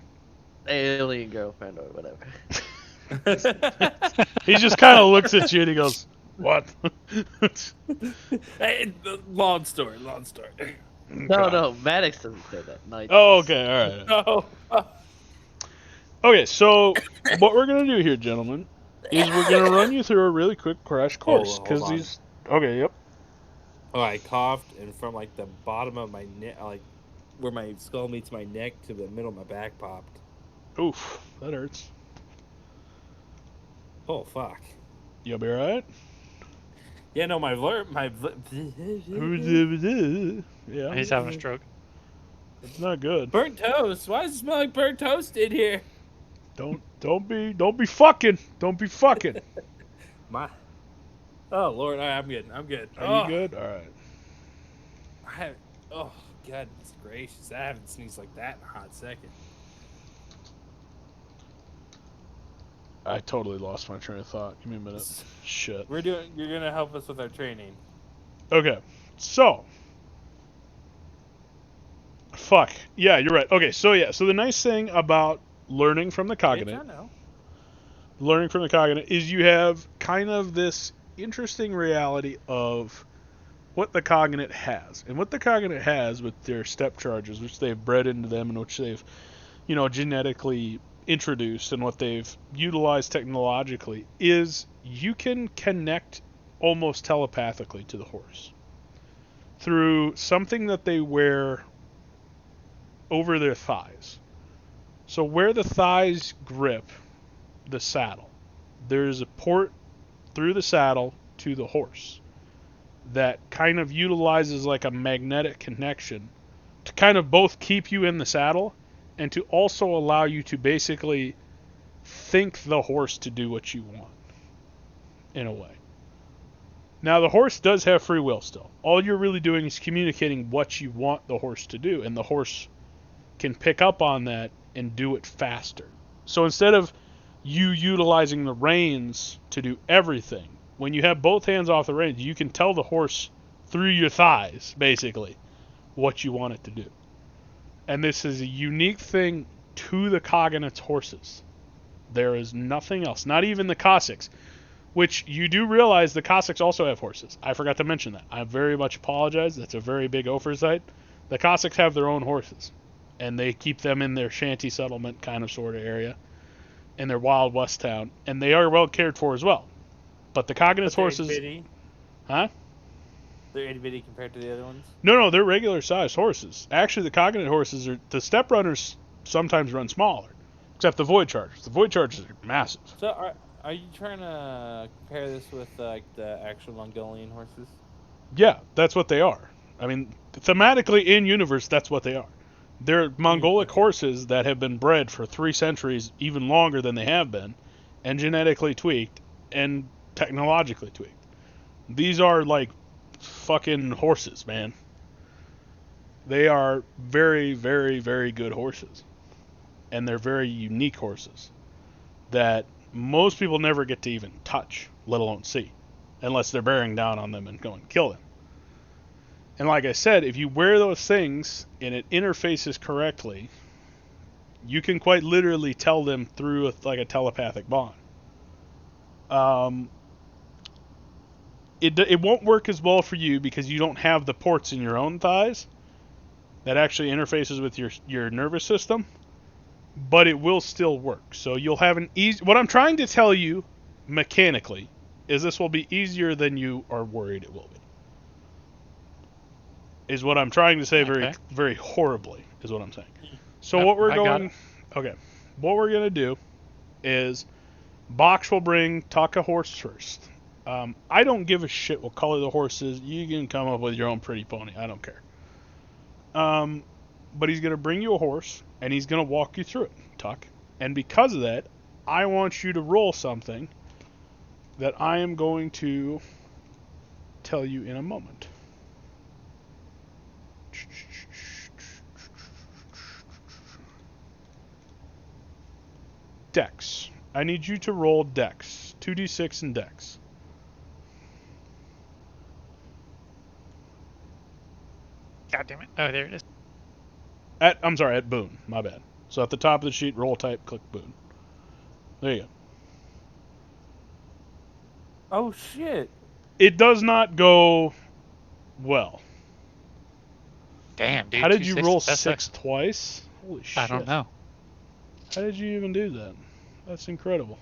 alien girlfriend or whatever. He just kind of looks at you and he goes, "What?" Hey, long story. No, Maddox doesn't say that. Night. Oh, okay, all right. No. Okay, so what we're gonna do here, gentlemen, is we're gonna run you through a really quick crash course Hold because on. these. Okay, yep. Oh, I coughed, and from like the bottom of my neck, like where my skull meets my neck, to the middle of my back popped. Oof, that hurts. Oh fuck. You'll be alright. Yeah, no, my Yeah, He's having a stroke. it's not good. burnt toast. Why does it smell like burnt toast in here? Don't be fucking. Don't be fucking. My. Oh Lord, I'm good. Are you good? All right. Oh goodness gracious, I haven't sneezed like that in a hot second. I totally lost my train of thought. Give me a minute. Shit. You're gonna help us with our training. Okay, so. Fuck. Yeah, you're right. Okay, so the nice thing about learning from the cognate, is you have kind of this interesting reality of what the cognate has. And what the cognate has with their step charges, which they've bred into them and which they've, genetically introduced and what they've utilized technologically, is you can connect almost telepathically to the horse through something that they wear over their thighs. So where the thighs grip the saddle, there's a port through the saddle to the horse that kind of utilizes like a magnetic connection to kind of both keep you in the saddle and to also allow you to basically think the horse to do what you want, in a way. Now, the horse does have free will still. All you're really doing is communicating what you want the horse to do, and the horse can pick up on that and do it faster. So instead of you utilizing the reins to do everything, when you have both hands off the reins, you can tell the horse through your thighs, basically, what you want it to do. And this is a unique thing to the Cognate's horses. There is nothing else, not even the Cossacks. Which you do realize the Cossacks also have horses. I forgot to mention that. I very much apologize. That's a very big oversight. The Cossacks have their own horses, and they keep them in their shanty settlement kind of sort of area, in their Wild West town, and they are well cared for as well. But the Cognates horses... Itty-bitty? Huh? They're itty-bitty compared to the other ones? No, they're regular-sized horses. Actually, the Cognate horses are... The Step Runners sometimes run smaller, except the Void Chargers. The Void Chargers are massive. So are you trying to compare this with like the actual Mongolian horses? Yeah, that's what they are. I mean, thematically in universe, that's what they are. They're Mongolic horses that have been bred for 3 centuries, even longer than they have been, and genetically tweaked and technologically tweaked. These are like fucking horses, man. They are very, very, very good horses. And they're very unique horses that most people never get to even touch, let alone see, unless they're bearing down on them and going to kill them. And like I said, if you wear those things and it interfaces correctly, you can quite literally tell them through like a telepathic bond. It won't work as well for you because you don't have the ports in your own thighs that actually interfaces with your nervous system, but it will still work. So you'll have an easy... What I'm trying to tell you mechanically is this will be easier than you are worried it will be. Is what I'm trying to say very, very horribly, is what I'm saying. So Yep, what we're I got going... it. Okay. What we're going to do is Box will bring Tuck a horse first. I don't give a shit what color the horse is. You can come up with your own pretty pony. I don't care. But he's going to bring you a horse, and he's going to walk you through it, Tuck. And because of that, I want you to roll something that I am going to tell you in a moment. Dex. I need you to roll Dex. 2d6 in Dex. God damn it. Oh, there it is. I'm sorry, at Boone. My bad. So at the top of the sheet, roll type, click Boone. There you go. Oh shit! It does not go well. Damn, dude. How did you 2 roll sixes, 6 twice? Holy shit. I don't know. How did you even do that? That's incredible.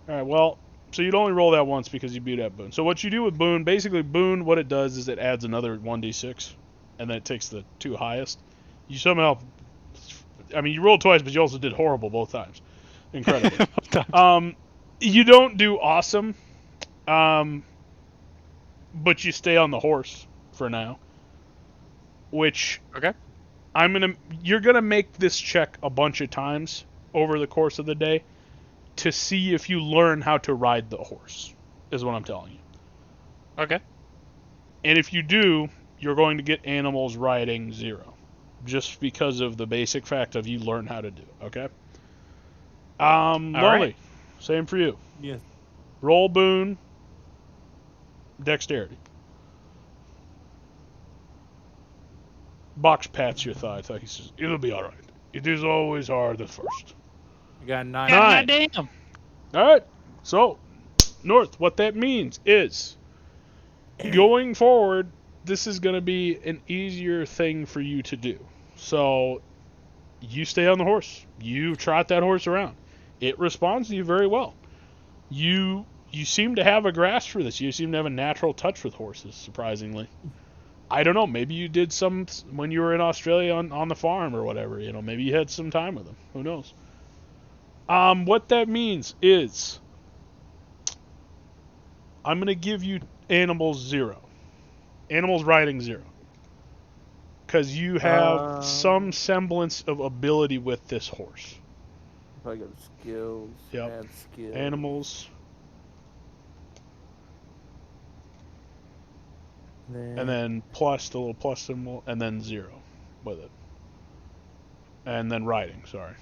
Alright, well, so you'd only roll that once because you beat that Boone. So what you do with Boone, basically Boone, what it does is it adds another 1d6, and then it takes the 2 highest. You somehow... I mean, you rolled twice, but you also did horrible both times. Incredible. You don't do awesome, but you stay on the horse for now. Which... Okay. You're gonna make this check a bunch of times over the course of the day to see if you learn how to ride the horse, is what I'm telling you. Okay. And if you do, you're going to get animals riding 0. Just because of the basic fact of you learn how to do it, okay? Lolly, right. Same for you. Yes. Roll Boone, Dexterity. Box pats your thigh. He says, it'll be alright. It is always hard at first. You got 9. Nine. God damn. Alright, so, North, what that means is, going forward, this is going to be an easier thing for you to do. So, you stay on the horse. You trot that horse around. It responds to you very well. You seem to have a grasp for this. You seem to have a natural touch with horses, surprisingly. I don't know, maybe you did some when you were in Australia on the farm or whatever, maybe you had some time with them. Who knows? What that means is I'm going to give you animals 0. Animals riding 0. Because you have some semblance of ability with this horse. If I got skills, Yep. add skills. Animals. And then plus the little plus symbol, and then 0 with it. And then riding, sorry.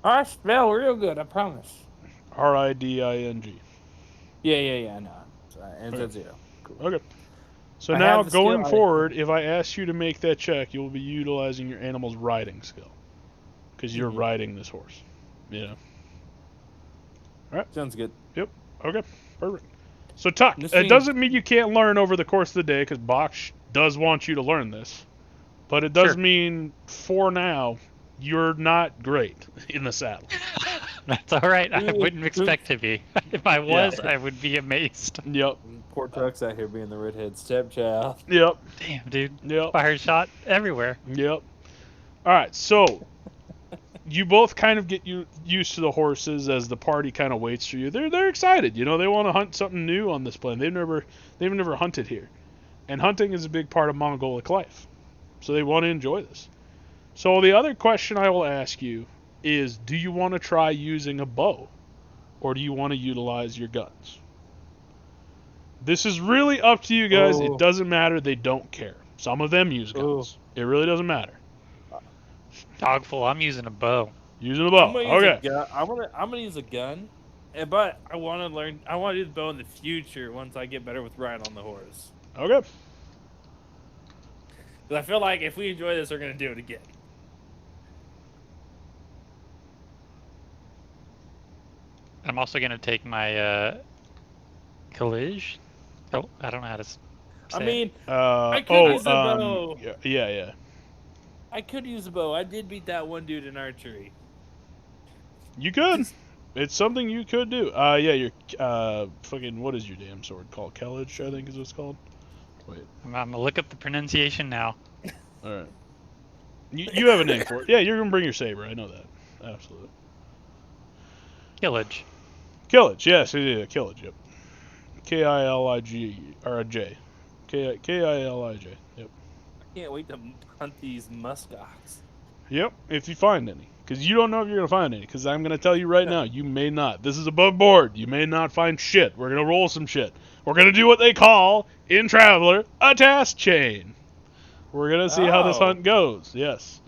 I spell real good, I promise. RIDING. Yeah, I know. Ends at 0. Cool. Okay. So I now, have the skill, going forward, if I ask you to make that check, you'll be utilizing your animal's riding skill. Because you're riding this horse. Yeah. Sounds good. Yep. Okay. Perfect. So Tuck, This it thing- doesn't mean you can't learn over the course of the day, because Box does want you to learn this. But it does Sure. mean, for now, you're not great in the saddle. That's all right. I Ooh, wouldn't expect to be. If I was, I would be amazed. Yep. Poor Tuck's out here being the redhead stepchild. Yep. Damn, dude. Yep. Fire shot everywhere. Yep. All right. So you both kind of get used to the horses as the party kind of waits for you. They're excited. You know, they want to hunt something new on this planet. They've never hunted here, and hunting is a big part of Mongolic life. So they want to enjoy this. So the other question I will ask you is, do you want to try using a bow, or do you want to utilize your guns? This is really up to you guys. Oh. It doesn't matter. They don't care. Some of them use guns. It really doesn't matter. Dogful, I'm using a bow. Using a bow. I'm gonna use Okay. a gun. I'm gonna use a gun, but I want to learn. I want to do the bow in the future once I get better with riding on the horse. Okay. Because I feel like if we enjoy this, we're gonna do it again. I'm also gonna take my college. Oh, I don't know how to say I it. mean, I could use a um, bow. yeah. I could use a bow. I did beat that one dude in archery. You could. Just- It's something you could do. Yeah, your fucking, what is your damn sword called? Kellage, I think is what it's called. Wait. I'm gonna look up the pronunciation now. All right. You have a name for it. Yeah, you're gonna bring your saber. I know that. Absolutely. Killage. Killage. Yes, yeah, Killage. Yep. K-I-L-I-G or a J. K-I-L-I-J. Yep. I can't wait to hunt these muskox. Yep. If you find any, because you don't know if you're gonna find any. Because I'm gonna tell you right now, you may not. This is above board. You may not find shit. We're gonna roll some shit. We're gonna do what they call in Traveler a task chain. We're gonna see how this Oh. hunt goes. Yes.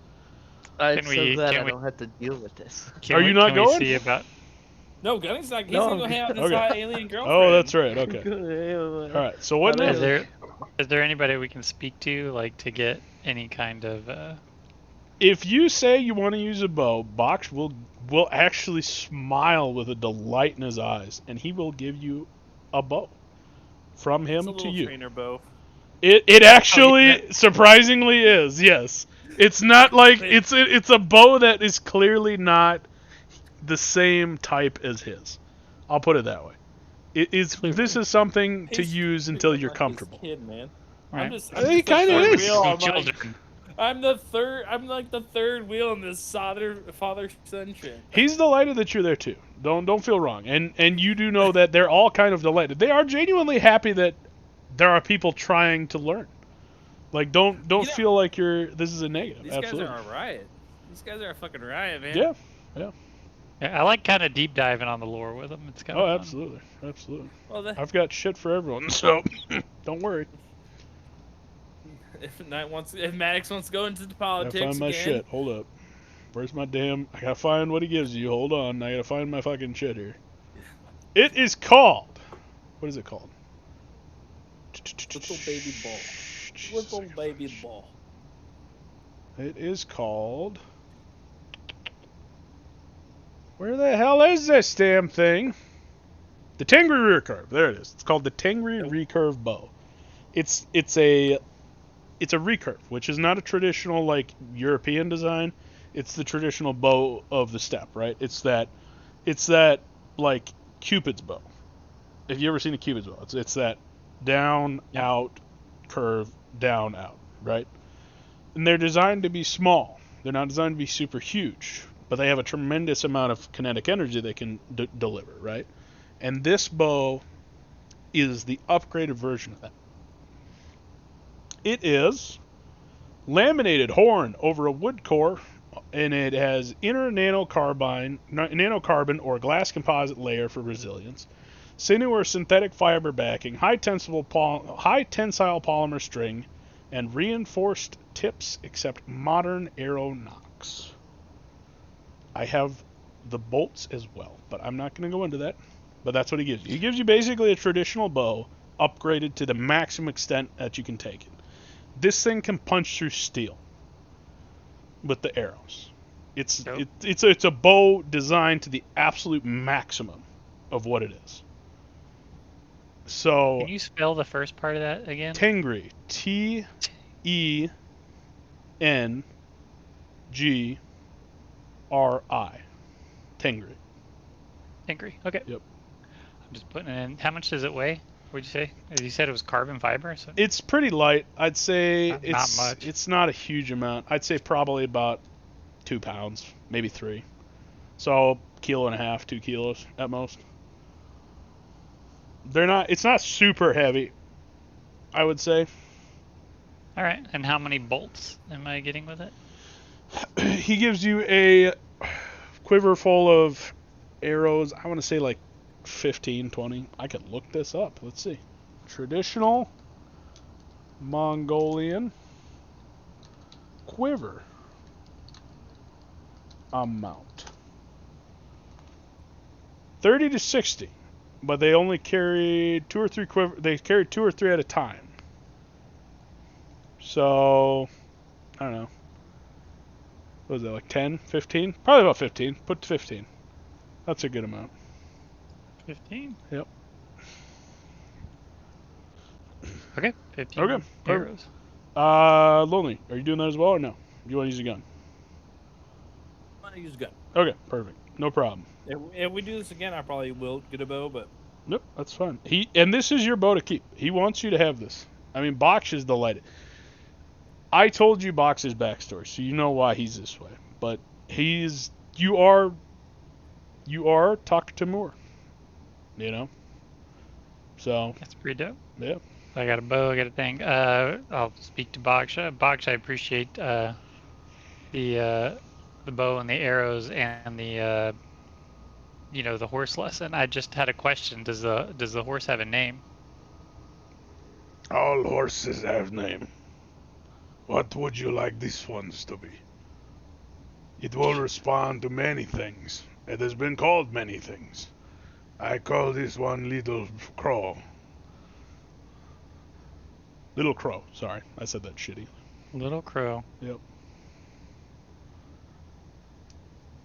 I'm Can so we- glad can I we- don't have to deal with this. Are you not can going? We see about... No, Gunny's not. He's No, gonna go hang out with his okay. hot alien girlfriend. Oh, that's right. Okay. All All right. So what How next? do Is there anybody we can speak to, like, to get any kind of If you say you want to use a bow, Box will actually smile with a delight in his eyes, and he will give you a bow from It's him a to little you. trainer bow. It actually surprisingly is. Yes, it's not like it's a bow that is clearly not the same type as his. I'll put it that way. This is something to He's use until treating you're like his comfortable. Kid, man. Right. I'm just He the kinda third is. wheel. I'm children? I'm the third. I'm like the third wheel in this father-son shit. He's delighted that you're there too. Don't feel wrong, and you do know that they're all kind of delighted. They are genuinely happy that there are people trying to learn. Like don't know, feel like this is a negative. These Absolutely. guys are a riot. These guys are a fucking riot, man. Yeah. Yeah, I like kind of deep diving on the lore with them. It's kind Oh, of absolutely. Absolutely. Well, I've got shit for everyone, so don't worry. if Maddox wants to go into the I politics gotta find my again, shit. Hold up. Where's my damn? I gotta find what he gives you. Hold on. I gotta find my fucking shit here. It is called. What is it called? little baby ball, little baby ball. It is called. Where the hell is this damn thing? The Tengri recurve. There it is. It's called the Tengri recurve bow. It's a recurve, which is not a traditional like European design. It's the traditional bow of the steppe, right? It's that like Cupid's bow. Have you ever seen a Cupid's bow? It's that down out curve, down out, right? And they're designed to be small. They're not designed to be super huge, but they have a tremendous amount of kinetic energy they can deliver, right? And this bow is the upgraded version of that. It is laminated horn over a wood core, and it has inner nanocarbon or glass composite layer for resilience, sinew or synthetic fiber backing, high tensile polymer string, and reinforced tips except modern arrow nocks. I have the bolts as well, but I'm not going to go into that. But that's what he gives you. He gives you basically a traditional bow upgraded to the maximum extent that you can take it. This thing can punch through steel with the arrows. It's Nope. it's a bow designed to the absolute maximum of what it is. So Can you spell the first part of that again? Tengri, Tengri, Tengri. Angry. Okay. Yep. I'm just putting it in. How much does it weigh? What'd you say? You said it was carbon fiber. So It's pretty light. I'd say Not much. it's not a huge amount. I'd say probably about 2 pounds, maybe 3. So 1.5 kilos, 2 kilos at most. They're not. It's not super heavy, I would say. all right. And how many bolts am I getting with it? He gives you a quiver full of arrows. I want to say like 15, 20. I could look this up. Let's see. Traditional Mongolian quiver amount. 30 to 60. But they only carry 2 or 3 quiver. They carry 2 or 3 at a time. So, I don't know. What was that, like 10, 15? Probably about 15. Put 15. That's a good amount. 15. Yep. Okay. 15 Okay, perfect. arrows. Lonely, are you doing that as well or no? You want to use a gun? I want to use a gun. Okay, perfect. No problem. If we do this again, I probably will get a bow, but Nope, that's fine. And this is your bow to keep. He wants you to have this. I mean, Boksh is delighted. I told you Boksh's backstory, so you know why he's this way. But you are Tuck Timur. You know? So, That's pretty dope. yeah. I got a bow. I got a thing. I'll speak to Boksha. Boksha, I appreciate the bow and the arrows and the the horse lesson. I just had a question. Does the horse have a name? All horses have name. What would you like these ones to be? It will respond to many things. It has been called many things. I call this one Little Crow. Little Crow, sorry. I said that shitty. Little Crow. Yep.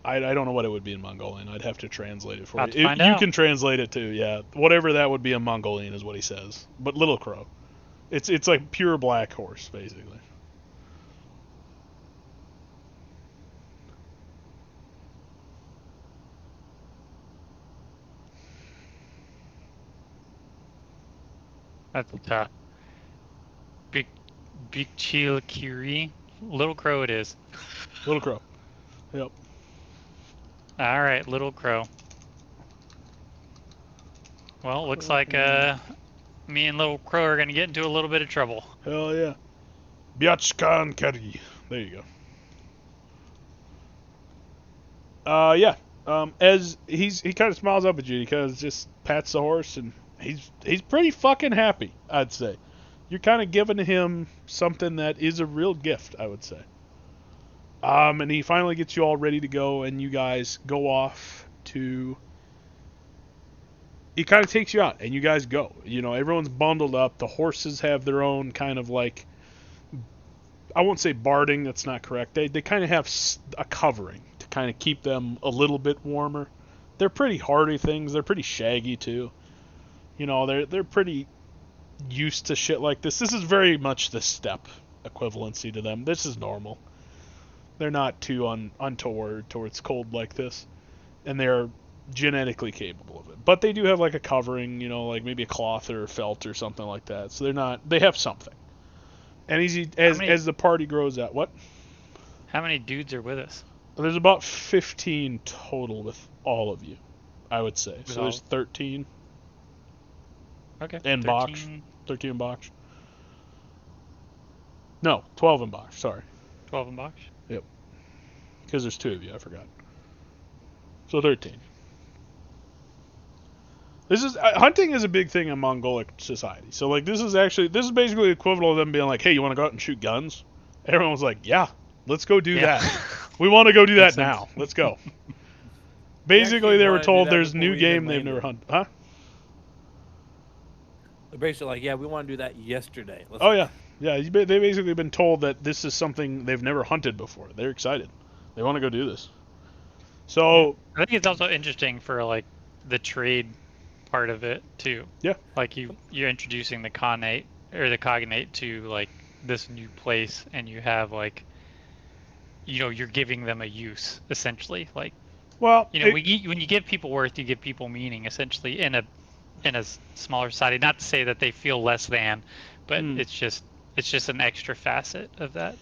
I don't know what it would be in Mongolian. I'd have to translate it for About you. to find You out. can translate it too, yeah. Whatever that would be in Mongolian is what he says. But Little Crow. It's like pure black horse, basically. That's tough. Big Chil Kiri. Little Crow it is. Little Crow. Yep. All right, Little Crow. Well, looks like me and Little Crow are gonna get into a little bit of trouble. Hell yeah. Byachkan Kari. There you go. Yeah. As he kind of smiles up at you, he kind of just pats the horse, and he's pretty fucking happy, I'd say. You're kind of giving him something that is a real gift, I would say. And he finally gets you all ready to go, and you guys go off to... He kind of takes you out, and you guys go. You know, everyone's bundled up. The horses have their own kind of like... I won't say barding, that's not correct. They kind of have a covering to kind of keep them a little bit warmer. They're pretty hardy things. They're pretty shaggy, too. You know, they're pretty used to shit like this. This is very much the steppe equivalency to them. This is normal. They're not too untoward towards cold like this. And they're genetically capable of it. But they do have like a covering, you know, like maybe a cloth or felt or something like that. So they have something. And as the party grows out, what? How many dudes are with us? There's about 15 total with all of you, I would say. So there's 13. Okay. And 13. box. 13 in box. No, 12 in box, sorry. 12 in box. Yep. Because there's 2 of you, I forgot. So 13. Hunting is a big thing in Mongolic society. So like this is basically the equivalent of them being like, hey, you want to go out and shoot guns? Everyone was like, yeah, let's go do that. We want to go do that now. Let's go. Basically, they were told there's a new game they've never hunted. Huh? they're basically like, yeah, we want to do that yesterday. Oh yeah. Yeah, they've basically been told that this is something they've never hunted before. They're excited. They want to go do this. So I think it's also interesting for like the trade part of it too. Yeah. Like you're introducing the cognate or the cognate to like this new place, and you have like, you're giving them a use essentially. Like, well, when you give people worth, you give people meaning essentially in a smaller society. Not to say that they feel less than, but it's just an extra facet of that.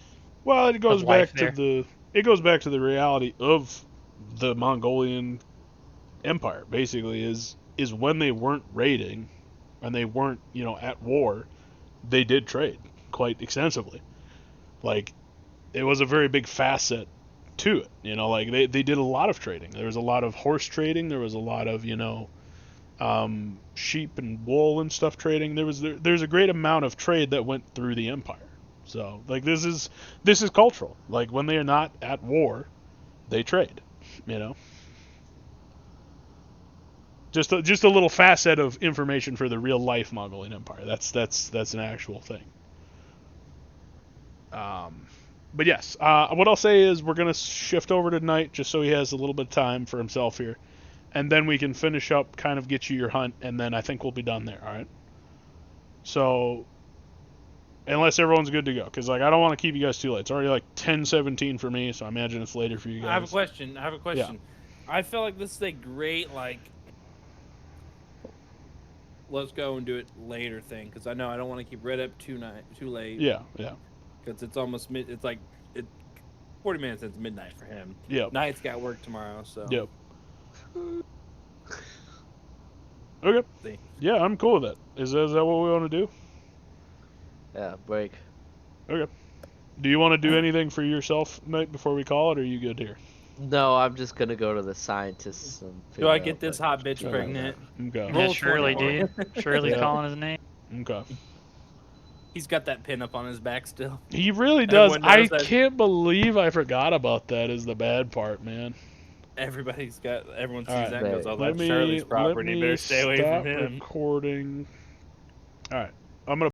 well, it goes of life back to there. the reality of the Mongolian Empire. Basically, is when they weren't raiding and they weren't at war, they did trade quite extensively. Like, it was a very big facet to it. Like they did a lot of trading. There was a lot of horse trading. There was a lot of sheep and wool and stuff trading. There's a great amount of trade that went through the empire. So like this is cultural. Like when they are not at war, they trade. Just a little facet of information for the real life Mongolian Empire. That's an actual thing. But yes, what I'll say is we're gonna shift over to night just so he has a little bit of time for himself here, and then we can finish up, kind of get you your hunt, and then I think we'll be done there. All right. So, unless everyone's good to go, because like I don't want to keep you guys too late. It's already like 10:17 for me, so I imagine it's later for you guys. I have a question. I feel like this is a great let's go and do it later thing, because I know I don't want to keep Red up too late. Yeah. Because it's almost 40 minutes since midnight for him. Yep. Knight's got work tomorrow, so. Yep. Okay. Yeah, I'm cool with that. Is that what we want to do? Yeah, break. Okay. Do you want to do anything for yourself, Mike, before we call it, or are you good here? No, I'm just gonna go to the scientists and Do I get this hot bitch pregnant? Okay. Yeah, Shirley, dude. Shirley's calling his name. Okay. He's got that pin up on his back still. He really does. Everyone knows I that. can't believe I forgot about that. Is the bad part, man. Everyone sees that and Right. goes, oh, Let that's Shirley's me property. Better stay away stop from him. recording. All right. I'm gonna